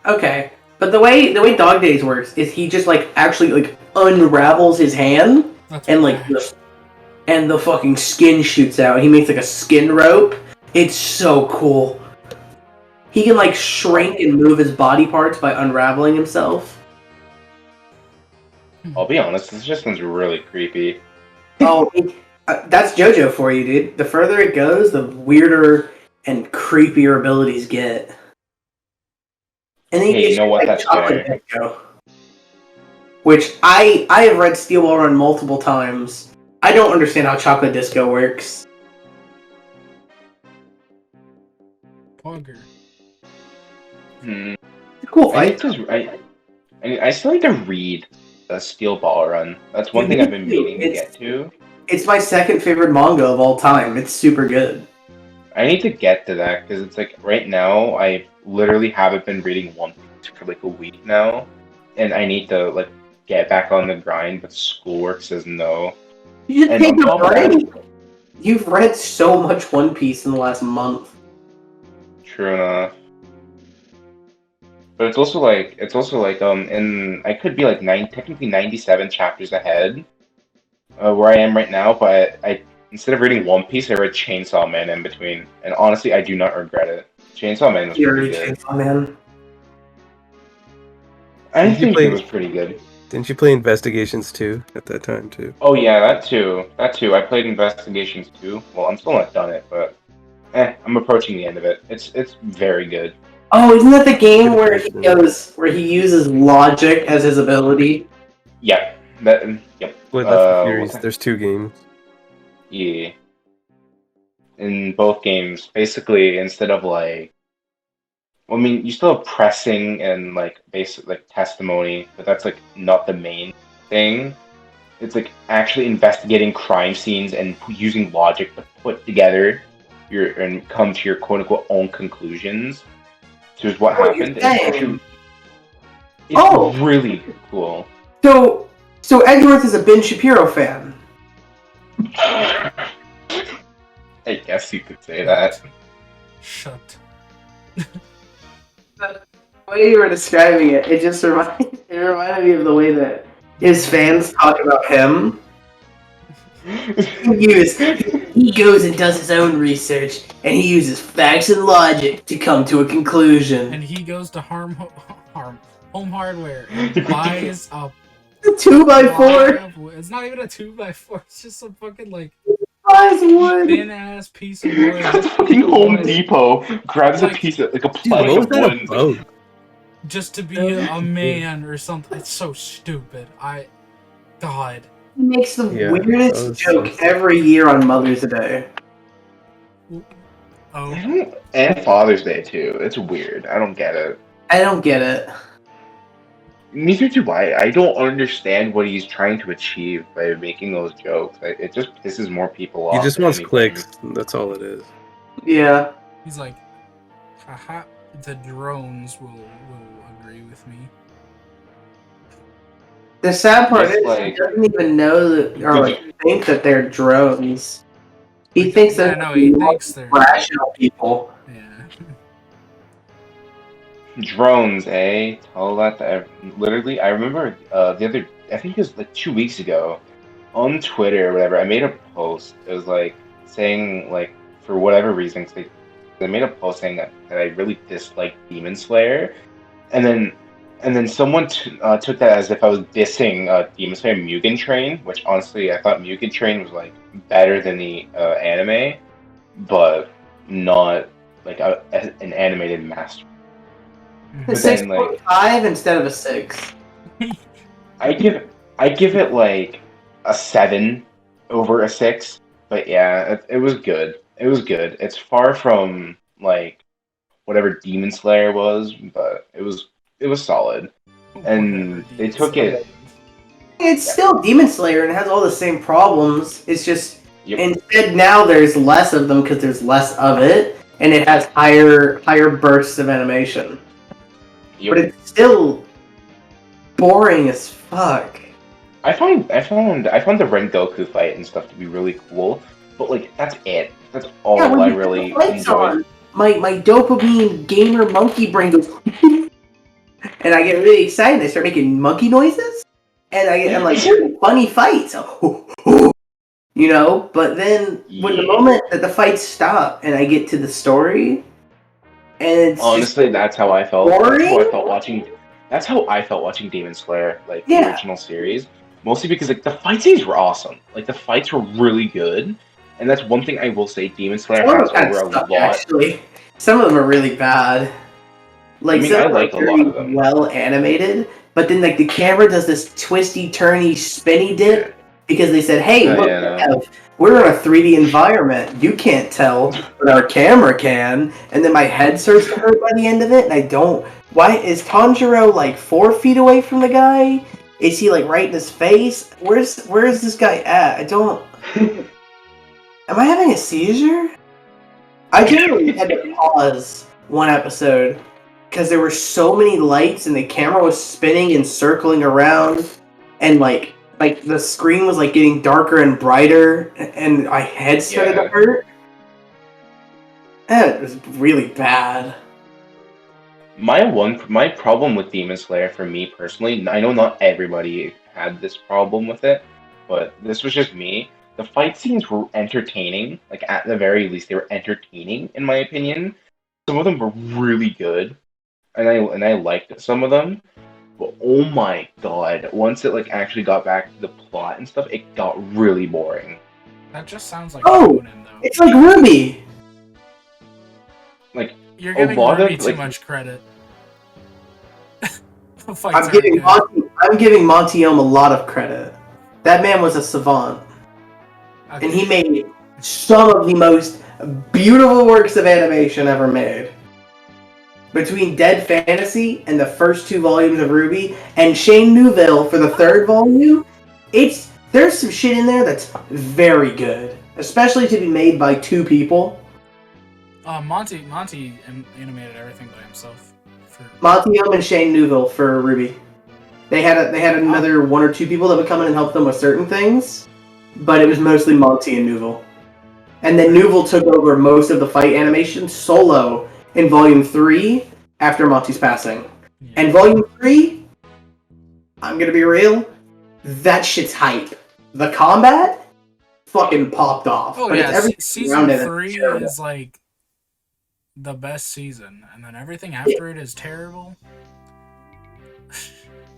Okay. But the way Dog Days works is he just actually unravels his hand That's and why. and the fucking skin shoots out. He makes a skin rope. It's so cool. He can shrink and move his body parts by unraveling himself. I'll be honest, this just sounds really creepy. Oh, that's JoJo for you, dude. The further it goes, the weirder and creepier abilities get. And then Hey, you know what? That's Chocolate fair. Disco, which I have read Steel Ball Run multiple times. I don't understand how Chocolate Disco works. Pogger. Hmm. It's a cool I fight. need to. I still need to read the Steel Ball Run. That's one thing I've been meaning to get to. It's my second favorite manga of all time. It's super good. I need to get to that because it's right now I literally haven't been reading One Piece for a week now, and I need to get back on the grind, but schoolwork says no. You just And take on a top of that- break. You've read so much One Piece in the last month. True enough. But it's also and I could be technically 97 chapters ahead where I am right now, but I instead of reading One Piece, I read Chainsaw Man in between, and honestly, I do not regret it. Chainsaw Man was pretty good. Chainsaw Man. I think it was pretty good. Didn't you play Investigations 2 at that time too? Oh yeah, that too. I played Investigations 2. Well, I'm still not done it, but I'm approaching the end of it. It's very good. Oh, isn't that the game Good where he uses logic as his ability? Yep. Yep. Well, that's the what's series. that? There's 2 games. Yeah. In both games, basically, instead of you still have pressing and basic testimony, but that's not the main thing. It's actually investigating crime scenes and using logic to put together and come to your quote unquote own conclusions. So is what What happened. you're saying. It's really cool. So Edgeworth is a Ben Shapiro fan. I guess you could say that. Shut. The way you were describing it, it just reminded me of the way that his fans talk about him. He goes and does his own research, and he uses facts and logic to come to a conclusion. And he goes to Home Hardware and buys a 2x4. It's not even a 2x4. It's just a fucking Buys wood. thin ass piece of wood. Fucking Home Depot grabs a piece of a Dude, plank what was of that wood. about? Just to be a man or something. It's so stupid. God. He makes the Yeah, weirdest that was joke so- every year on Mother's Day. Oh. And Father's Day too. It's weird. I don't get it. I don't get it. Neither do I. I don't understand what he's trying to achieve by making those jokes. It just pisses more people off. He just than wants anything. clicks. That's all it is. Yeah. He's like, haha, the drones will agree with me. The sad part Just is he doesn't even know that, or think that they're drones. He thinks Yeah, that no, he thinks they're rational people. Yeah. Drones, eh? Tell that to literally. I remember I think it was 2 weeks ago, on Twitter or whatever. I made a post. It was saying for whatever reason, 'cause I made a post saying that I really dislike Demon Slayer, and then someone took that as if I was dissing Demon Slayer Mugen Train, which honestly I thought Mugen Train was better than the anime, but not an animated masterpiece. A But then, 6.5 instead of a 6. I give it like a 7 over a 6. But yeah, it was good. It was good. It's far from like whatever Demon Slayer was, but it was solid. And Whatever they Demon took Slayer it. is. It's Yeah. still Demon Slayer and it has all the same problems. It's just Yep. instead now there's less of them because there's less of it, and it has higher bursts of animation. Yep. But it's still boring as fuck. I found the Rengoku fight and stuff to be really cool, but like that's it. That's all Yeah, when I you put the really lights enjoyed. on, my dopamine gamer monkey brain goes, and I get really excited. I start making monkey noises, and I'm like, funny fights, you know. But then when the Yeah. moment that the fights stop and I get to the story, and it's Honestly, just that's how I felt. boring. That's how I felt watching Demon Slayer, like the Yeah, original series. Mostly because like the fight scenes were awesome. Like the fights were really good, and that's one thing I will say Demon Slayer some of them has kind of over a suck lot. actually. Some of them are really bad. I Like mean, some I of them are like a lot very of them. well animated, but then like the camera does this twisty, turny, spinny dip because they said, "Hey, Oh look, yeah, no. we're in a 3D environment. You can't tell, but our camera can." And then my head starts to hurt by the end of it, and I don't. Why is Tanjiro like 4 feet away from the guy? Is he like right in his face? Where's this guy at? I don't. Am I having a seizure? I generally had to pause one episode because there were so many lights and the camera was spinning and circling around, and like the screen was like getting darker and brighter, and my head started to Yeah. hurt. And it was really bad. My problem with Demon Slayer for me personally, I know not everybody had this problem with it, but this was just me. The fight scenes were entertaining, like at the very least they were entertaining in my opinion. Some of them were really good, and I liked some of them. But oh my god, once it like actually got back to the plot and stuff, it got really boring. That just sounds like Oh, shonen, though. it's like Ruby. Like You're a giving lot Ruby of too like much credit. The fights I'm aren't giving good. I'm giving Montiome a lot of credit. That man was a savant, and he made some of the most beautiful works of animation ever made. Between Dead Fantasy and the first 2 volumes of Ruby, and Shane Newville for the 3rd volume, there's some shit in there that's very good, especially to be made by 2 people. Monty animated everything by himself. Montiome and Shane Newville for Ruby. They had another 1 or 2 people that would come in and help them with certain things, but it was mostly Monty and Newville. And then Newville took over most of the fight animation solo in Volume 3 after Monty's passing. Yeah. And Volume 3, I'm gonna be real, that shit's hype. The combat fucking popped off. Oh but yeah, it's everything season around it 3 terrible. is like the best season, and then everything after it is terrible.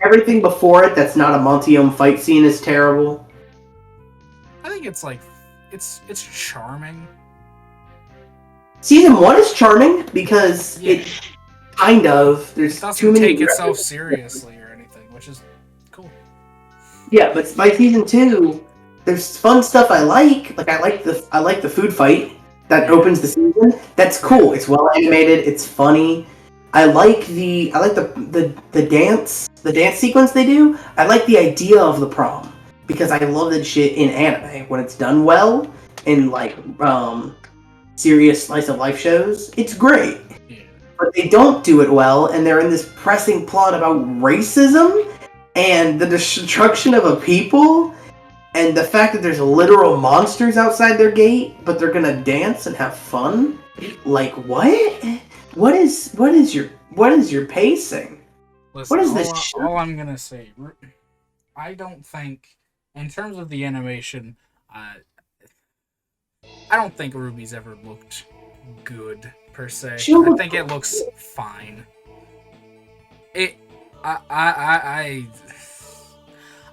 Everything before it that's not a Montiome fight scene is terrible. I think it's like it's charming. Season 1 is charming because it kind of It there's doesn't too many take itself seriously or anything, which is cool. Yeah, but by season 2, there's fun stuff I like. Like I like the food fight that opens the season. That's cool. It's well animated. It's funny. I like the dance sequence they do. I like the idea of the prom because I love that shit in anime when it's done well in like serious slice of life shows. It's great. Yeah. But they don't do it well, and they're in this pressing plot about racism and the destruction of a people, and the fact that there's literal monsters outside their gate, but they're gonna dance and have fun. Like what? What is your pacing? Listen, What is this shit? all I'm gonna say, I don't think, in terms of the animation, I don't think Ruby's ever looked good per se. I think it looks fine.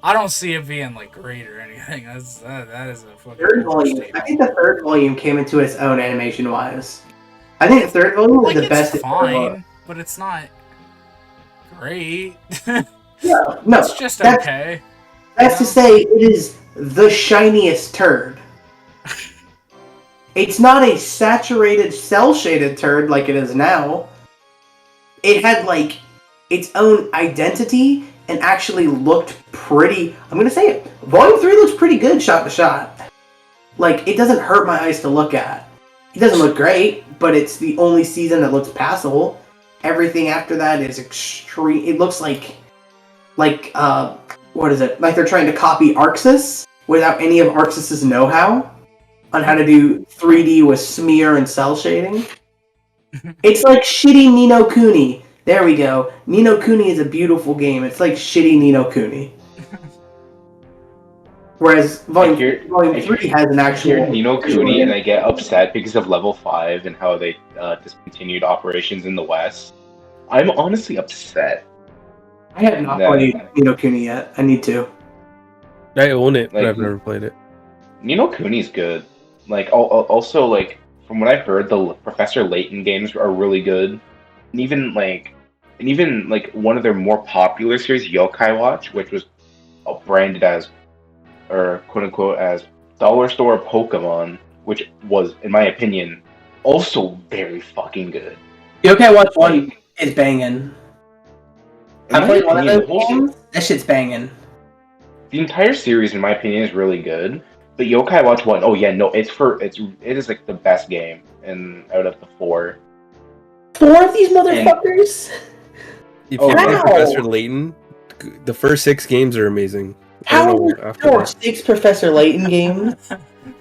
I don't see it being like great or anything. That is a fucking Third volume. I think the 3rd volume came into its own animation wise. I think the 3rd volume was like the best. It's fine, but it's not great. No, It's just okay. That's to say, it is the shiniest turd. It's not a saturated, cel-shaded turd like it is now. It had, like, its own identity and actually looked pretty... I'm gonna say it. Volume 3 looks pretty good shot to shot. Like, it doesn't hurt my eyes to look at. It doesn't look great, but it's the only season that looks passable. Everything after that is extreme... It looks like, what is it? Like they're trying to copy Arxis without any of Arxis' know-how on how to do 3D with smear and cell shading. It's like shitty Ni no Kuni. There we go. Ni no Kuni is a beautiful game. It's like shitty Ni no Kuni. Whereas Volume 3 has an actual... I hear Ni no Kuni and I get upset because of Level 5 and how they discontinued operations in the West. I'm honestly upset. I have not played Ni no Kuni yet. I need to. I own it, but Like, I've never played it. Ni no Kuni's good. Like, also, like, from what I've heard, the Professor Layton games are really good. And even one of their more popular series, Yokai Watch, which was branded as, or quote unquote, as dollar store Pokemon, which was, in my opinion, also very fucking good. Yokai Watch 1 is banging. I played one of opinion, those games. That shit's banging. The entire series, in my opinion, is really good. But Yokai Watch 1, oh yeah, no, it is like the best game out of the 4. 4 of these motherfuckers? If you play Professor Layton, the first 6 games are amazing. How are there 6 Professor Layton games?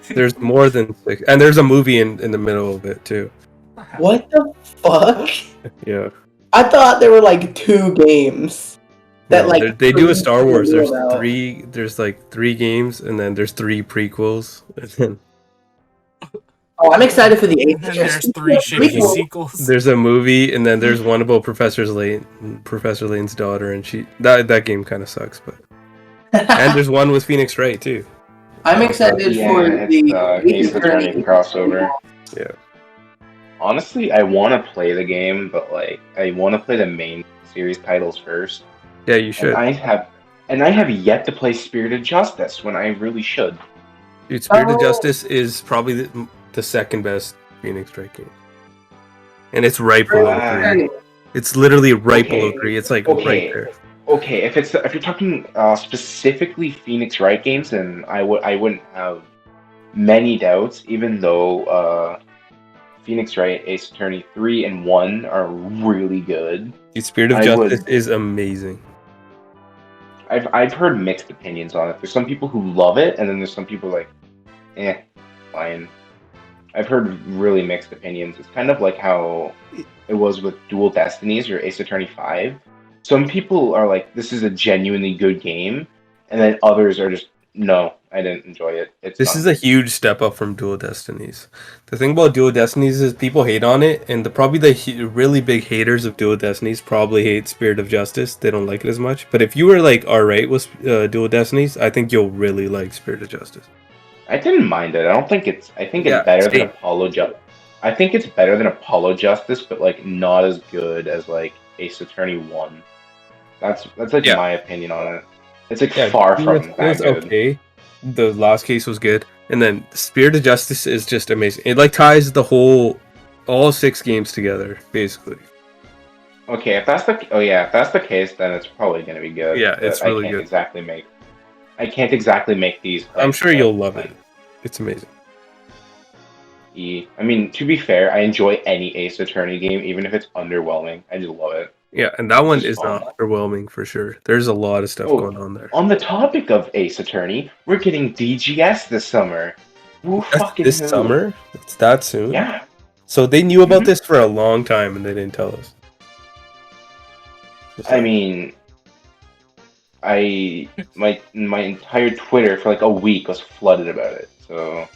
There's more than 6. And there's a movie in the middle of it, too. What the fuck? Yeah. I thought there were like 2 games. That no, they do a Star Wars. There's like 3 games, and then there's 3 prequels. Oh, I'm excited for the 8th. And there's 3 shitty sequels. There's a movie, and then there's one about Professor Layton's daughter, and that game kind of sucks, but. And there's one with Phoenix Wright too. I'm excited for the Ace Attorney crossover. Yeah. Honestly, I want to play the game, but like I want to play the main series titles first. Yeah, you should. And I have yet to play Spirited Justice when I really should. Dude, Spirited Justice is probably the second best Phoenix Wright game, and it's right below 3. It's literally right below 3. It's like right there. Okay, if you're talking specifically Phoenix Wright games, then I wouldn't have many doubts. Even though Phoenix Wright, Ace Attorney 3 and 1 are really good. Dude, Spirit of Justice is amazing. I've heard mixed opinions on it. There's some people who love it, and then there's some people like, fine. I've heard really mixed opinions. It's kind of like how it was with Dual Destinies or Ace Attorney 5. Some people are like, this is a genuinely good game, and then others are just, no, I didn't enjoy it. This is a huge step up from Dual Destinies. The thing about Dual Destinies is people hate on it, and probably the really big haters of Dual Destinies probably hate Spirit of Justice. They don't like it as much. But if you were like alright with Dual Destinies, I think you'll really like Spirit of Justice. I didn't mind it. I think it's better than Apollo Justice. I think it's better than Apollo Justice, but like not as good as like Ace Attorney 1. That's like my opinion on it. It's like far from that good. Okay. The last case was good, and then Spirit of Justice is just amazing. It like ties all 6 games together, basically. Okay, if that's the case, then it's probably gonna be good. Yeah, it's really good. I can't exactly make these. I'm sure you'll love it. It's amazing. I mean, to be fair, I enjoy any Ace Attorney game, even if it's underwhelming. I just love it. Yeah, and that one is not underwhelming for sure. There's a lot of stuff going on there. On the topic of Ace Attorney, we're getting DGS this summer. Summer? It's that soon? Yeah. So they knew about this for a long time and they didn't tell us. I mean, my entire Twitter for like a week was flooded about it. So.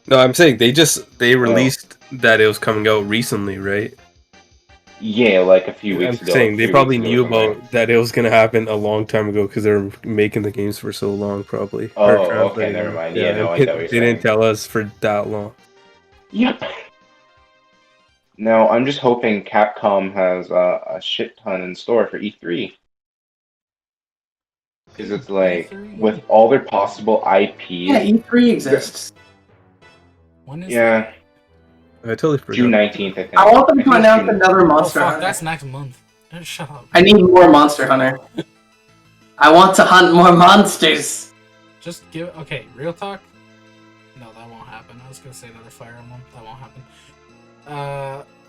No, I'm saying they released that it was coming out recently, right? Yeah, like a few weeks ago. I'm saying they probably knew about that it was going to happen a long time ago because they were making the games for so long, probably. Oh, okay, never mind. Yeah, no, I get what you're saying. They didn't tell us for that long. Yep. Now, I'm just hoping Capcom has a shit ton in store for E3. Because it's like, E3? with all their possible IPs. Yeah, E3 exists. When is Yeah, I totally forgot. June 19th, I think. I want them I to think it's announce June- another Oh Monster fuck, Hunter. that's next month. Shut up. I need more Monster Hunter. I want to hunt more monsters. Just give. Okay, real talk. No, that won't happen. I was gonna say another Fire Emblem. That won't happen.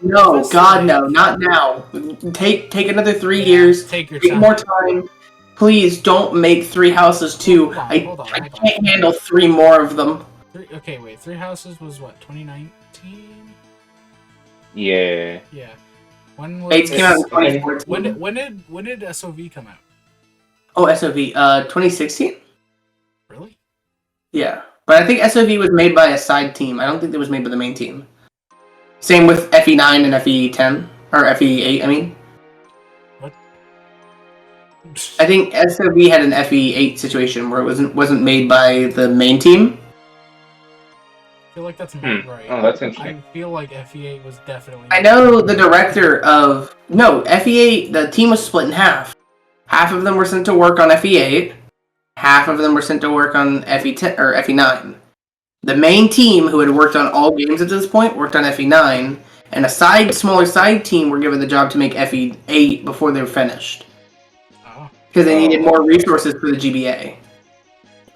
No, That's God, like- no, not now. Take another 3 Yeah, years. Take your Take time. more time. Please don't make Three Houses 2. Hold on, I hold on. can't handle 3 more of them. Okay, wait. Three Houses was what? 2019. Yeah. Yeah. When was? Fates came out in It's- okay. 2014. When did SOV come out? Oh, SOV. 2016? Really? Yeah. But I think SOV was made by a side team. I don't think it was made by the main team. Same with FE9 and FE10. Or FE8, I mean. What? I think SOV had an FE8 situation where it wasn't made by the main team. I feel like that's not right. Oh, that's interesting. I feel like FE8 was definitely. I know the director of... No, FE8, the team was split in half. Half of them were sent to work on FE8. Half of them were sent to work on FE10 or FE9. The main team, who had worked on all games at this point, worked on FE9, and a smaller side team were given the job to make FE8 before they were finished, Oh, because they needed more resources for the GBA,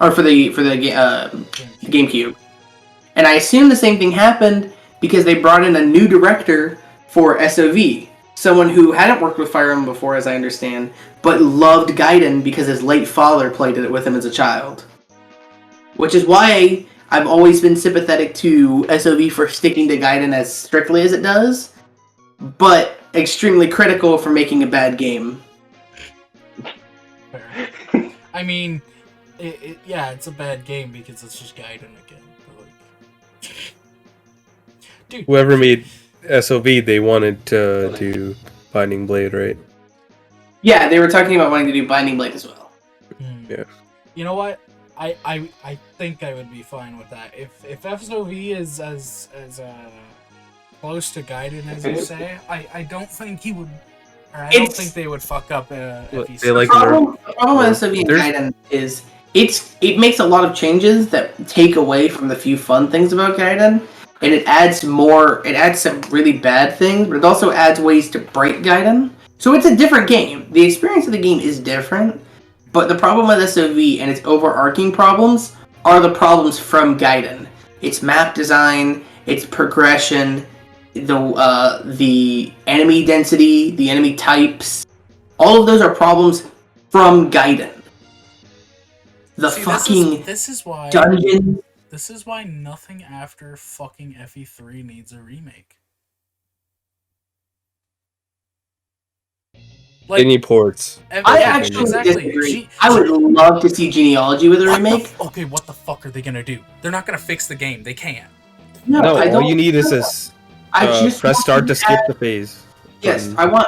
or for the GameCube. And I assume the same thing happened because they brought in a new director for SOV, someone who hadn't worked with Fire Emblem before, as I understand, but loved Gaiden because his late father played it with him as a child. Which is why I've always been sympathetic to SOV for sticking to Gaiden as strictly as it does, but extremely critical for making a bad game. fair. I mean, yeah, it's a bad game because it's just Gaiden again. But like, dude, Whoever made SOV, they wanted to do Binding Blade, right? Yeah, they were talking about wanting to do Binding Blade as well. Yeah. You know what? I think I would be fine with that. If SOV is as close to Gaiden as you say, I don't think he would. Or I don't think they would fuck up FE6. They like The problem with SOV and Gaiden is it makes a lot of changes that take away from the few fun things about Gaiden, and it adds some really bad things, but it also adds ways to break Gaiden. So it's a different game. The experience of the game is different, but the problem with SOV and its overarching problems are the problems from Gaiden. Its map design, its progression, the enemy density, the enemy types, all of those are problems from Gaiden. The fucking this is why dungeon. This is why nothing after fucking FE3 needs a remake. Any ports. I actually exactly. disagree. I would love to see Genealogy with a remake. Okay, what the fuck are they gonna do? They're not gonna fix the game. They can't. No, I all don't you need is know. this. I just Press want start to skip add- the phase. Yes, I want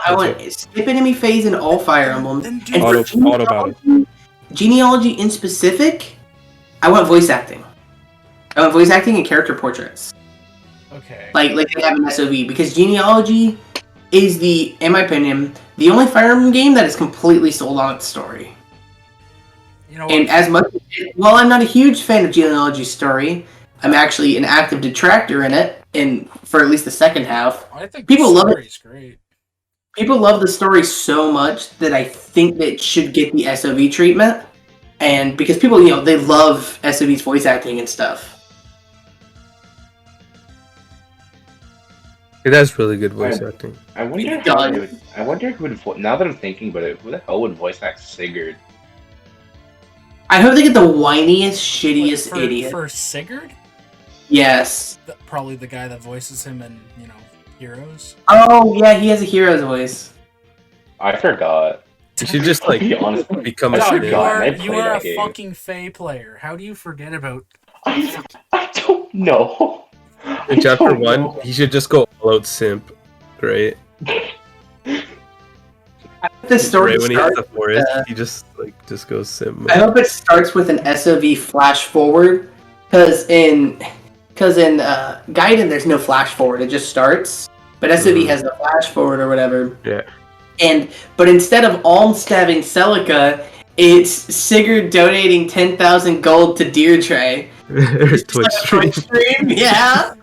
skip enemy phase in all Fire Emblem. Then do And Auto- for auto battle. Genealogy in specific, I want voice acting. I want voice acting and character portraits. Okay. Like they have in SOV, because Genealogy is in my opinion, the only Fire Emblem game that is completely sold on its story. You know what? And as much, while I'm not a huge fan of Genealogy's story, I'm actually an active detractor in it, and for at least the second half. I think people the love it. story's great. People love the story so much that I think that it should get the SOV treatment. And because people, they love SOV's voice acting and stuff. It has really good voice acting. I wonder It how does. who would. Now that I'm thinking about it, who the hell would voice act Sigurd? I hope they get the whiniest, shittiest idiot. For Sigurd? Yes. Probably the guy that voices him in, Heroes. Oh, yeah, he has a hero's voice. I forgot. You should just To be honest, become a I Dog, Shin. you forgot. are, I you played are that a game. fucking Fae player. How do you forget about... I don't know. In chapter don't 1, know. he should just go all out simp, right? The story Right when he hits starts. the forest, he just goes simp. I hope it starts with an SOV flash forward, because in Gaiden there's no flash forward; it just starts. But SOV has the flash forward or whatever. Yeah. But instead of Alm stabbing Celica, It's Sigurd donating 10,000 gold to Deirdre. Twitch It's like a stream. Twitch stream, yeah.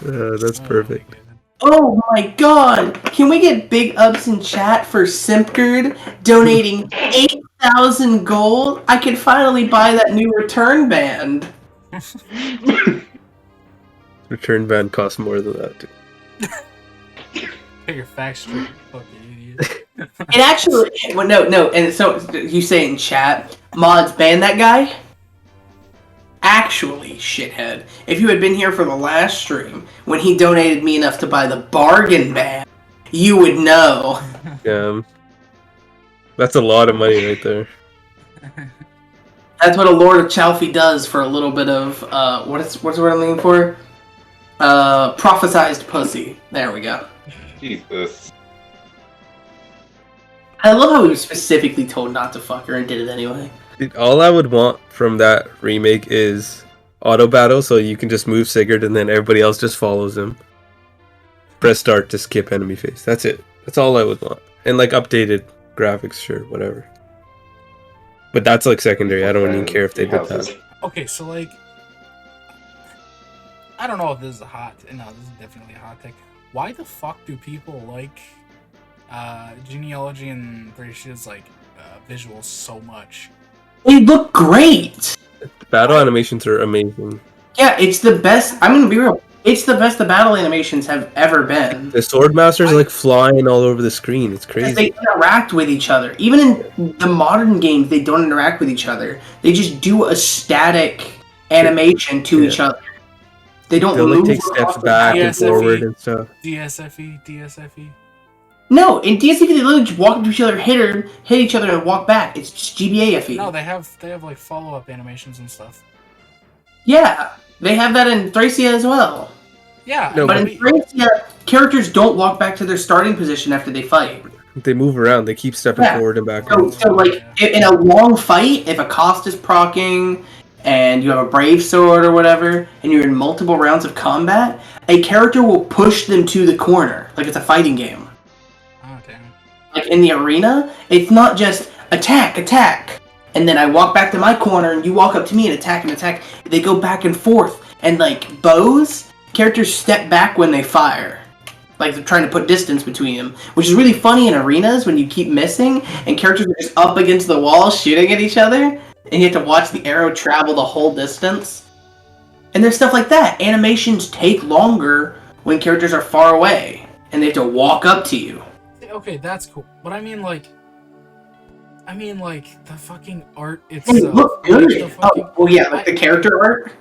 That's perfect. Oh my god! Can we get big ups in chat for Simpgerd donating 8,000 gold? I can finally buy that new return band. Return band costs more than that, dude. Get your facts straight, fucking idiot. It actually, well, no, and so you say in chat, mods ban that guy? Actually, shithead, if you had been here for the last stream, when he donated me enough to buy the bargain band, you would know. That's a lot of money right there. That's what a Lord of Chalfie does for a little bit of, what's the word I'm looking for? Prophesized pussy. There we go. Jesus. I love how he was specifically told not to fuck her and did it anyway. Dude, all I would want from that remake is auto battle, so you can just move Sigurd and then everybody else just follows him. Press start to skip enemy phase. That's it. That's all I would want. And like updated graphics, sure, whatever. But that's like secondary. I don't even care if they did that. Okay, so like, I don't know if this is this is definitely a hot take. Why the fuck do people like Genealogy and Thrashia's like visuals so much? They look great! Battle animations are amazing. Yeah, it's the best. I'm gonna be real. It's the best the battle animations have ever been. The sword masters are like flying all over the screen. It's crazy. They interact with each other. Even in the modern games, they don't interact with each other. They just do a static animation to each other. They don't They'll move like take steps back and forward and stuff. DSFE. No, in DSFE they literally just walk into each other, hit each other, and walk back. It's just GBAFE. No, they have like follow-up animations and stuff. Yeah, they have that in Thracia as well. Yeah, No, But in Thracia, characters don't walk back to their starting position after they fight. They move around. They keep stepping forward and back. So like, in a long fight, if a cost is proccing, and you have a brave sword or whatever, and you're in multiple rounds of combat, a character will push them to the corner, like it's a fighting game. Oh, damn. Like in the arena, it's not just attack, and then I walk back to my corner, and you walk up to me and attack. They go back and forth, and like bows, characters step back when they fire. Like they're trying to put distance between them, which is really funny in arenas when you keep missing, and characters are just up against the wall shooting at each other. And you have to watch the arrow travel the whole distance. And there's stuff like that. Animations take longer when characters are far away. And they have to walk up to you. Okay, that's cool. But I mean like the fucking art itself. They look good. Like, the fucking, the character art.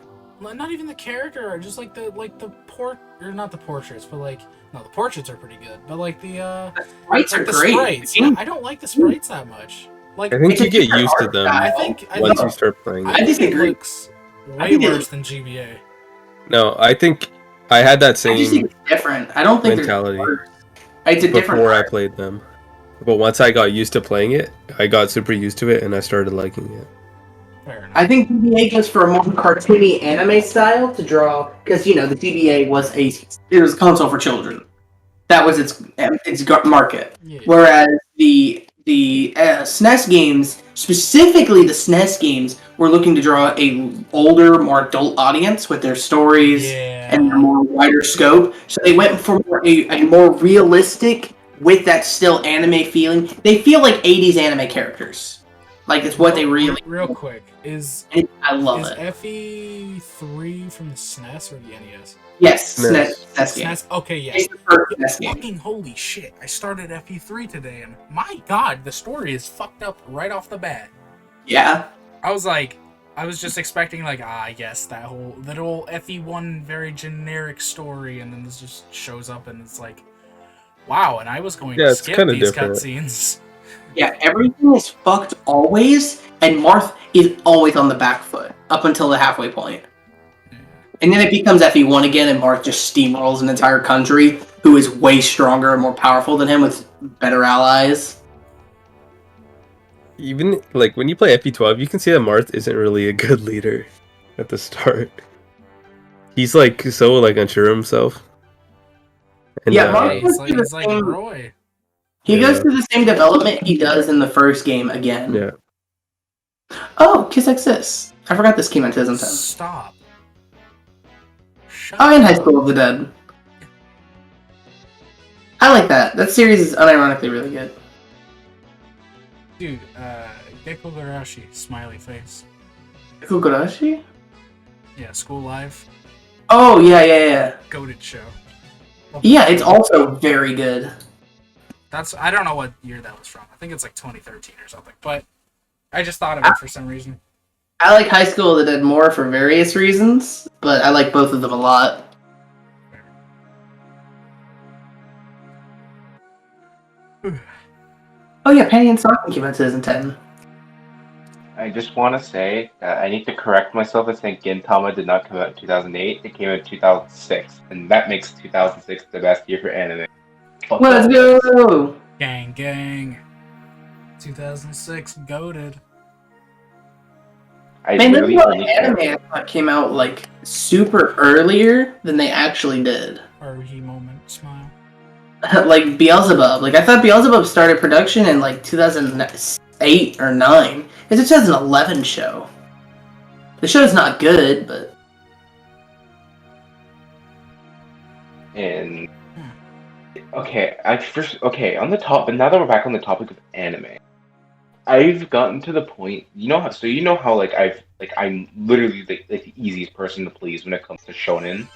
Not even the character art, just like the not the portraits, but like no, the portraits are pretty good. But like the sprites are great. Sprites. Yeah, I don't like the sprites that much. Like, I think you get used to them once you start playing it. I think it looks way worse than GBA. No, I think I had that same I just think it's different. I don't think mentality it's a different before I played them. But once I got used to playing it, I got super used to it and I started liking it. Fair enough. I think GBA goes for a more cartoony anime style to draw, because the GBA was a console for children. That was its market. Yeah. Whereas the SNES games, specifically the SNES games, were looking to draw a older, more adult audience with their stories and a more wider scope. So they went for a more realistic, with that still anime feeling. They feel like 80s anime characters. Like it's what they really. Real quick, I love it. FE3 from the SNES or the NES? Yes, SNES. SNES game. SNES. Okay, yes. It's the first SNES game. Fucking holy shit! I started FE3 today, and my god, the story is fucked up right off the bat. Yeah. I was just expecting I guess that whole FE1 very generic story, and then this just shows up, and it's like, wow! And I was going to skip these cutscenes. Yeah, everything is fucked always, and Marth is always on the back foot up until the halfway point. And then it becomes FE1 again, and Marth just steamrolls an entire country who is way stronger and more powerful than him with better allies. Even when you play FE12, you can see that Marth isn't really a good leader at the start. He's so unsure of himself. And, Marth he's like Roy. He Yeah. goes through the same development he does in the first game again. Yeah. Oh, Kiss Exists. I forgot this came out in 2010. Stop. Shut Oh, and High up. School of the Dead. I like that. That series is unironically really good. Dude, Gekko Garashi, smiley face. Kugurashi? Yeah, School Live, Oh, yeah. goated show. Yeah, it's also very good. I don't know what year that was from. I think it's like 2013 or something. But I just thought of it for some reason. I like High School of the Dead more for various reasons, but I like both of them a lot. Oh yeah, Penny and Stocking came out in 2010. I just want to say that I need to correct myself and say Gintama did not come out in 2008. It came out in 2006, and that makes 2006 the best year for anime. Fuck Let's all. go! Gang. 2006, goated. I Man, there's a literally lot of only anime care. I thought came out like super earlier than they actually did. Haruhi moment, smile. Like Beelzebub. Like I thought Beelzebub started production in like 2008 or 9. It's a 2011 show. The show's not good, but And okay, on the top. But now that we're back on the topic of anime, I've gotten to the point. You know how I'm literally like the easiest person to please when it comes to shonen.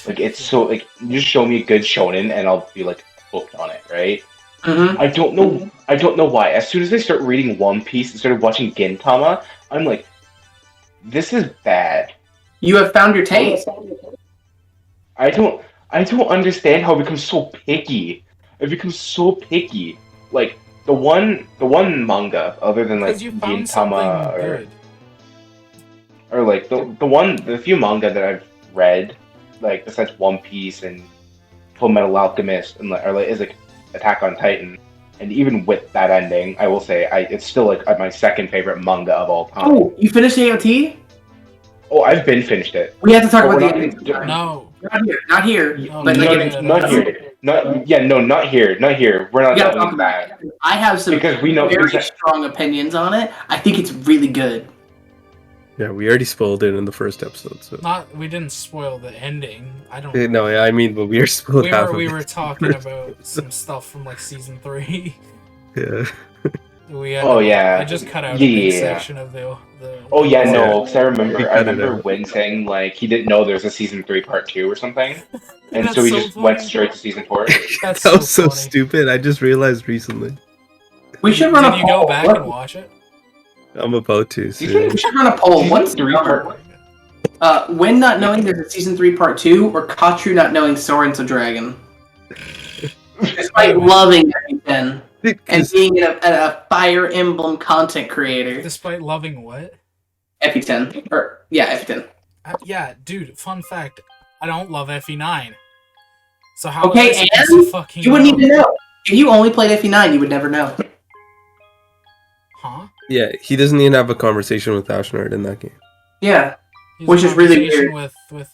Like it's so like you just show me a good shonen and I'll be like hooked on it, right? I don't know why. As soon as I start reading One Piece and started watching Gintama, I'm like, this is bad. you have found your taste. I don't understand how it becomes so picky. It becomes so picky. Like the one manga other than like Because you found something Gintama good. or like the few manga that I've read, like besides One Piece and Full Metal Alchemist and is like Attack on Titan, and even with that ending, I will say it's still like my second favorite manga of all time. Oh, you finished AOT? Oh, I've been finished it. We have to talk Oh, about the we're ending. not- No. Not here. No, But no, like, no, Not here. Not here. Not here. We're not we gotta doing talk about that. it. I have some Because we know very exact- strong opinions on it. I think it's really good. Yeah, we already spoiled it in the first episode. So We didn't spoil the ending. I don't. no, yeah, I mean, but we are spoiled half of We it. were talking about some stuff from like season 3. Yeah. Yeah. I just cut out a big Yeah. section of the. Oh yeah, Yeah. no, because I We remember cut it out. Win saying like he didn't know there was a season 3 part 2 or something, and That's so he so just went funny. straight to season 4. That's That was so funny. stupid. I just realized recently. We should run Did a you poll. go back and watch it? I'm about to. Season- Soon. We should run a poll. What's Season 3 number? When not knowing there's a season 3 part 2, or Katru not knowing Soren's a dragon. Despite loving F10 and 'Cause- being a Fire Emblem content creator. Despite loving what? F10. Or, yeah, F10. Yeah, dude. Fun fact: I don't love FE9. So how? Okay, am I supposed and to fucking You wouldn't know? even know. If you only played FE9, you would never know. Huh? Yeah, he doesn't even have a conversation with Ashnard in that game. Yeah. He's Which in is really conversation weird. with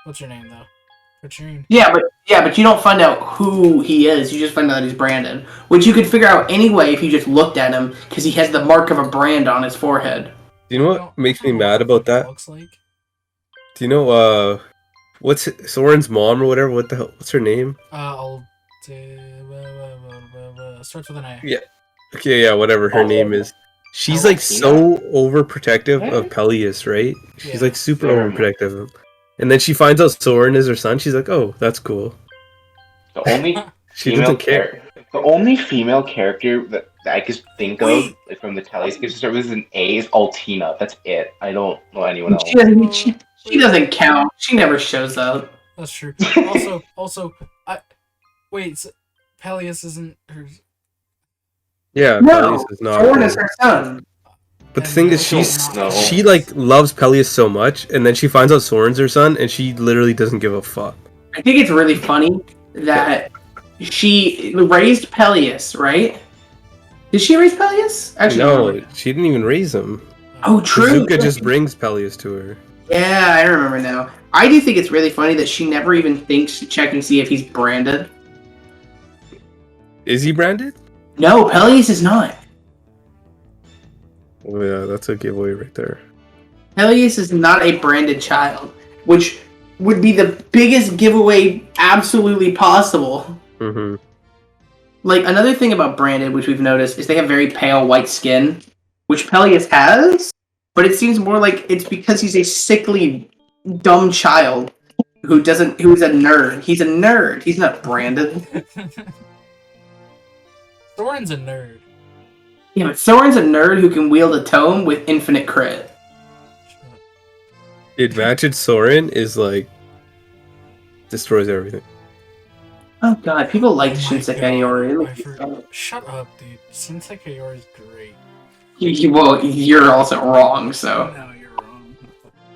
what's your name though? Patrine. Yeah, but you don't find out who he is. You just find out that he's branded, which you could figure out anyway if you just looked at him, because he has the mark of a brand on his forehead. Do you know what makes me mad about that? Looks like. Do you know what's Soren's mom or whatever? What the hell? What's her name? Starts with an A. Yeah. Okay, yeah, whatever her name is. She's like so overprotective of Peleus, right? She's Yeah. like super overprotective of him. And then she finds out Soren is her son. She's like, "Oh, that's cool." The only She female doesn't care. The only female character that I can think of Wait. like, from the Telly's gift start with an A is Altina. That's it. I don't know anyone else. She doesn't count. She never shows up. That's true. Also, Peleus isn't her. Yeah, No, Peleus is not. Soren is her son. But the thing is, No. she like loves Peleus so much, and then she finds out Soren's her son, and she literally doesn't give a fuck. I think it's really funny that she raised Peleus, right? Did she raise Peleus? Actually, No, she didn't even raise him. Oh, true. Kazuka just brings Peleus to her. Yeah, I remember now. I do think it's really funny that she never even thinks to check and see if he's branded. Is he branded? No, Peleus is not. Oh yeah, that's a giveaway right there. Peleus is not a branded child, which would be the biggest giveaway absolutely possible. Mm-hmm. Like, another thing about branded, which we've noticed, is they have very pale white skin, which Peleus has, but it seems more like it's because he's a sickly, dumb child who's a nerd. He's a nerd. He's not branded. Soren's a nerd. Yeah, but Soren's a nerd who can wield a tome with infinite crit. Dude, Ratchet Soren is like destroys everything. Oh god, people like Oh my Shinsekai God, Iori. Shut up, dude. Shinsekai Iori is great. Well, you're also wrong, so. No, you're wrong.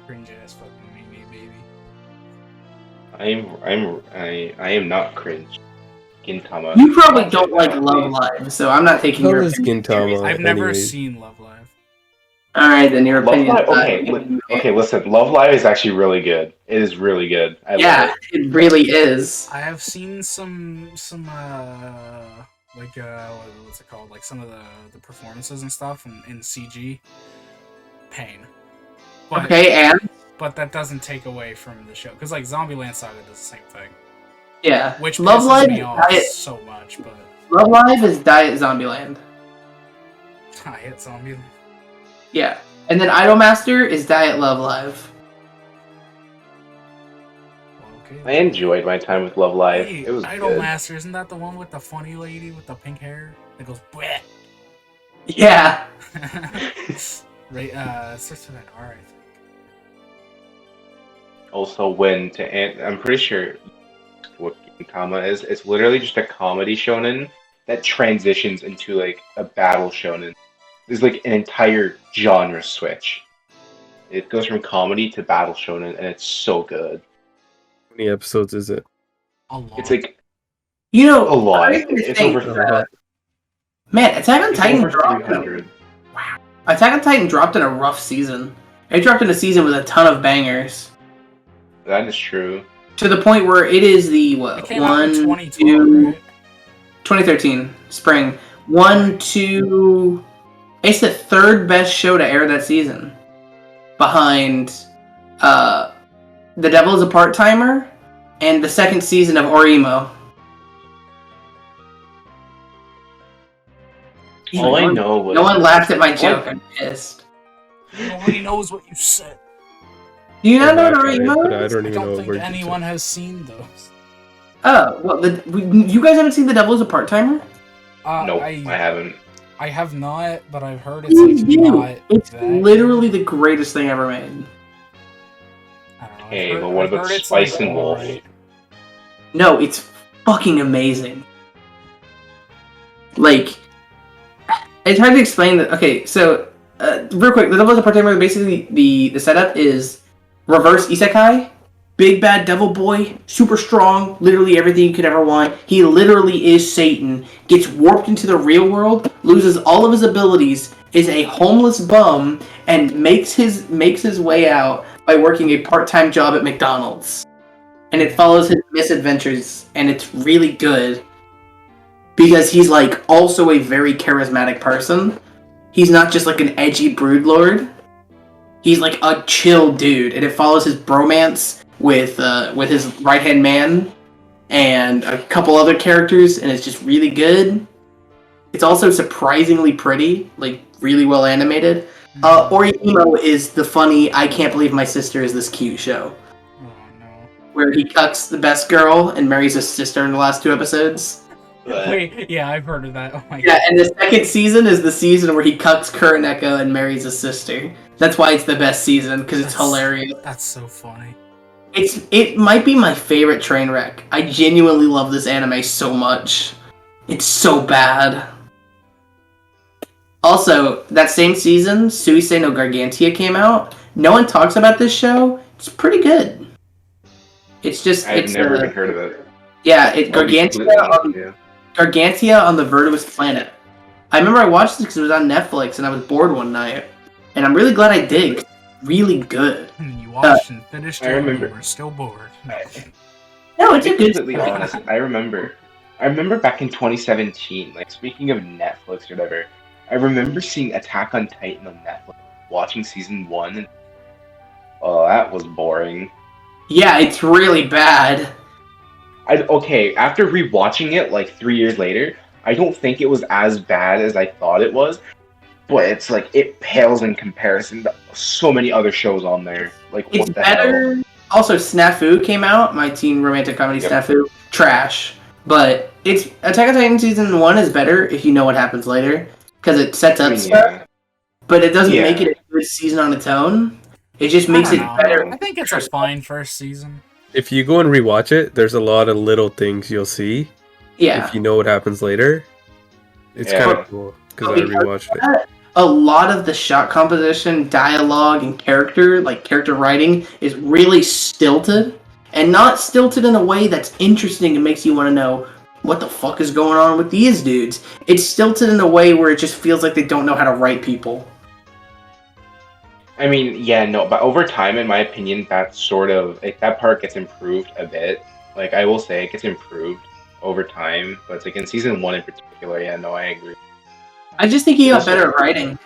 Cringe ass fucking Mimi, baby. I am not cringe. Gintama. You probably don't like Love Live, so I'm not taking your Is opinion. Gintama? I've never anyways? seen Love Live. Alright, then your Love opinion. Live. Okay, listen. Love Live is actually really good. It is really good. I love Yeah, it really is. I have seen some like what's it called? Like some of the performances and stuff in CG. Pain. But, Okay, and? but that doesn't take away from the show because like Zombieland Saga does the same thing, Yeah. which Love pisses Live me is off Diet, so much. But Love Live is Diet Zombieland. I hate Zombieland. Yeah. And then Idolmaster is Diet Love Live. Well, okay. I enjoyed my time with Love Live. Hey, It was good. Idolmaster, isn't that the one with the funny lady with the pink hair that goes bleh? Yeah. Right, starts with an R, I think. Also, I'm pretty sure what Gintama is. It's literally just a comedy shonen that transitions into like a battle shonen. There's like an entire genre switch. It goes from comedy to battle shonen, and it's so good. How many episodes is it? A lot. It's like You know, a lot. I used to It's think, over. man, Attack on It's Titan over dropped. 300. Attack on Titan dropped in a rough season. It dropped in a season with a ton of bangers. That is true. To the point where it is the, what, It came out in 1, 2012, 2, right? 2013, spring. 1, 2... It's the third best show to air that season. Behind, The Devil is a Part-Timer and the second season of Orimo. All I know was No one laughed at my joke. I'm pissed. Nobody knows what you said. Do you not know what But Orimo I is? don't I even know don't what think anyone has seen those. Oh, well, you guys haven't seen The Devil is a Part-Timer? nope, I I haven't. have not, but I've heard it's like not It's that literally good. the greatest thing ever made. I don't know. Hey, but what about it's Spice and Wolf? alright. No, it's fucking amazing. Like, it's hard to explain that. Okay, so real quick, The Devil is a Part-Timer. Basically, the setup is reverse isekai. Big bad devil boy, super strong, literally everything you could ever want. He literally is Satan. Gets warped into the real world, loses all of his abilities, is a homeless bum, and makes his way out by working a part-time job at McDonald's. And it follows his misadventures, and it's really good. Because he's like also a very charismatic person. He's not just like an edgy broodlord. He's like a chill dude, and it follows his bromance with his right-hand man and a couple other characters, and it's just really good. It's also surprisingly pretty, like really well animated. Orimo is the funny, I can't believe my sister is this cute show. Oh no. Where he cucks the best girl and marries his sister in the last 2 episodes. Wait, yeah, I've heard of that. Oh my Yeah, god. and the second season is the season where he cucks Kuroneko and marries his sister. That's why it's the best season, because it's hilarious. That's so funny. It might be my favorite train wreck. I genuinely love this anime so much. It's so bad. Also, that same season, Suisei no Gargantia came out. No one talks about this show. It's pretty good. It's just I've it's never even heard of it. yeah, I'll be Gargantia completely honest on with you. Gargantia on the Verdurous Planet. I remember I watched this because it was on Netflix and I was bored one night. And I'm really glad I did. 'Cause it's really good. And you watched and finished I it, and remember. you were still bored. No, To it's be a good completely honest, I remember I remember back in 2017, like speaking of Netflix or whatever, I remember seeing Attack on Titan on Netflix, watching season 1, and oh, that was boring. Yeah, it's really bad. Okay, after rewatching it like 3 years later, I don't think it was as bad as I thought it was, but it's like it pales in comparison to so many other shows on there. Like, It's what the hell? better. Also, Snafu came out. My teen romantic comedy Yep. Snafu. Trash. But it's Attack on Titan season 1 is better if you know what happens later. Because it sets I up mean, stuff. yeah. But it doesn't Yeah. make it a good season on its own. It just I makes don't it know. better. I think it's a fine first season. If you go and rewatch it, there's a lot of little things you'll see. Yeah. If you know what happens later, it's Yeah. kind of cool because I rewatched it. A lot of the shot composition, dialogue, and character writing is really stilted. And not stilted in a way that's interesting and makes you want to know what the fuck is going on with these dudes. It's stilted in a way where it just feels like they don't know how to write people. I mean, yeah, no, but over time, in my opinion, that sort of like that part gets improved a bit. Like, I will say, it gets improved over time, but it's like in season 1 in particular. Yeah, no, I agree. I just think he got better at writing.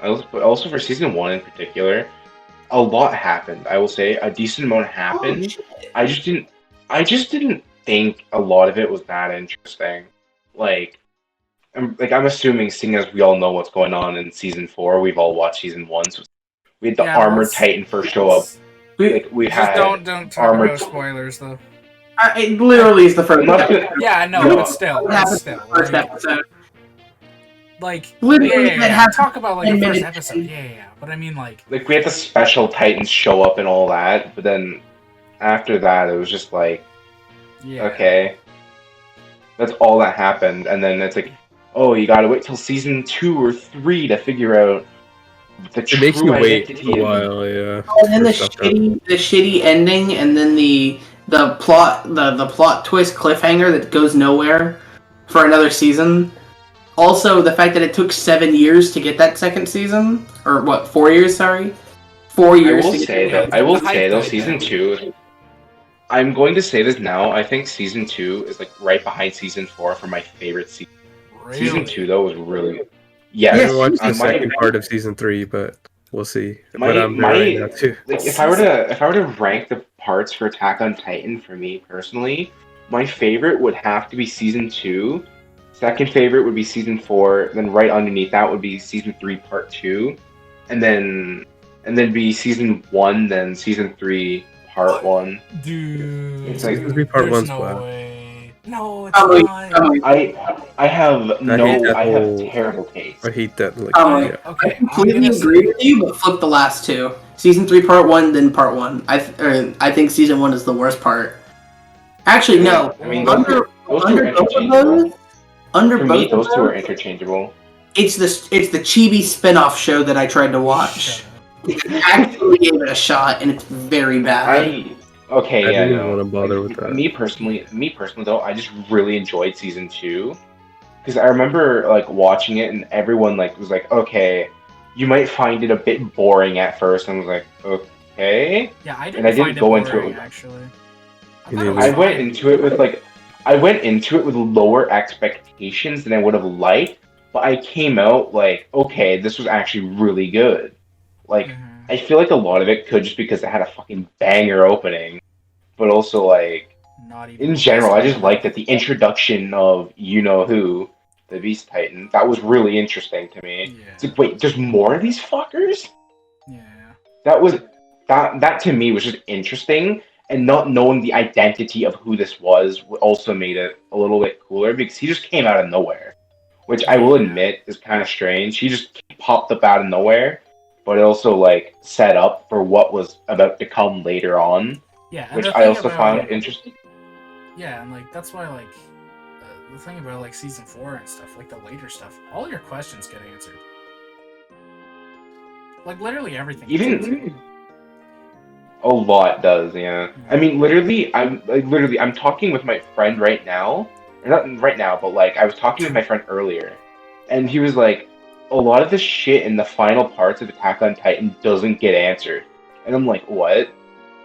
Also for season 1 in particular, a lot happened. I will say a decent amount happened. I just didn't think a lot of it was that interesting. Like, I'm assuming, seeing as we all know what's going on in season 4, we've all watched season 1, so we had the Armored Titan first show up. Like, we Just had don't talk Armored. about spoilers though. It literally is the first I'm not episode. gonna- Yeah, I know, No. but still, What happens still, in the first like, episode? like, Literally, yeah, that happens talk about like 10 the first minutes. episode, yeah. But I mean, like, Like, we had the special Titans show up and all that, but then after that, it was just like, yeah. okay, that's all that happened, and then it's like, oh, you gotta wait till season 2 or 3 to figure out the It true makes you wait identity. a while, yeah. And then the for stuff to- shitty ending, and then the plot twist cliffhanger that goes nowhere for another season. Also, the fact that it took 7 years to get that second season, or what, 4 years? Sorry, 4 I years. will to get say that- that. I will the hype say though, died season down. 2. I'm going to say this now. I think season 2 is like right behind season 4 for my favorite season. Really? Season 2 though was really I yes. haven't watched the on my- second part of season 3, but we'll see. My- But I'm my- there right now too. Like, if I were to rank the parts for Attack on Titan for me personally, my favorite would have to be season 2. Second favorite would be season 4. Then right underneath that would be season 3 part 2, and then be season 1. Then season 3 part 1. Dude, It's like- Season 3 part there's 1's no wow. way. No, it's Kamui, not. Kamui, I have hate that I have whole- terrible taste. I hate that. Like, Kamui. yeah. I Okay, I'm completely gonna agree say, with you, but flip the last two. Season 3, part 1, then part 1. I think season 1 is the worst part. Actually, no. I mean, Under those two are both of interchangeable. those, under For both me, those of two are those, interchangeable. it's the chibi spin-off show that I tried to watch. shut I actually gave it a shot, and it's very bad. Okay, I yeah, didn't no. want to bother with that. Me personally though, I just really enjoyed season 2 because I remember like watching it and everyone like was like, okay, you might find it a bit boring at first, and I was like, okay. Yeah, I And didn't I didn't find go it into boring, it with- actually. You thought it neither. was I went fine. into it with lower expectations than I would have liked, but I came out like, okay, this was actually really good. Like, Mhm. I feel like a lot of it could just because it had a fucking banger opening, but also like Not even in general, I just like that the introduction of you know who, the Beast Titan, that was really interesting to me. It's Yeah. like, wait, there's more of these fuckers? Yeah. That to me was just interesting, and not knowing the identity of who this was also made it a little bit cooler because he just came out of nowhere, which I will admit is kind of strange. He just popped up out of nowhere, but it also like set up for what was about to come later on, Yeah, and which the I thing also about- found interesting. Yeah, and like that's why like the thing about like season 4 and stuff, like the later stuff, all your questions get answered. Like literally everything. gets answered. Even a lot does, yeah. I mean, I'm talking with my friend right now. Or not right now, but like I was talking with my friend earlier, and he was like, a lot of the shit in the final parts of Attack on Titan doesn't get answered, and I'm like, what?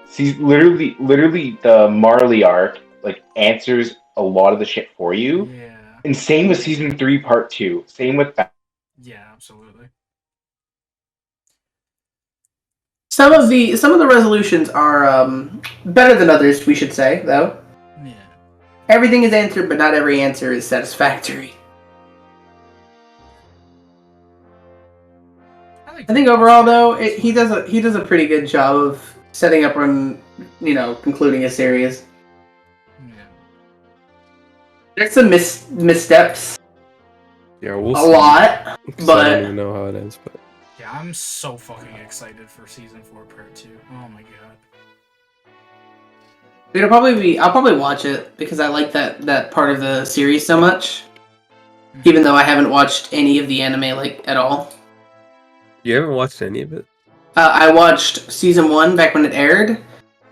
See, literally, the Marley arc like answers a lot of the shit for you. Yeah. And same with season 3, part 2. Same with that. Yeah, absolutely. Some of the resolutions are better than others, we should say, though. Yeah. Everything is answered, but not every answer is satisfactory. I think overall, though, he does a pretty good job of setting up and concluding a series. Yeah. There's some missteps, Yeah, we'll a see. lot, 'Cause I don't but even know how it ends, but Yeah, I'm so fucking excited for season 4, part 2. Oh my god. I'll probably watch it because I like that part of the series so much. Even though I haven't watched any of the anime at all. you haven't watched any of it? I watched season 1 back when it aired,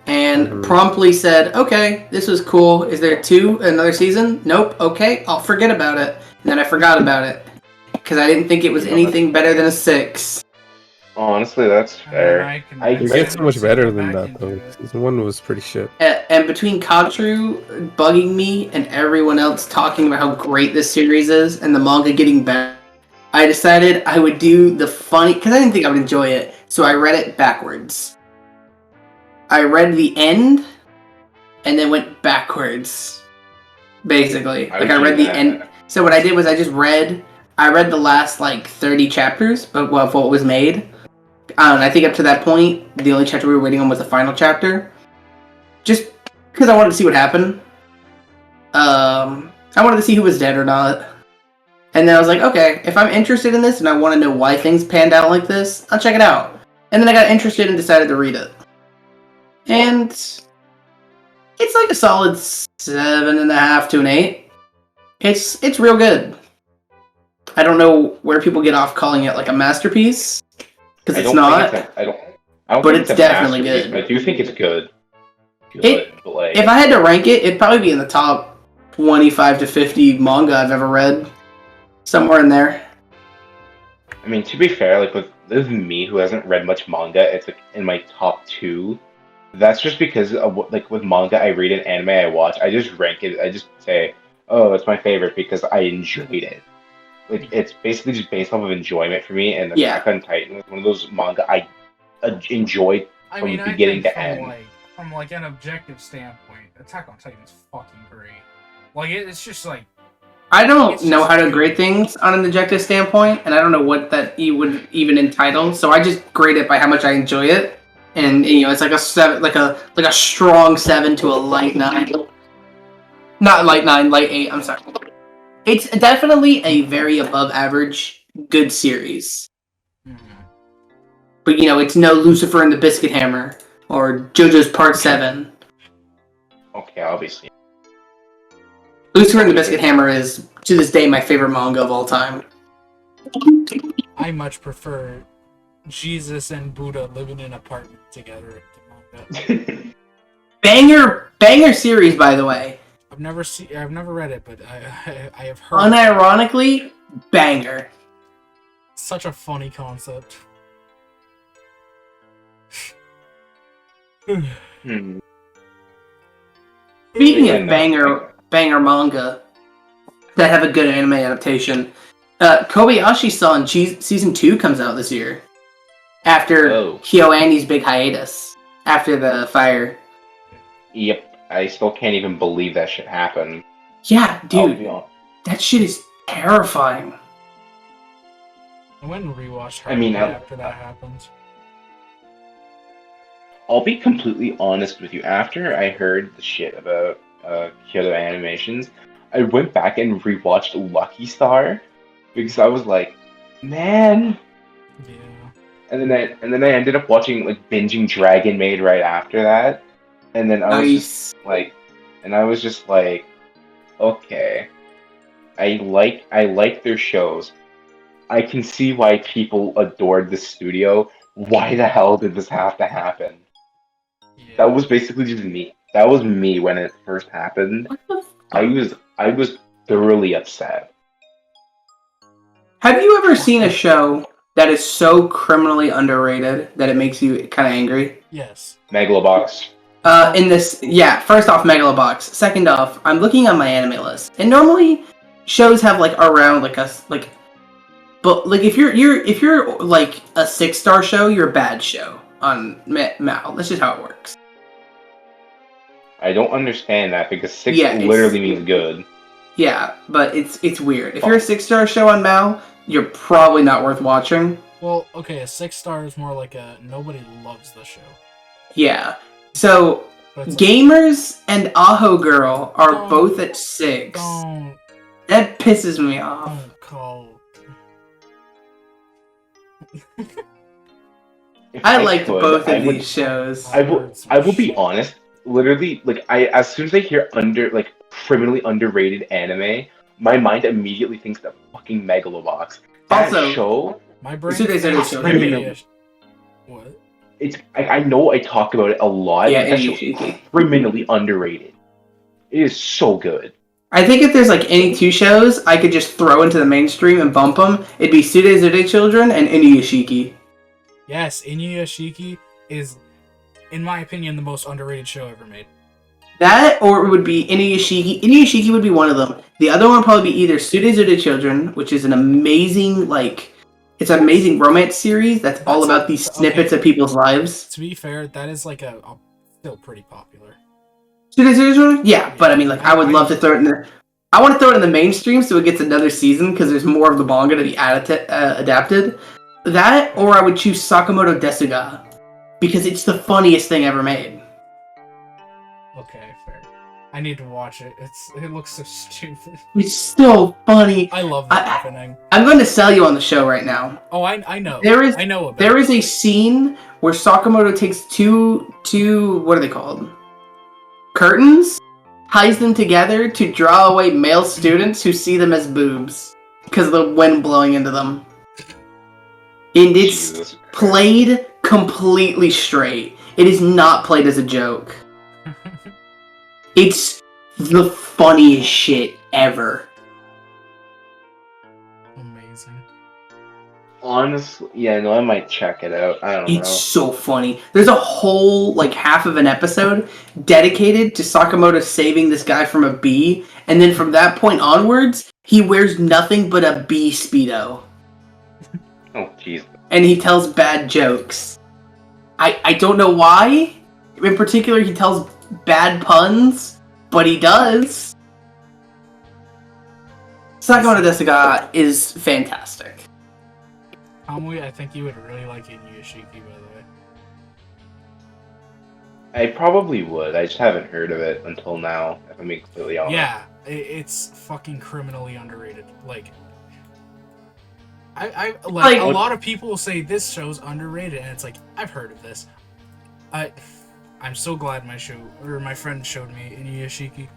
and promptly said, "Okay, this was cool. Is there another season? Nope. Okay, I'll forget about it." And then I forgot about it because I didn't think it was anything better than a 6. Honestly, that's fair. I It gets so much better than that, though. Season 1 was pretty shit. And between Katru bugging me and everyone else talking about how great this series is and the manga getting better, I decided I would do the funny, because I didn't think I would enjoy it, so I read it backwards. I read the end, and then went backwards, basically. I read the end. So what I did was I read the last 30 chapters of what was made. I think up to that point, the only chapter we were waiting on was the final chapter. Just because I wanted to see what happened. I wanted to see who was dead or not. And then I was like, okay, if I'm interested in this and I want to know why things panned out like this, I'll check it out. And then I got interested and decided to read it. And it's like a solid 7.5 to an 8. It's real good. I don't know where people get off calling it a masterpiece, because it's not. I don't but think it's definitely masterpiece, good. But I do think it's good. If I had to rank it, it'd probably be in the top 25 to 50 manga I've ever read. Somewhere in there. I mean, to be fair, with me who hasn't read much manga, it's in my top 2. That's just because of with manga I read and anime I watch, I just rank it. I just say, oh, it's my favorite because I enjoyed it. It's basically just based off of enjoyment for me. And Attack on Titan was one of those manga I enjoyed from beginning to end. From an objective standpoint, Attack on Titan is fucking great. It's just I don't know how to grade things on an objective standpoint, and I don't know what that you would even entitle. So I just grade it by how much I enjoy it, and it's like a 7, like a strong 7 to a light 9. Not light 9, light 8. I'm sorry. It's definitely a very above average good series. But it's no Lucifer and the Biscuit Hammer or JoJo's Part 7. Okay, obviously. Lucifer and the Biscuit Hammer is, to this day, my favorite manga of all time. I much prefer Jesus and Buddha living in an apartment together to manga. Banger series, by the way. I've never read it, but I have heard. Unironically, banger. Such a funny concept. Speaking of banger manga that have a good anime adaptation, Kobayashi-san season 2 comes out this year. After KyoAni's big hiatus. After the fire. Yep. I still can't even believe that shit happened. Yeah, dude. That shit is terrifying. I went and rewatched her after that happened. I'll be completely honest with you. After I heard the shit about Kyoto Animations, I went back and rewatched Lucky Star because I was like, man. Yeah. And then I ended up watching binging Dragon Maid right after that, and then I was just like, okay, I like their shows. I can see why people adored the studio. Why the hell did this have to happen? Yeah. That was basically just me. That was me when it first happened. I was thoroughly upset. Have you ever seen a show that is so criminally underrated that it makes you kind of angry? Yes. Megalobox. In this, first off, Megalobox. Second off, I'm looking on my anime list, and normally shows have like around but like if you're like a 6-star show, you're a bad show on Mal. That's just how it works. I don't understand that because 6 Yeah, literally means good. Yeah, but it's weird. If you're a 6-star show on Mal, you're probably not worth watching. Well, okay, a 6-star is more like a nobody loves the show. Yeah. So But it's Gamers and Aho Girl are Don't- both at 6. Don't That pisses me off. call. If I liked could, both I of would- these shows. I will be honest. Literally, like as soon as I hear criminally underrated anime, my mind immediately thinks that fucking Megalobox. That Also- show, My brain Tsude Zero thinks Children. maybe what? it's I know I talk about it a lot. Yeah, but that and show's Yushiki. criminally underrated. It is so good. I think if there's like any 2 shows I could just throw into the mainstream and bump them, it'd be Tsude Zero Children and Inuyashiki. Yes, Inuyashiki is, in my opinion, the most underrated show ever made. That, or it would be Inuyashiki. Inuyashiki would be one of them. The other one would probably be either Tsude Zero Children, which is an amazing, it's an amazing romance series that's all That's about these snippets of people's lives. To be fair, that is like a still pretty popular. Tsude Zero Children? Yeah, but I mean, I would love to throw it in the... I want to throw it in the mainstream so it gets another season, because there's more of the manga to be adapted. That, or I would choose Sakamoto Desuga, because it's the funniest thing ever made. Okay, fair. I need to watch it. It looks so stupid. It's so funny. I love the opening. I'm going to sell you on the show right now. Oh, I know. There I know about is it. a scene where Sakamoto takes two what are they called? Curtains, ties them together to draw away male students who see them as boobs because of the wind blowing into them. And it's Jesus. played completely straight. It is not played as a joke. It's the funniest shit ever. Amazing. Honestly, yeah, no, I might check it out. I don't It's so funny. There's a whole, half of an episode dedicated to Sakamoto saving this guy from a bee, and then from that point onwards, he wears nothing but a bee Speedo. Oh, jeez. And he tells bad jokes. I don't know why. In particular, he tells bad puns, but he does. Sakamoto Desuga is fantastic. Kamui, I think you would really like Inuyashiki, by the way. I probably would. I just haven't heard of it until now, if I'm being completely honest. Yeah, it's fucking criminally underrated. A lot of people will say this show's underrated, and it's like, I've heard of this. I'm so glad my friend showed me Inuyashiki.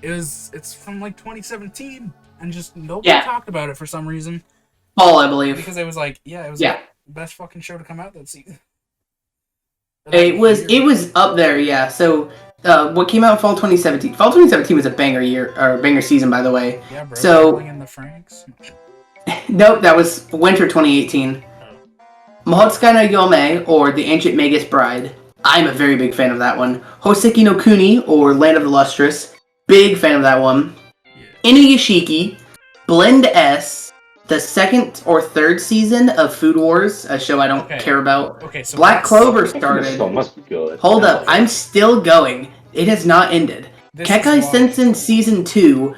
It's from 2017, and just nobody talked about it for some reason. Fall, I believe. Because it was the best fucking show to come out that season. It was up there, yeah. So, what came out in fall 2017? Fall 2017 was a banger season, by the way. Yeah, bro. So- In the Franks. Nope, that was winter 2018. Mahotsukai no Yome, or The Ancient Magus Bride. I'm a very big fan of that one. Hoseki no Kuni, or Land of the Lustrous. Big fan of that one. Yeah. Inuyashiki, Blend S, the 2nd or 3rd season of Food Wars, a show I don't care about. Okay, so Black Clover This started. show must be good. Hold up, I'm still going. It has not ended. This Kekai is why- Sensen Season 2,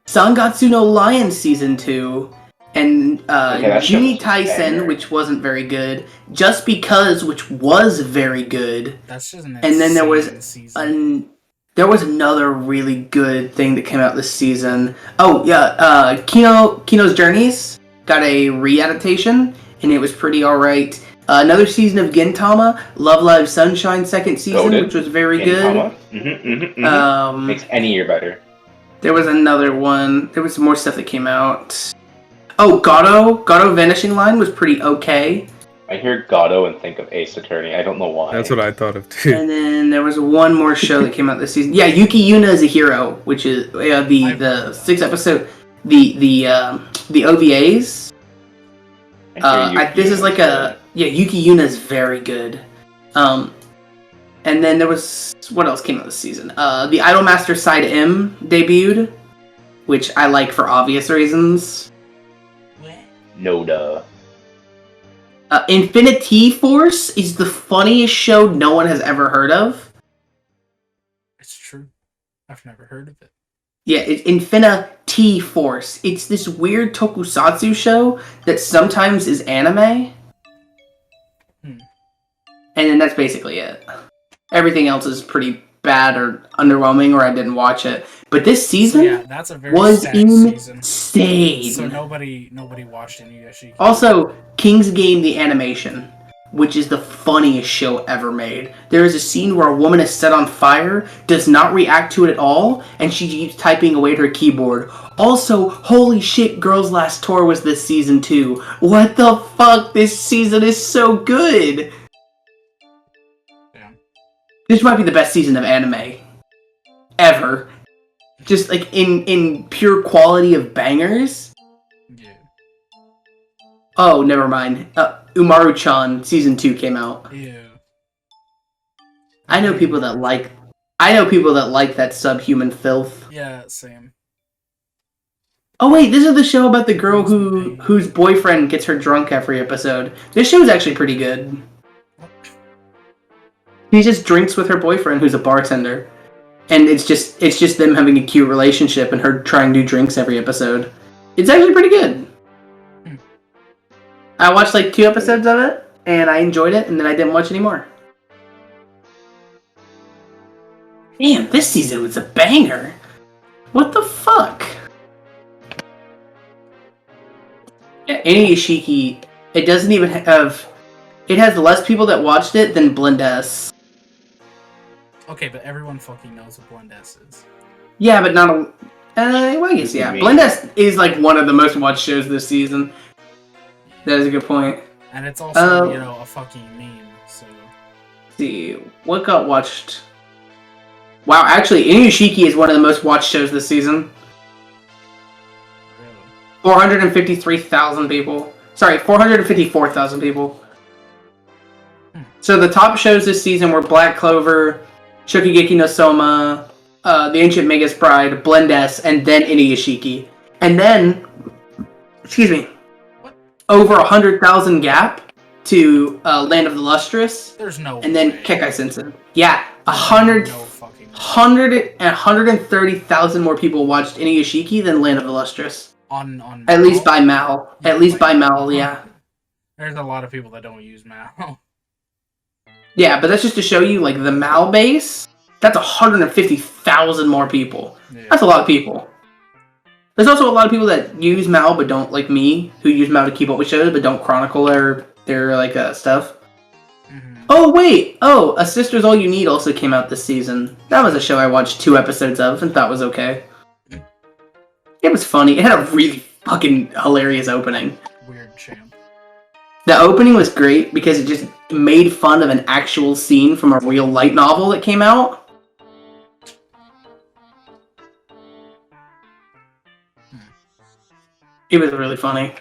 Sangatsu no Lion Season 2, and that Juni show's Taisen, banger. which wasn't very good, Just Because, which was very good, That's just an and then there was insane season. there was another really good thing that came out this season. Oh yeah, Kino's Journeys got a re-adaptation, and it was pretty alright. Another season of Gintama, Love Live Sunshine 2nd season, Goated. which was very good. Makes any year better. There was another one. There was some more stuff that came out. Oh, Gato Vanishing Line was pretty okay. I hear Gato and think of Ace Attorney. I don't know why. That's what I thought of too. And then there was one more show that came out this season. Yeah, Yuki Yuna is a Hero, which is the 6th episode. The OVAs. I hear This is Yuki. Yuki Yuna is very good. And then there was... What else came out this season? The Idolmaster Side M debuted, which I like for obvious reasons. No duh. Infinity Force is the funniest show no one has ever heard of. It's true. I've never heard of it. Yeah, it's Infinity Force. It's this weird tokusatsu show that sometimes is anime. And then that's basically it. Everything else is pretty bad or underwhelming, or I didn't watch it. But this season that's a very was sad season. insane. So nobody watched Inuyashiki. Also, King's Game the animation, which is the funniest show ever made. There is a scene where a woman is set on fire, does not react to it at all, and she keeps typing away at her keyboard. Also, holy shit, Girls' Last Tour was this season too. What the fuck? This season is so good. Yeah. This might be the best season of anime ever. Just like in pure quality of bangers. Yeah. Oh, never mind. Umaru-chan season 2 came out. Ew. I know people that like that subhuman filth. Yeah, same. Oh wait, this is the show about the girl whose boyfriend gets her drunk every episode. This show is actually pretty good. She just drinks with her boyfriend, who's a bartender, and it's just them having a cute relationship and her trying new drinks every episode. It's actually pretty good. I watched like 2 episodes of it, and I enjoyed it, and then I didn't watch anymore. Damn, this season was a banger. What the fuck? Yeah, Inuyashiki, it doesn't even have... It has less people that watched it than Blend S. Okay, but everyone fucking knows what Blend S is. Yeah, but not a... well, I guess, yeah. Blend S is like one of the most watched shows this season. That is a good point. And it's also, a fucking meme, so... Let's see, what got watched? Wow, actually, Inuyashiki is one of the most watched shows this season. Really? 453,000 people. Sorry, 454,000 people. So the top shows this season were Black Clover, Shokugeki no Soma, The Ancient Magus Bride, Blend S, and then Inuyashiki. And then, excuse me, over 100,000 gap to Land of the Lustrous. There's no And then way. Kekai Sensen. Yeah, 130,000 more people watched Inuyashiki than Land of the Lustrous. On At least by Mal. At least by Mal, yeah. There's a lot of people that don't use Mal. Yeah, but that's just to show you, like, the Mal base. That's 150,000 more people. Yeah. That's a lot of people. There's also a lot of people that use Mal but don't, like me, who use Mal to keep up with shows but don't chronicle their stuff. Mm-hmm. Oh, wait! Oh, A Sister's All You Need also came out this season. That was a show I watched 2 episodes of and thought was okay. It was funny. It had a really fucking hilarious opening. Weird champ. The opening was great because it just made fun of an actual scene from a real light novel that came out. It was really funny.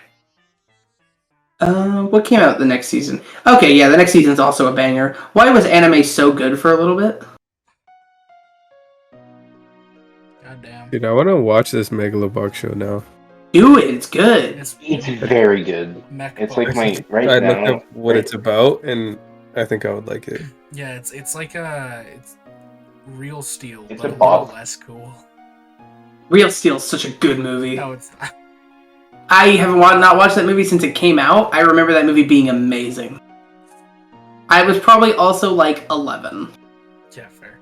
What came out the next season? Okay, yeah, the next season's also a banger. Why was anime so good for a little bit? Goddamn. Dude, I want to watch this Megalobox show now. Do it, it's good. It's very good. mech It's like box. my right I now. looked up what it's about, and I think I would like it. Yeah, it's like it's Real Steel, It's but a a bop. little less cool. Real Steel's such a good movie. No, it's not. I haven't not watched that movie since it came out. I remember that movie being amazing. I was probably also like 11. Yeah, fair.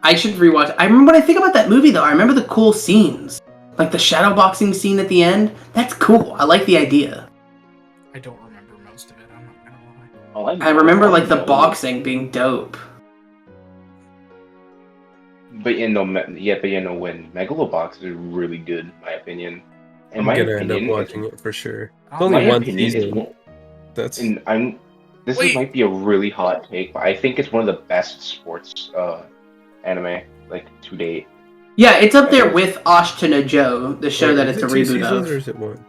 I should rewatch. I remember when I think about that movie though, I remember the cool scenes. Like the shadowboxing scene at the end. That's cool. I like the idea. I don't remember most of it. I don't know why. Oh, I remember like the boxing being dope. But when Megalobox is really good, in my opinion. In I'm my gonna end up opinion, watching it for sure. I It's don't only know. one opinion, season. That's And this Wait. might be a really hot take, but I think it's one of the best sports anime like to date. Yeah, it's up there with Ashita no Joe, the show Wait, that is it's a it 2 reboot seasons of. or is it 1?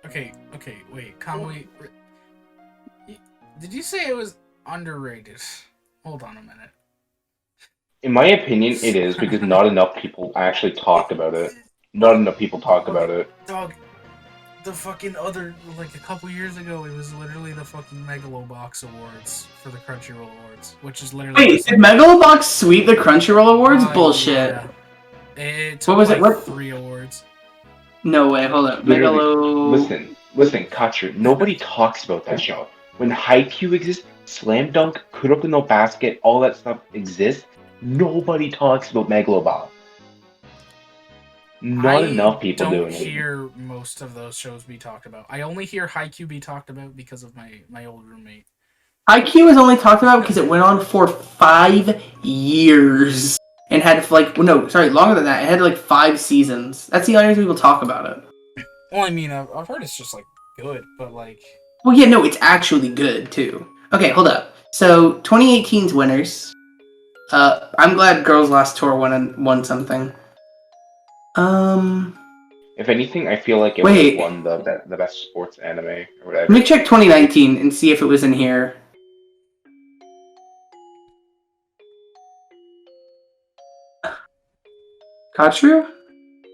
Okay, wait, Kamui. Did you say it was underrated? Hold on a minute. In my opinion, it is because not enough people actually talk about it. Not enough people talk about it. Dog, the fucking other, like a couple years ago, it was literally the fucking Megalobox Awards for the Crunchyroll Awards, which is literally. Wait, did Megalobox sweep the Crunchyroll Awards? Bullshit. Yeah. It took What was like it? What? 3 awards. No way. Hold up. Literally, Megalo. listen, Katru, nobody talks about that show. When Haikyuu exists, Slam Dunk, Kuroko no Basket, all that stuff exists, nobody talks about Megalobox. Not enough people I doing don't it. hear most of those shows be talked about. I only hear Haikyuu be talked about because of my old roommate. IQ was only talked about because it went on for 5 years and had like longer than that. It had like 5 seasons. That's the only reason people talk about it. Well, I mean, I've heard it's just like good, but like. Well, yeah, no, it's actually good too. Okay, hold up. So 2018's winners. I'm glad Girls Last Tour won something. If anything, I feel like it would have won the best sports anime or whatever. Let me check 2019 and see if it was in here. Katru?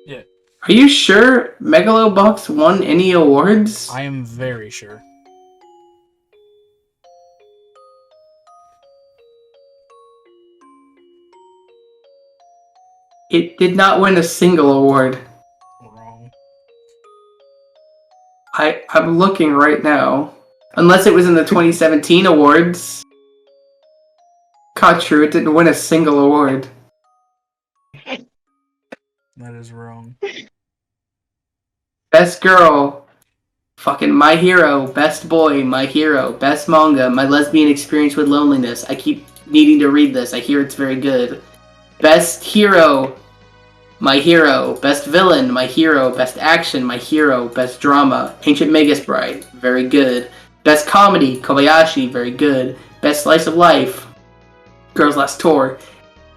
Yeah. Are you sure Megalobox won any awards? I am very sure. It did not win a single award. Wrong. I'm looking right now. Unless it was in the 2017 awards. Katru, it didn't win a single award. That is wrong. Best girl. Fucking My Hero. Best boy. My Hero. Best manga. My lesbian experience with loneliness. I keep needing to read this. I hear it's very good. Best hero. My Hero. Best villain. My Hero. Best action. My Hero. Best drama. Ancient Magus Bride. Very good. Best comedy. Kobayashi. Very good. Best slice of life. Girls Last Tour.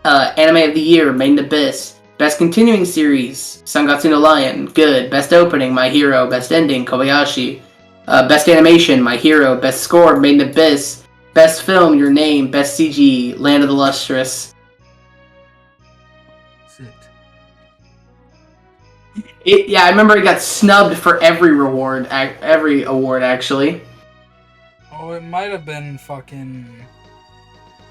Anime of the Year. Made in Abyss. Best continuing series, Sangatsu no Lion, good. Best opening, My Hero. Best ending, Kobayashi. Best animation, My Hero. Best score, Made in Abyss. Best film, Your Name. Best CG, Land of the Lustrous. I remember it got snubbed for every award, actually. Oh, it might have been fucking.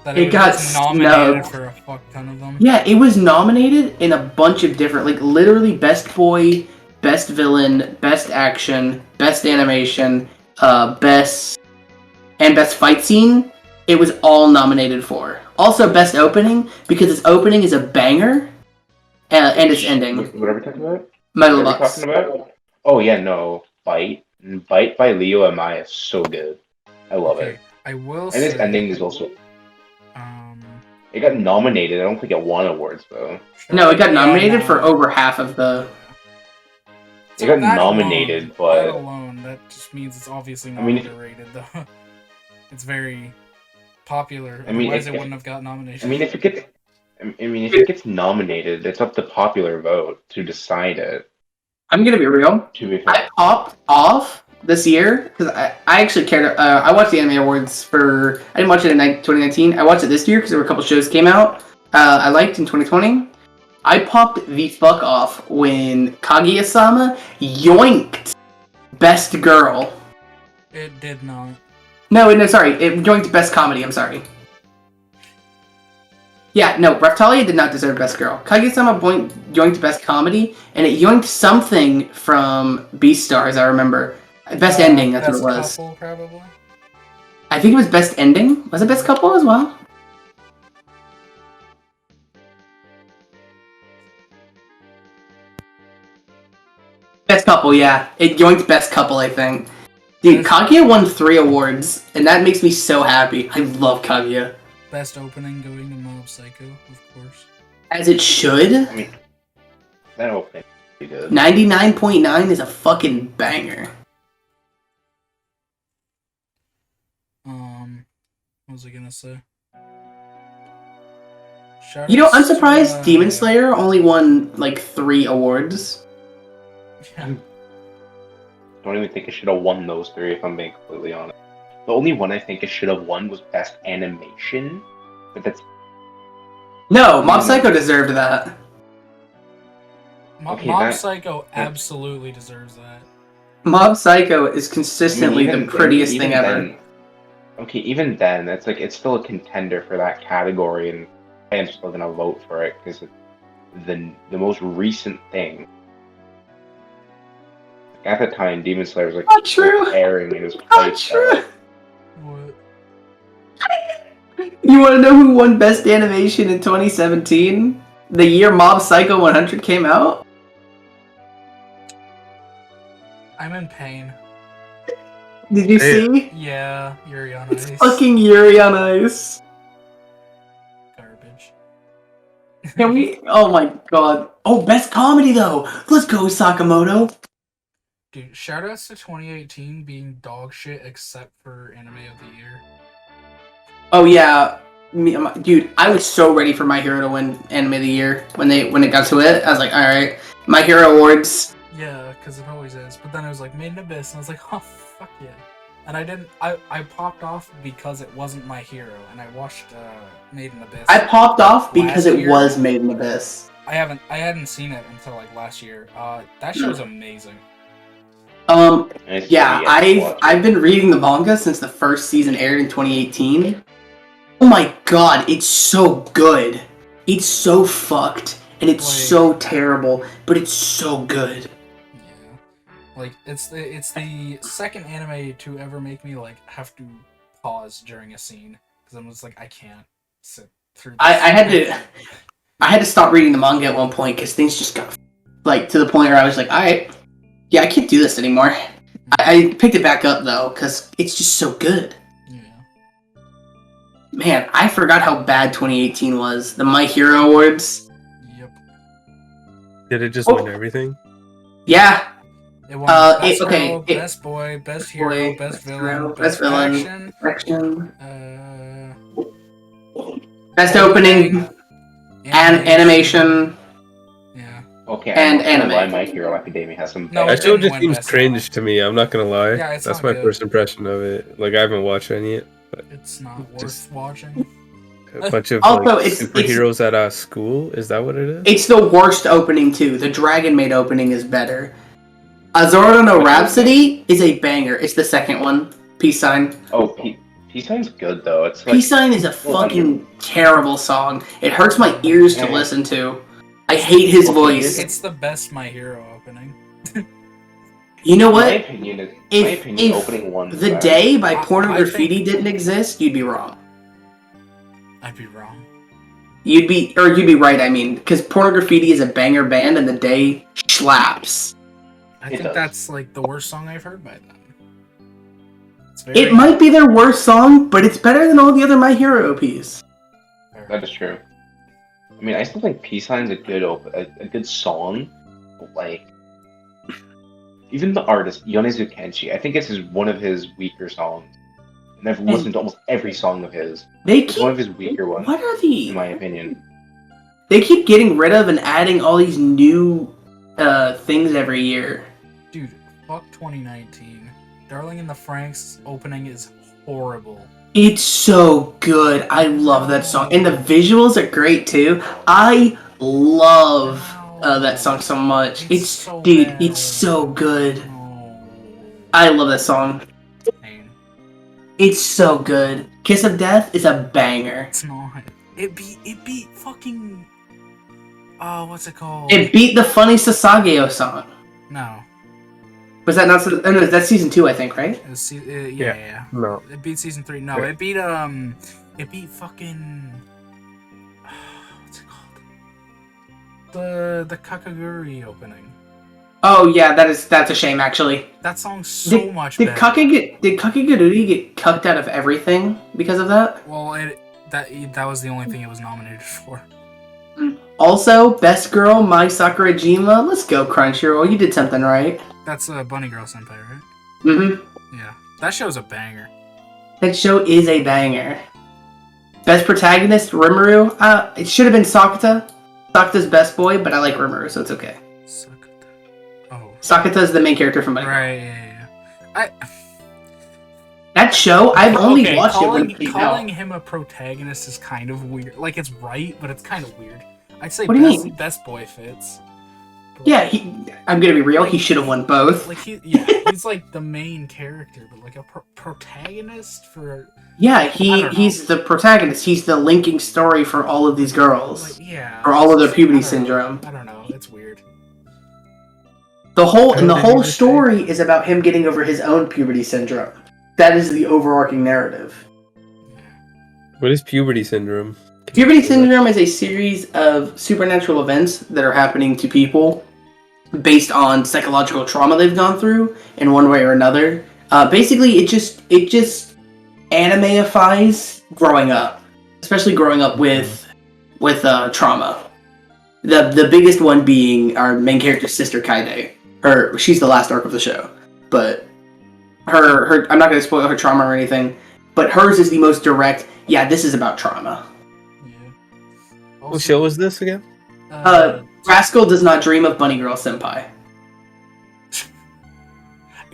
That It got was nominated snubbed. for a fuck ton of them. Yeah, it was nominated in a bunch of different, like literally Best Boy, Best Villain, Best Action, Best Animation, Best Fight Scene. It was all nominated for. Also Best Opening, because its opening is a banger, and its ending. What are we talking about? Megalobox. What are we talking about? Oh yeah, no. Bite by Leo Amaya is so good. I love it. I will and say. its ending is also. It got nominated. I don't think it won awards though. No, it got nominated for over half of the. It got nominated, but that alone, that just means it's obviously not underrated, though. It's very popular. Otherwise, it wouldn't have got nominated. If it gets nominated, it's up to popular vote to decide it. I'm gonna be real. I popped off this year because I actually cared. I watched the Anime Awards I didn't watch it in 2019. I watched it this year because there were a couple shows came out I liked in 2020. I popped the fuck off when Kaguya-sama yoinked Best Girl. It did not. No, sorry. It yoinked Best Comedy. I'm sorry. Yeah, no, Raphtalia did not deserve Best Girl. Kaguya-sama yoinked Best Comedy, and it yoinked something from Beastars, I remember. Best Ending, that's what it was. Best Couple, probably? I think it was Best Ending. Was it Best Couple as well? Best Couple, yeah. It yoinked Best Couple, I think. Dude, Kaguya won 3 awards, and that makes me so happy. I love Kaguya. Best opening going to Mob Psycho, of course. As it should. I mean, that opening is good. 99.9 is a fucking banger. What was I gonna say? I'm surprised Demon Slayer only won, like, 3 awards. Yeah. Don't even think it should have won those 3, if I'm being completely honest. The only one I think it should have won was Best Animation, But that's No, Mob Psycho deserved that. Okay, Mob that- Psycho absolutely deserves that. Mob Psycho is consistently the prettiest thing ever. Then, okay, even then, it's still a contender for that category, and fans are still gonna vote for it because it's the most recent thing. At the time, Demon Slayer was Not true. airing in his Not place. true. What? You want to know who won Best Animation in 2017? The year Mob Psycho 100 came out? I'm in pain. Did you Hey. see? Yeah, Yuri on It's Ice. fucking Yuri on Ice. Garbage. Can we? Oh my god. Oh, Best Comedy though. Let's go, Sakamoto. Dude, shoutouts to 2018 being dog shit except for Anime of the Year. Oh yeah, dude. I was so ready for My Hero to win Anime of the Year when it got to it. I was like, all right, My Hero Awards. Yeah, because it always is. But then it was like Made in Abyss, and I was like, oh, fuck yeah. And I popped off because it wasn't My Hero, and I watched Made in Abyss. I popped off because Last it year? was Made in Abyss. I hadn't seen it until like last year. That show's amazing. Yeah, I've been reading the manga since the first season aired in 2018. Oh my god, it's so good. It's so fucked, and it's so terrible, but it's so good. Yeah, like it's the second anime to ever make me like have to pause during a scene because I'm just like I can't sit through. I had to stop reading the manga at one point because things just got like to the point where I was like, all right, yeah, I can't do this anymore. I picked it back up though because it's just so good. Yeah. Man, I forgot how bad 2018 was. The My Hero Awards. Yep. Did it just win everything? Yeah. It won it- best okay, girl, it- best boy, best hero, boy, best hero, villain, best villain, action, action, uh, best opening, and animation. Yeah. Okay, and I'm not gonna lie, anime. My Hero Academia has some. No, That it show didn't just win seems Best cringe to me. I'm not gonna lie. Yeah, it's That's not my good. first impression of it. Like I haven't watched any yet. But It's not worth Just- watching. a bunch of Also, like, it's- superheroes at a school. Is that what it is? It's the worst opening too. The Dragon Maid opening is better. Azora no Rhapsody is a banger. It's the second one. Peace sign. Oh, Peace Sign's good though. It's like Peace sign is a fucking terrible song. It hurts my ears to listen to. I hate his Okay, voice. It's the best My Hero opening. You know my what? opinion. If Opening one. The Day by I Pornography think- didn't exist, you'd be wrong. I'd be wrong. You'd be right. I mean, because Pornography is a banger band, and The Day slaps. I It think does. that's like the worst song I've heard by them. It's It might be their worst song, but it's better than all the other My Hero OPs. That is true. I mean, I still think Peace Sign's a good song. But, like, even the artist Yonezu Kenshi, I think it's one of his weaker songs. And I've listened to almost every song of his. They It's one keep. of his weaker ones, What are in my the? opinion. They keep getting rid of and adding all these new things every year. Dude, fuck 2019. Darling in the Franxx opening is horrible. It's so good. I love that song, and the visuals are great too. I love that song so much. It's It's so dude, bad. it's so good. Oh, I love that song. pain. It's so good. Kiss of Death is a banger. It's not. It beat fucking. Oh, what's it called? It beat the funny Sasageo song. No. Was that not? Oh, no, that's season 2, I think, right? It was yeah. No. It beat season 3. No, Right. it beat fucking. What's it called? The Kakaguri opening. Oh yeah, that's a shame actually. That song's so much Did better. Kakagururi get cucked out of everything because of that? Well, that was the only thing it was nominated for. Also, Best Girl, Mai Sakurajima. Let's go, Crunchyroll. You did something right. That's Bunny Girl Senpai, right? Mm-hmm. Yeah. That show's a banger. That show is a banger. Best protagonist, Rimuru. It should have been Sakata. Sakata's best boy, but I like Rimuru, so it's okay. Oh. Sakata's the main character from Bunny Girl. Right, yeah. That show, I've only watched it when calling, it came calling out. him a protagonist is kind of weird. Like, it's right, but it's kind of weird. I'd say What do you mean? best boy fits. But, Yeah, I'm gonna be real, he should have won both. Like, he's like the main character, but like a protagonist for... Yeah, I don't know. he's the protagonist. He's the linking story for all of these girls. Like, yeah. For all of their puberty I don't know. syndrome. I don't know. It's weird. The whole How did whole you just story is about him getting over his own puberty syndrome. That is the overarching narrative. What is puberty syndrome? Puberty syndrome is a series of supernatural events that are happening to people based on psychological trauma they've gone through in one way or another. Basically, it just animeifies growing up, especially growing up with trauma. The biggest one being our main character's sister Kaide. She's the last arc of the show, but her I'm not going to spoil her trauma or anything, but hers is the most direct. Yeah, this is about trauma. Yeah. What show was this again? Rascal does not dream of Bunny Girl Senpai.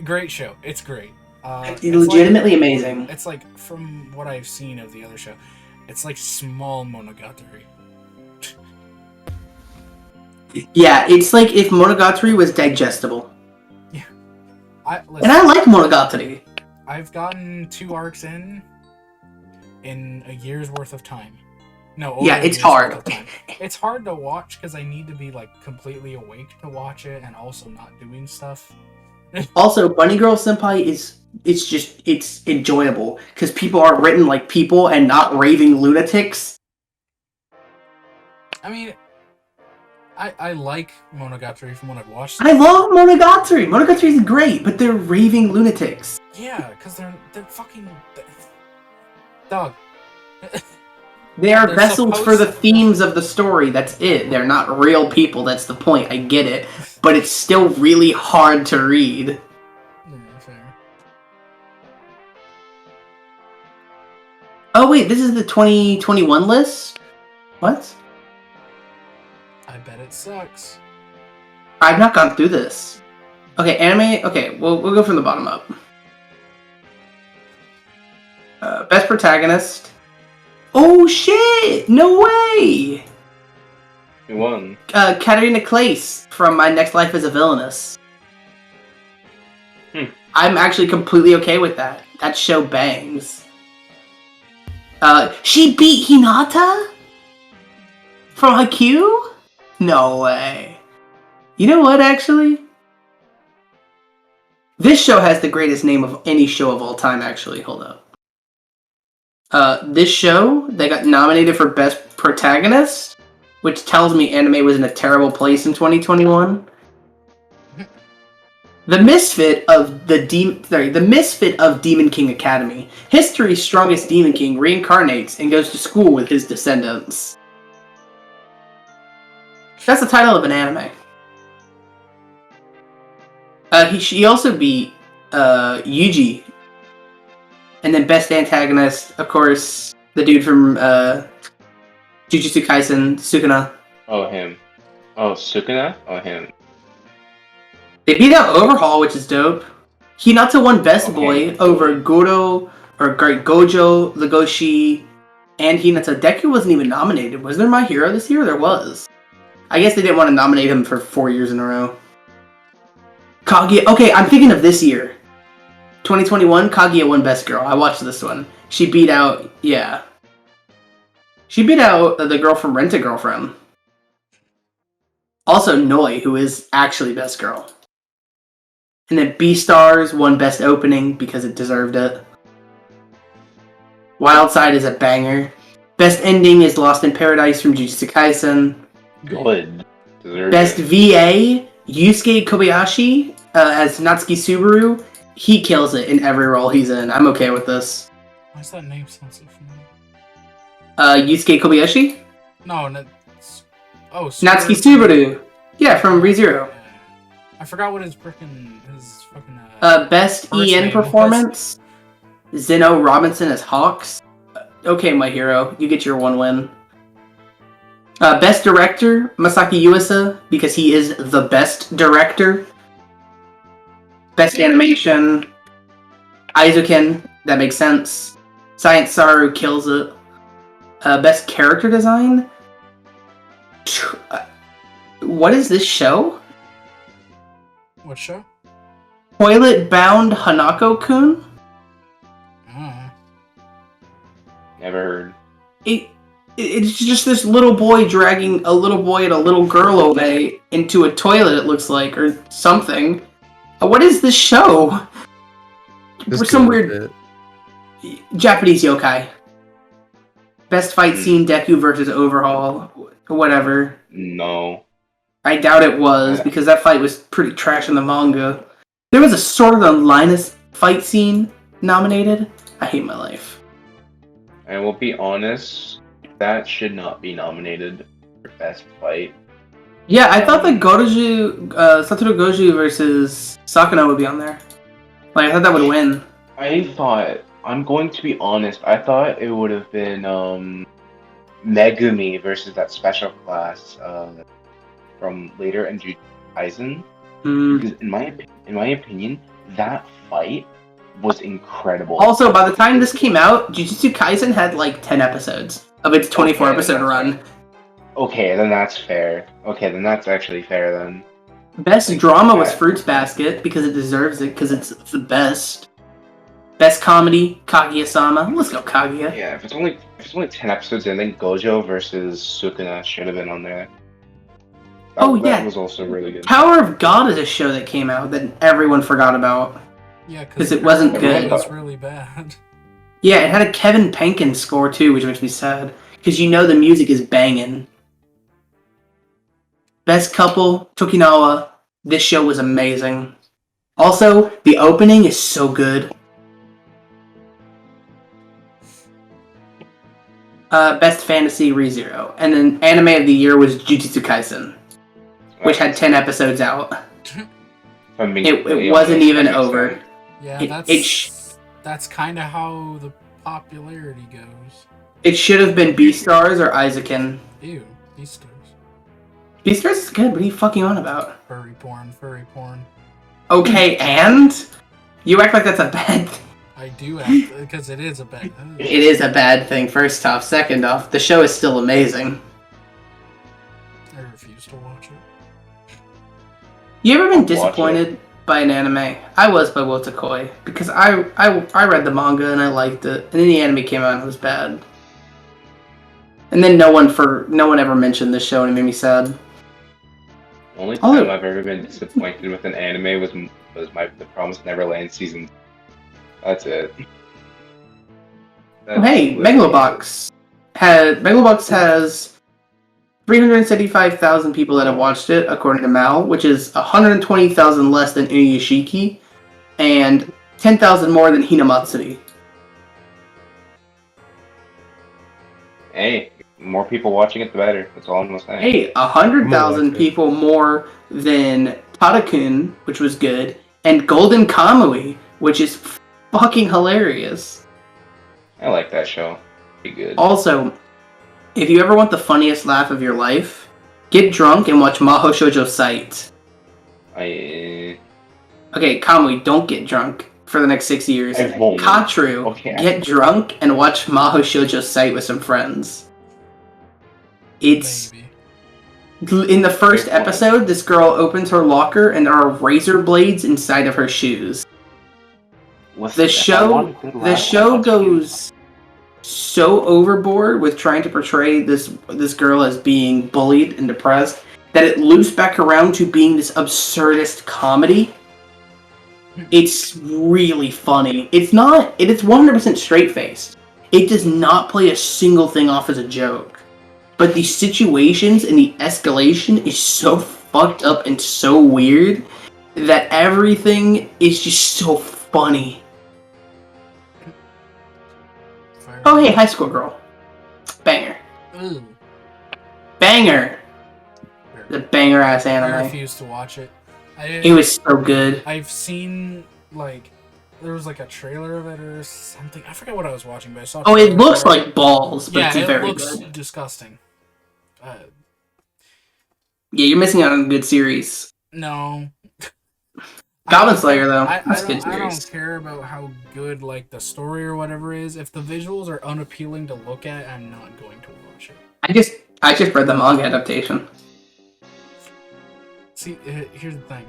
Great show. It's great. It's legitimately amazing. It's like, from what I've seen of the other show, it's like small Monogatari. Yeah, it's like if Monogatari was digestible. Yeah. And I like Monogatari. I've gotten 2 arcs in a year's worth of time. No, over Yeah, a it's year's hard. worth of time. It's hard to watch because I need to be like completely awake to watch it and also not doing stuff. Also, Bunny Girl Senpai it's enjoyable because people are written like people and not raving lunatics. I mean, I like Monogatari from what I've watched. I love Monogatari. Monogatari is great, but they're raving lunatics. Yeah, because they're fucking dog. They are They're vessels for supposed the to- themes of the story. That's it. They're not real people. That's the point. I get it, but it's still really hard to read. Yeah, fair. Oh wait, this is the 2021 list? What? I bet it sucks. I've not gone through this. Okay, anime. Okay, we'll go from the bottom up. Best protagonist. Oh shit! No way! Who won? Katarina Claes from My Next Life as a Villainess. I'm actually completely okay with that. That show bangs. She beat Hinata? From Haikyuu? No way. You know what, actually? This show has the greatest name of any show of all time, actually. Hold up. This show, they got nominated for Best Protagonist, which tells me anime was in a terrible place in 2021. The misfit of the misfit of Demon King Academy. History's strongest Demon King reincarnates and goes to school with his descendants. That's the title of an anime. She also beat Yuji. And then best antagonist, of course, the dude from Jujutsu Kaisen, Sukuna. Oh, him. Oh, Sukuna? Oh, him. They beat out Overhaul, which is dope. Hinata won Best Okay. Boy over Gojo, Legoshi, and Hinata. Deku wasn't even nominated. Was there My Hero this year? There was. I guess they didn't want to nominate him for 4 years in a row. Kaguya. Okay, I'm thinking of this year. 2021, Kaguya won Best Girl. I watched this one. She beat out, She beat out the girl from Rent-A-Girlfriend. Also Noi, who is actually Best Girl. And then Beastars won Best Opening because it deserved it. Wildside is a banger. Best Ending is Lost in Paradise from Jujutsu Kaisen. Good. Deserved Best it. VA, Yusuke Kobayashi as Natsuki Subaru. He kills it in every role he's in. I'm okay with this. Why does that name sound so familiar? Yusuke Kobayashi? No, oh, Natsuki Subaru. Yeah, from ReZero. Yeah. I forgot what his fucking Best First EN name performance, Zeno Robinson as Hawks. Okay, My Hero, you get your one win. Best Director, Masaki Yuasa, because he is the best director. Best Animation, Aizuken, That makes sense. Science Saru kills it. Best character design? What is this show? What show? Toilet Bound Hanako-kun? Never heard. It's just this little boy dragging a little boy and a little girl away into a toilet, it looks like, or something. What is this show? Just Some go with weird Japanese yokai. Best fight scene, Deku versus Overhaul. Whatever. No. I doubt it was, because that fight was pretty trash in the manga. There was a Sword of Linus fight scene nominated. I hate my life. I will be honest, that should not be nominated for best fight. Yeah, I thought that Satoru Goju versus Sakano would be on there. Like, I thought that would win. I'm going to be honest, I thought it would have been Megumi versus that special class from later in Jujutsu Kaisen. Because in my opinion, that fight was incredible. Also, by the time this came out, Jujutsu Kaisen had like 10 episodes of its 24 episode run. Fair. Okay, then that's fair. Okay, then that's actually fair then. Best drama was Fruits Basket, because it deserves it, because it's the best. Best comedy, Kaguya-sama. Let's go, Kaguya. Yeah, if it's only 10 episodes, I think Gojo versus Sukuna should have been on there. That was also really good. Tower of God is a show that came out that everyone forgot about. Yeah, because it wasn't good. It was really bad. Yeah, it had a Kevin Penkin score too, which makes me sad. Because you know the music is banging. Best couple, Tokinawa. This show was amazing. Also, the opening is so good. Best fantasy, ReZero. And then anime of the year was Jujutsu Kaisen, which had 10 episodes out. It wasn't even over. Yeah, that's kind of how the popularity goes. It should have been Beastars or Isaacan. Ew, Beastars. Beastars is good. What are you fucking on about? Furry porn. Okay, and? You act like that's a bad thing. I do act, because it is a bad thing. It is a bad thing, first off. Second off, the show is still amazing. I refuse to watch it. You ever been disappointed by an anime? I was by Wotakoi, because I read the manga and I liked it, and then the anime came out and it was bad. And then no one ever mentioned this show and it made me sad. The only time I've ever been disappointed with an anime was The Promised Neverland season. That's it. Hey, Megalobox has 375,000 people that have watched it, according to Mal, which is 120,000 less than Inuyashiki, and 10,000 more than Hinamatsuri. Hey, more people watching it, the better. That's all I'm gonna say. Hey, 100,000 people more than Tadakun, which was good, and Golden Kamui, which is fucking hilarious. I like that show. Pretty good. Also, if you ever want the funniest laugh of your life, get drunk and watch Maho Shoujo Sight. Okay, Kamui, don't get drunk for the next 6 years. Katru, get drunk and watch Maho Shoujo Sight with some friends. It's... Maybe. In the first episode, this girl opens her locker and there are razor blades inside of her shoes. The show goes so overboard with trying to portray this girl as being bullied and depressed that it loops back around to being this absurdist comedy. It's really funny. It's 100% straight-faced. It does not play a single thing off as a joke. But the situations and the escalation is so fucked up and so weird that everything is just so funny. Oh, hey, High School Girl. Banger. Ooh. Banger! The banger-ass anime. I refuse to watch it. It was so good. I've seen, there was a trailer of it or something. I forget what I was watching, but I saw. Oh, it looks like balls, but it's very looks good. Disgusting. Yeah, you're missing out on a good series. No. Goblin Slayer, though. I That's good don't series. care about how good like the story or whatever is. If the visuals are unappealing to look at, I'm not going to watch it. I just read the manga adaptation. See, here's the thing.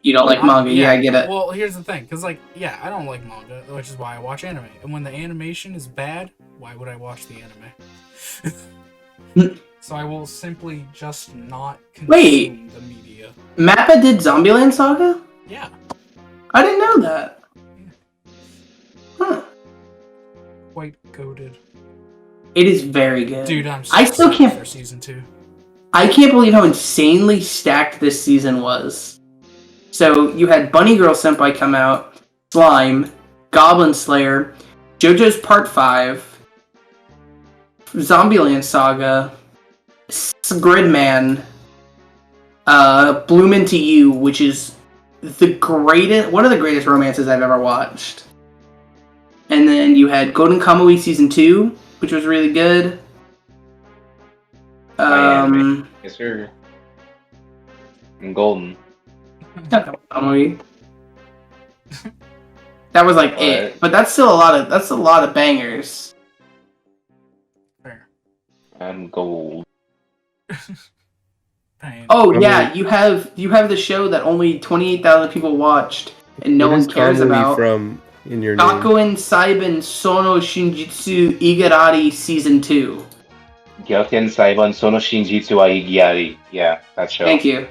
You don't like manga, yeah, I get it. Well, here's the thing, because, like, yeah, I don't like manga, which is why I watch anime. And when the animation is bad, why would I watch the anime? So I will simply just not consume the media. Mappa did Zombieland Saga? Yeah. I didn't know that. Yeah. Huh. Quite goated. It is very good. Dude, I'm so I still excited can't. for season 2. I can't believe how insanely stacked this season was. So you had Bunny Girl Senpai come out, Slime, Goblin Slayer, JoJo's Part 5, Zombieland Saga, Gridman, Bloom Into You, which is one of the greatest romances I've ever watched. And then you had Golden Kamui Season 2, which was really good. Yes, sir. And Golden. Kamui. That was like it, but that's still a lot of bangers. Fair. And Gold. Pain. Oh yeah, you have the show that only 28,000 people watched and no one cares about. From in your name? Gakuen Saiban Sono Shinjitsu Igarari Season 2. Gyoken Saiban Sono Shinjitsu wa Igiari. Yeah, that show. Thank you.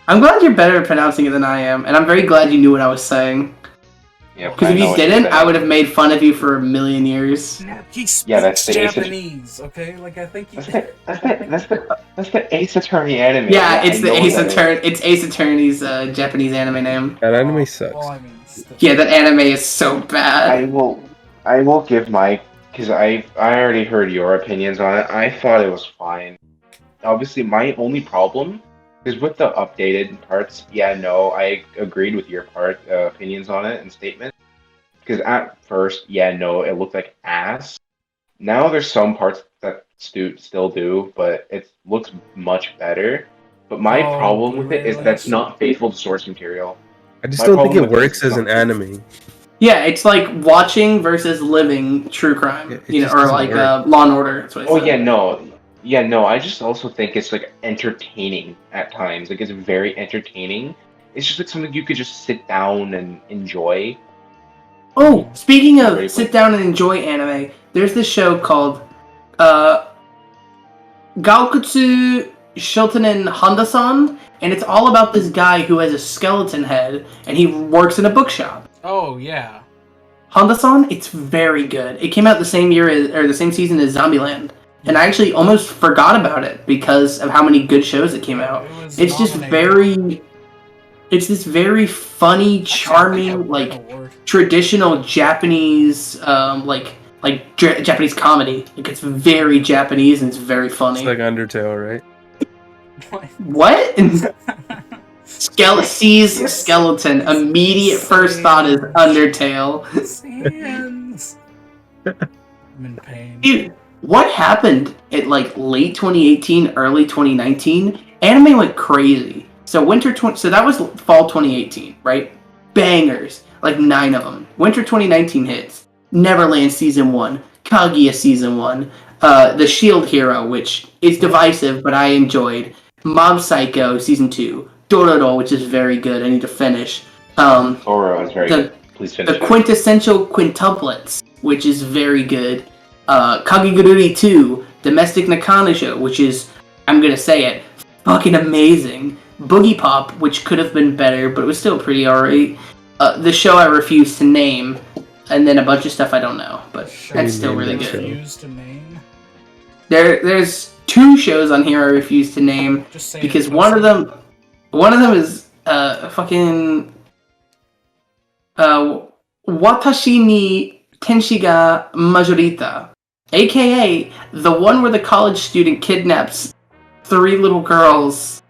I'm glad you're better at pronouncing it than I am, and I'm very glad you knew what I was saying. Yeah, Because if you didn't, I would have made fun of you for a million years. He speaks that's the Japanese, okay? Like, I think he... That's the Ace Attorney anime. Yeah, it's the I know Ace that is. Attorney. It's Ace Attorney's Japanese anime name. That anime sucks. Well, I mean, Yeah, that anime is so bad. I will give my, because I already heard your opinions on it. I thought it was fine. Obviously, my only problem is with the updated parts. Yeah, no, I agreed with your opinions on it and statements. Because at first, yeah, no, it looked like ass. Now there's some parts that still do, but it looks much better. But my problem with it is that's not faithful to source material. I just My don't think problem it with works this as an is- anime. Yeah, it's like watching versus living true crime, Yeah, it just or doesn't like work. Law and Order. That's what I Oh said. yeah, no. I just also think it's like entertaining at times. Like it's very entertaining. It's just like something you could just sit down and enjoy. Oh, speaking of Very sit down and enjoy anime, there's this show called Gaokutsu Shotonen Honda-san, and it's all about this guy who has a skeleton head, and he works in a bookshop. Oh, yeah. Honda-san, it's very good. It came out the same season as Zombieland, and I actually almost forgot about it because of how many good shows it came out. It's just this very funny, charming, like traditional Japanese, Japanese comedy. Like it's very Japanese and it's very funny. It's like Undertale, right? What? Sees skeleton. Immediate first thought is Undertale. Sands. I'm in pain. Dude, what happened at like late 2018, early 2019? Anime went crazy. So so that was fall 2018, right? Bangers, like 9 of them. Winter 2019 hits. Neverland Season 1, Kaguya Season 1, The Shield Hero, which is divisive, but I enjoyed. Mob Psycho Season 2, Dororo, which is very good, I need to finish. Dororo is very good. Please finish The it. Quintessential Quintuplets, which is very good. Kagegururi 2, Domestic Nakana Show, which is, I'm gonna say it, fucking amazing. Boogie Pop, which could have been better, but it was still pretty alright. The Show I Refuse to Name, and then a bunch of stuff I don't know, but that's still really good. Refuse to name? There's 2 shows on here I refuse to name Just say because it, one of them is fucking Watashi ni Tenshi ga Majorita, aka the one where the college student kidnaps 3 little girls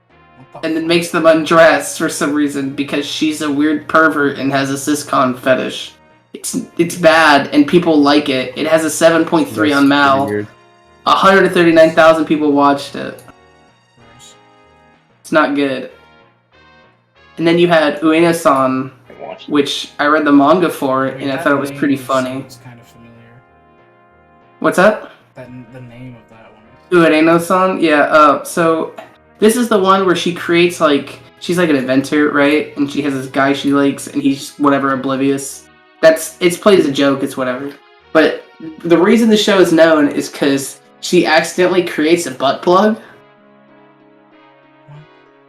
and then makes them undress for some reason because she's a weird pervert and has a siscon fetish. It's bad and people like it. It has a 7.3 on Mal. 139,000 people watched it. It's not good. And then you had Ueno-san, I watched it. which I read the manga for, I mean, and I that thought it was pretty name funny. sounds kind of familiar. What's that? The name of that one. Ueno-san? Yeah, so this is the one where she creates, like, she's like an inventor, right? And she has this guy she likes, and he's whatever, oblivious. It's played as a joke, it's whatever. But the reason the show is known is because she accidentally creates a butt plug.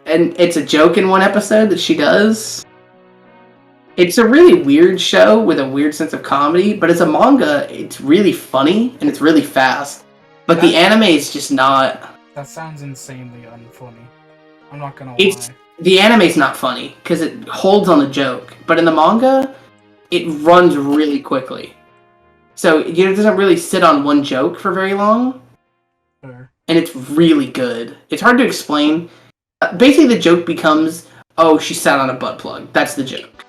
And it's a joke in one episode that she does. It's a really weird show with a weird sense of comedy, but as a manga, it's really funny and it's really fast. But the anime is just not. That sounds insanely unfunny. I'm not gonna It's lie. the anime's not funny because it holds on the joke, but in the manga, it runs really quickly. So it doesn't really sit on one joke for very long, Fair. and it's really good. It's hard to explain. Basically, the joke becomes, "Oh, she sat on a butt plug." That's the joke.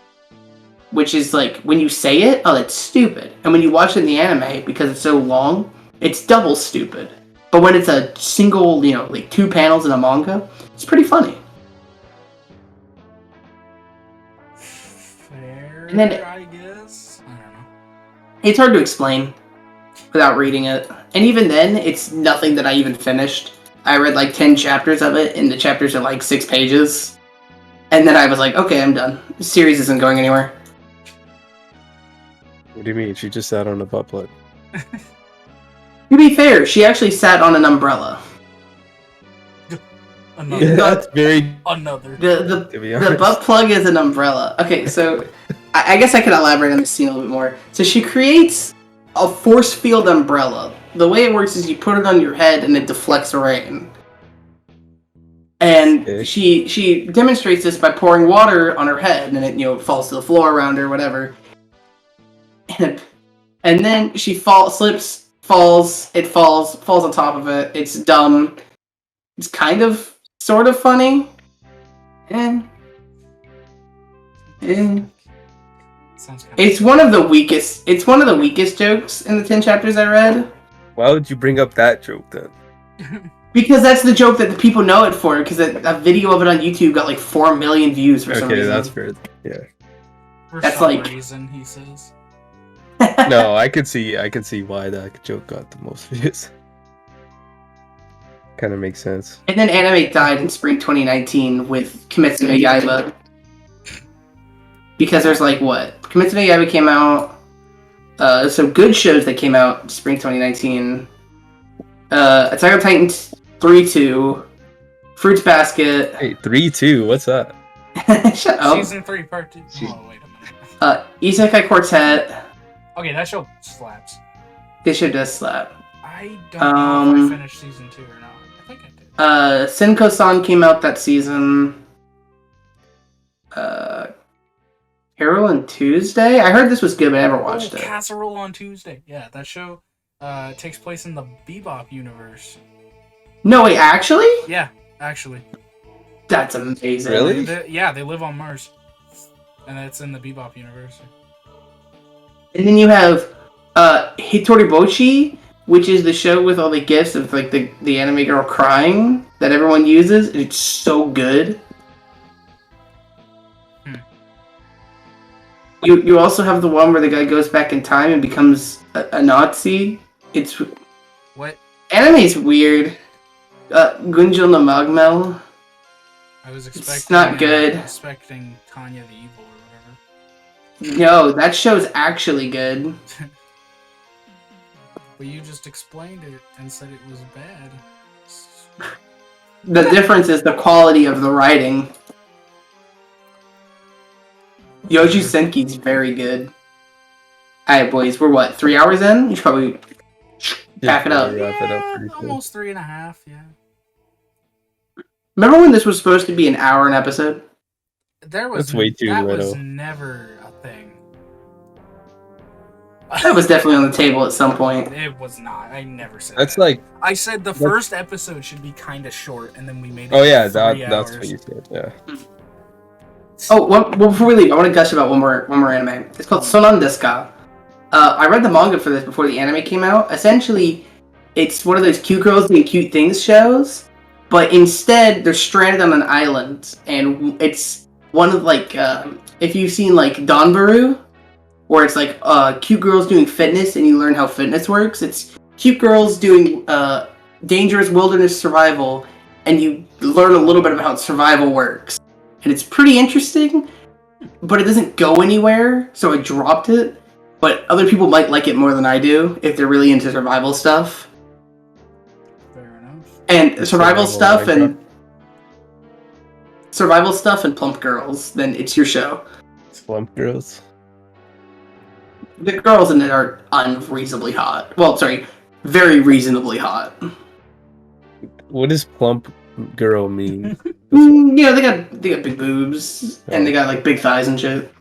Which is like when you say it, oh, that's stupid. And when you watch it in the anime, because it's so long, it's double stupid. But when it's a single, like 2 panels in a manga, it's pretty funny. Fair, And then- I guess. I don't know. It's hard to explain without reading it. And even then, it's nothing that I even finished. I read like 10 chapters of it, and the chapters are like 6 pages. And then I was like, okay, I'm done. The series isn't going anywhere. What do you mean? She just sat on a butt plug. To be fair, she actually sat on an umbrella. Another. That's very. Another. The To be The honest. butt plug is an umbrella. Okay, so I guess I can elaborate on this scene a little bit more. So she creates a force field umbrella. The way it works is you put it on your head and it deflects rain. And Okay. she demonstrates this by pouring water on her head, and it falls to the floor around her, whatever. And then she falls on top of it. It's dumb. It's kind of, sort of funny. And Sounds kind it's one of the weakest. It's one of the weakest jokes in the 10 chapters I read. Why would you bring up that joke then? Because that's the joke that the people know it for. Because a video of it on YouTube got like 4 million views for some Okay, reason. that's fair. Yeah. For That's some like- reason, he says. No, I could see why that joke got the most views. Kind of makes sense. And then anime died in spring 2019 with Kimetsu no Yaiba. Because there's like what? Kimetsu no Yaiba came out. Some good shows that came out spring 2019. Attack on Titan 3-2. Fruits Basket. Hey, 3-2. What's that? Shut up. Season 3, part 2. Oh, wait a minute. Isekai Quartet. Okay, that show slaps. This show does slap. I don't know if I finished season 2 or not. I think I did. Senko-san came out that season. Carol and Tuesday? I heard this was good, but I never watched it. Casserole on Tuesday. Yeah, that show takes place in the Bebop universe. No, wait, actually? Yeah, actually. That's amazing. Really? They live on Mars. And it's in the Bebop universe. And then you have Hitoribochi, which is the show with all the gifs of like the anime girl crying that everyone uses. And it's so good. You also have the one where the guy goes back in time and becomes a Nazi. It's What? anime is weird. Gunjo no Magmel. I was expecting. It's not good. Expecting Tanya the Evil or whatever. No, that show's actually good. But you just explained it and said it was bad. The difference is the quality of the writing. Yoju Senki's very good. Alright, boys, we're what, 3 hours in? You should probably pack it up. Wrap it up pretty soon. Almost 3.5. Yeah. Remember when this was supposed to be an hour an episode? There was That's way too that little. was never a thing. That was definitely on the table at some point. It was not. I never said That's that. like, I said the first episode should be kind of short, and then we made it. oh yeah, 3 that's hours. what you said. Yeah. Oh, well, before we leave, I want to gush about one more anime. It's called Sonan Desu Ka. I read the manga for this before the anime came out. Essentially, it's one of those cute girls doing cute things shows, but instead they're stranded on an island, and it's one of like if you've seen like Donbaru, where it's like cute girls doing fitness and you learn how fitness works. It's cute girls doing dangerous wilderness survival, and you learn a little bit about how survival works. And it's pretty interesting, but it doesn't go anywhere, so I dropped it. But other people might like it more than I do if they're really into survival stuff. Fair enough. And survival stuff Minecraft. and plump girls, then it's your show. Slump girls. The girls in it are unreasonably hot. Well, sorry, very reasonably hot. What does plump girl mean? Yeah, they got big boobs and they got like big thighs and shit.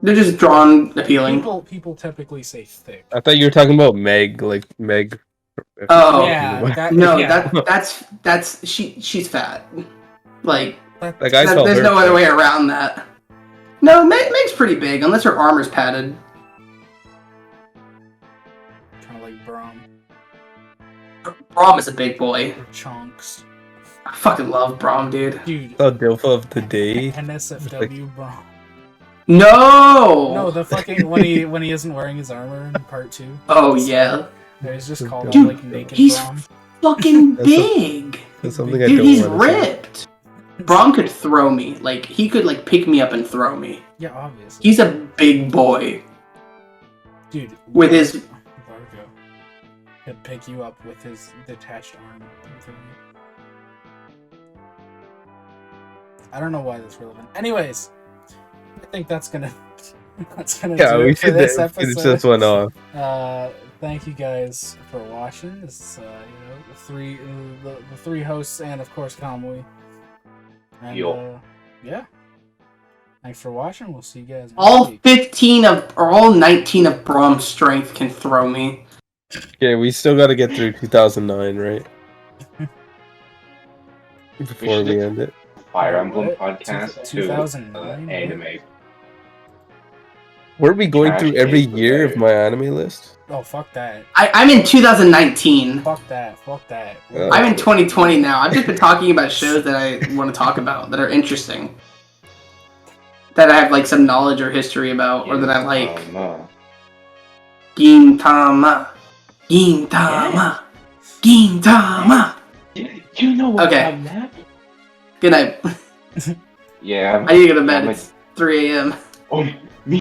They're just drawn appealing. People typically say thick. I thought you were talking about Meg, like Meg. Oh Yeah, that's she's fat. Like Like I saw there's her no other fat. way around that. No, Meg's pretty big unless her armor's padded. Kind of like Braum. Braum is a big boy. Or Chunks. I fucking love Braum, dude. Dude. Oh, Dilfa of the day. NSFW Braum. No. No, the fucking when he isn't wearing his armor in part 2. Oh yeah. He's just called Dude, like naked he's Braum. fucking That's a- big. That's something I Dude, don't he's want to see. ripped. Braum could throw me. Like, he could, like, pick me up and throw me. Yeah, obviously. He's a big boy. Dude. With his... Vargo could pick you up with his detached arm. I don't know why that's relevant. Anyways, I think that's gonna Yeah, do we it for should this finish episode. this one off. Thank you guys for watching. This the three hosts and of course Kamui. And yeah. Thanks for watching. We'll see you guys next All week. 15 of... Or all 19 of Braum's strength can throw me. Okay, we still got to get through 2009, right? Before we end it. Fire Emblem What? podcast to 2009? anime. Were we going Trash through every taste year of was my anime list? Oh, fuck that. I'm in 2019. Fuck that. Fuck that. I'm in 2020 now. I've just been talking about shows that I want to talk about that are interesting. That I have, like, some knowledge or history about, or that I like. Gintama. Gintama. Gintama. You know what Okay. I'm at? Good night. Yeah. I need to go to bed. I'm It's 3 a.m. like, oh,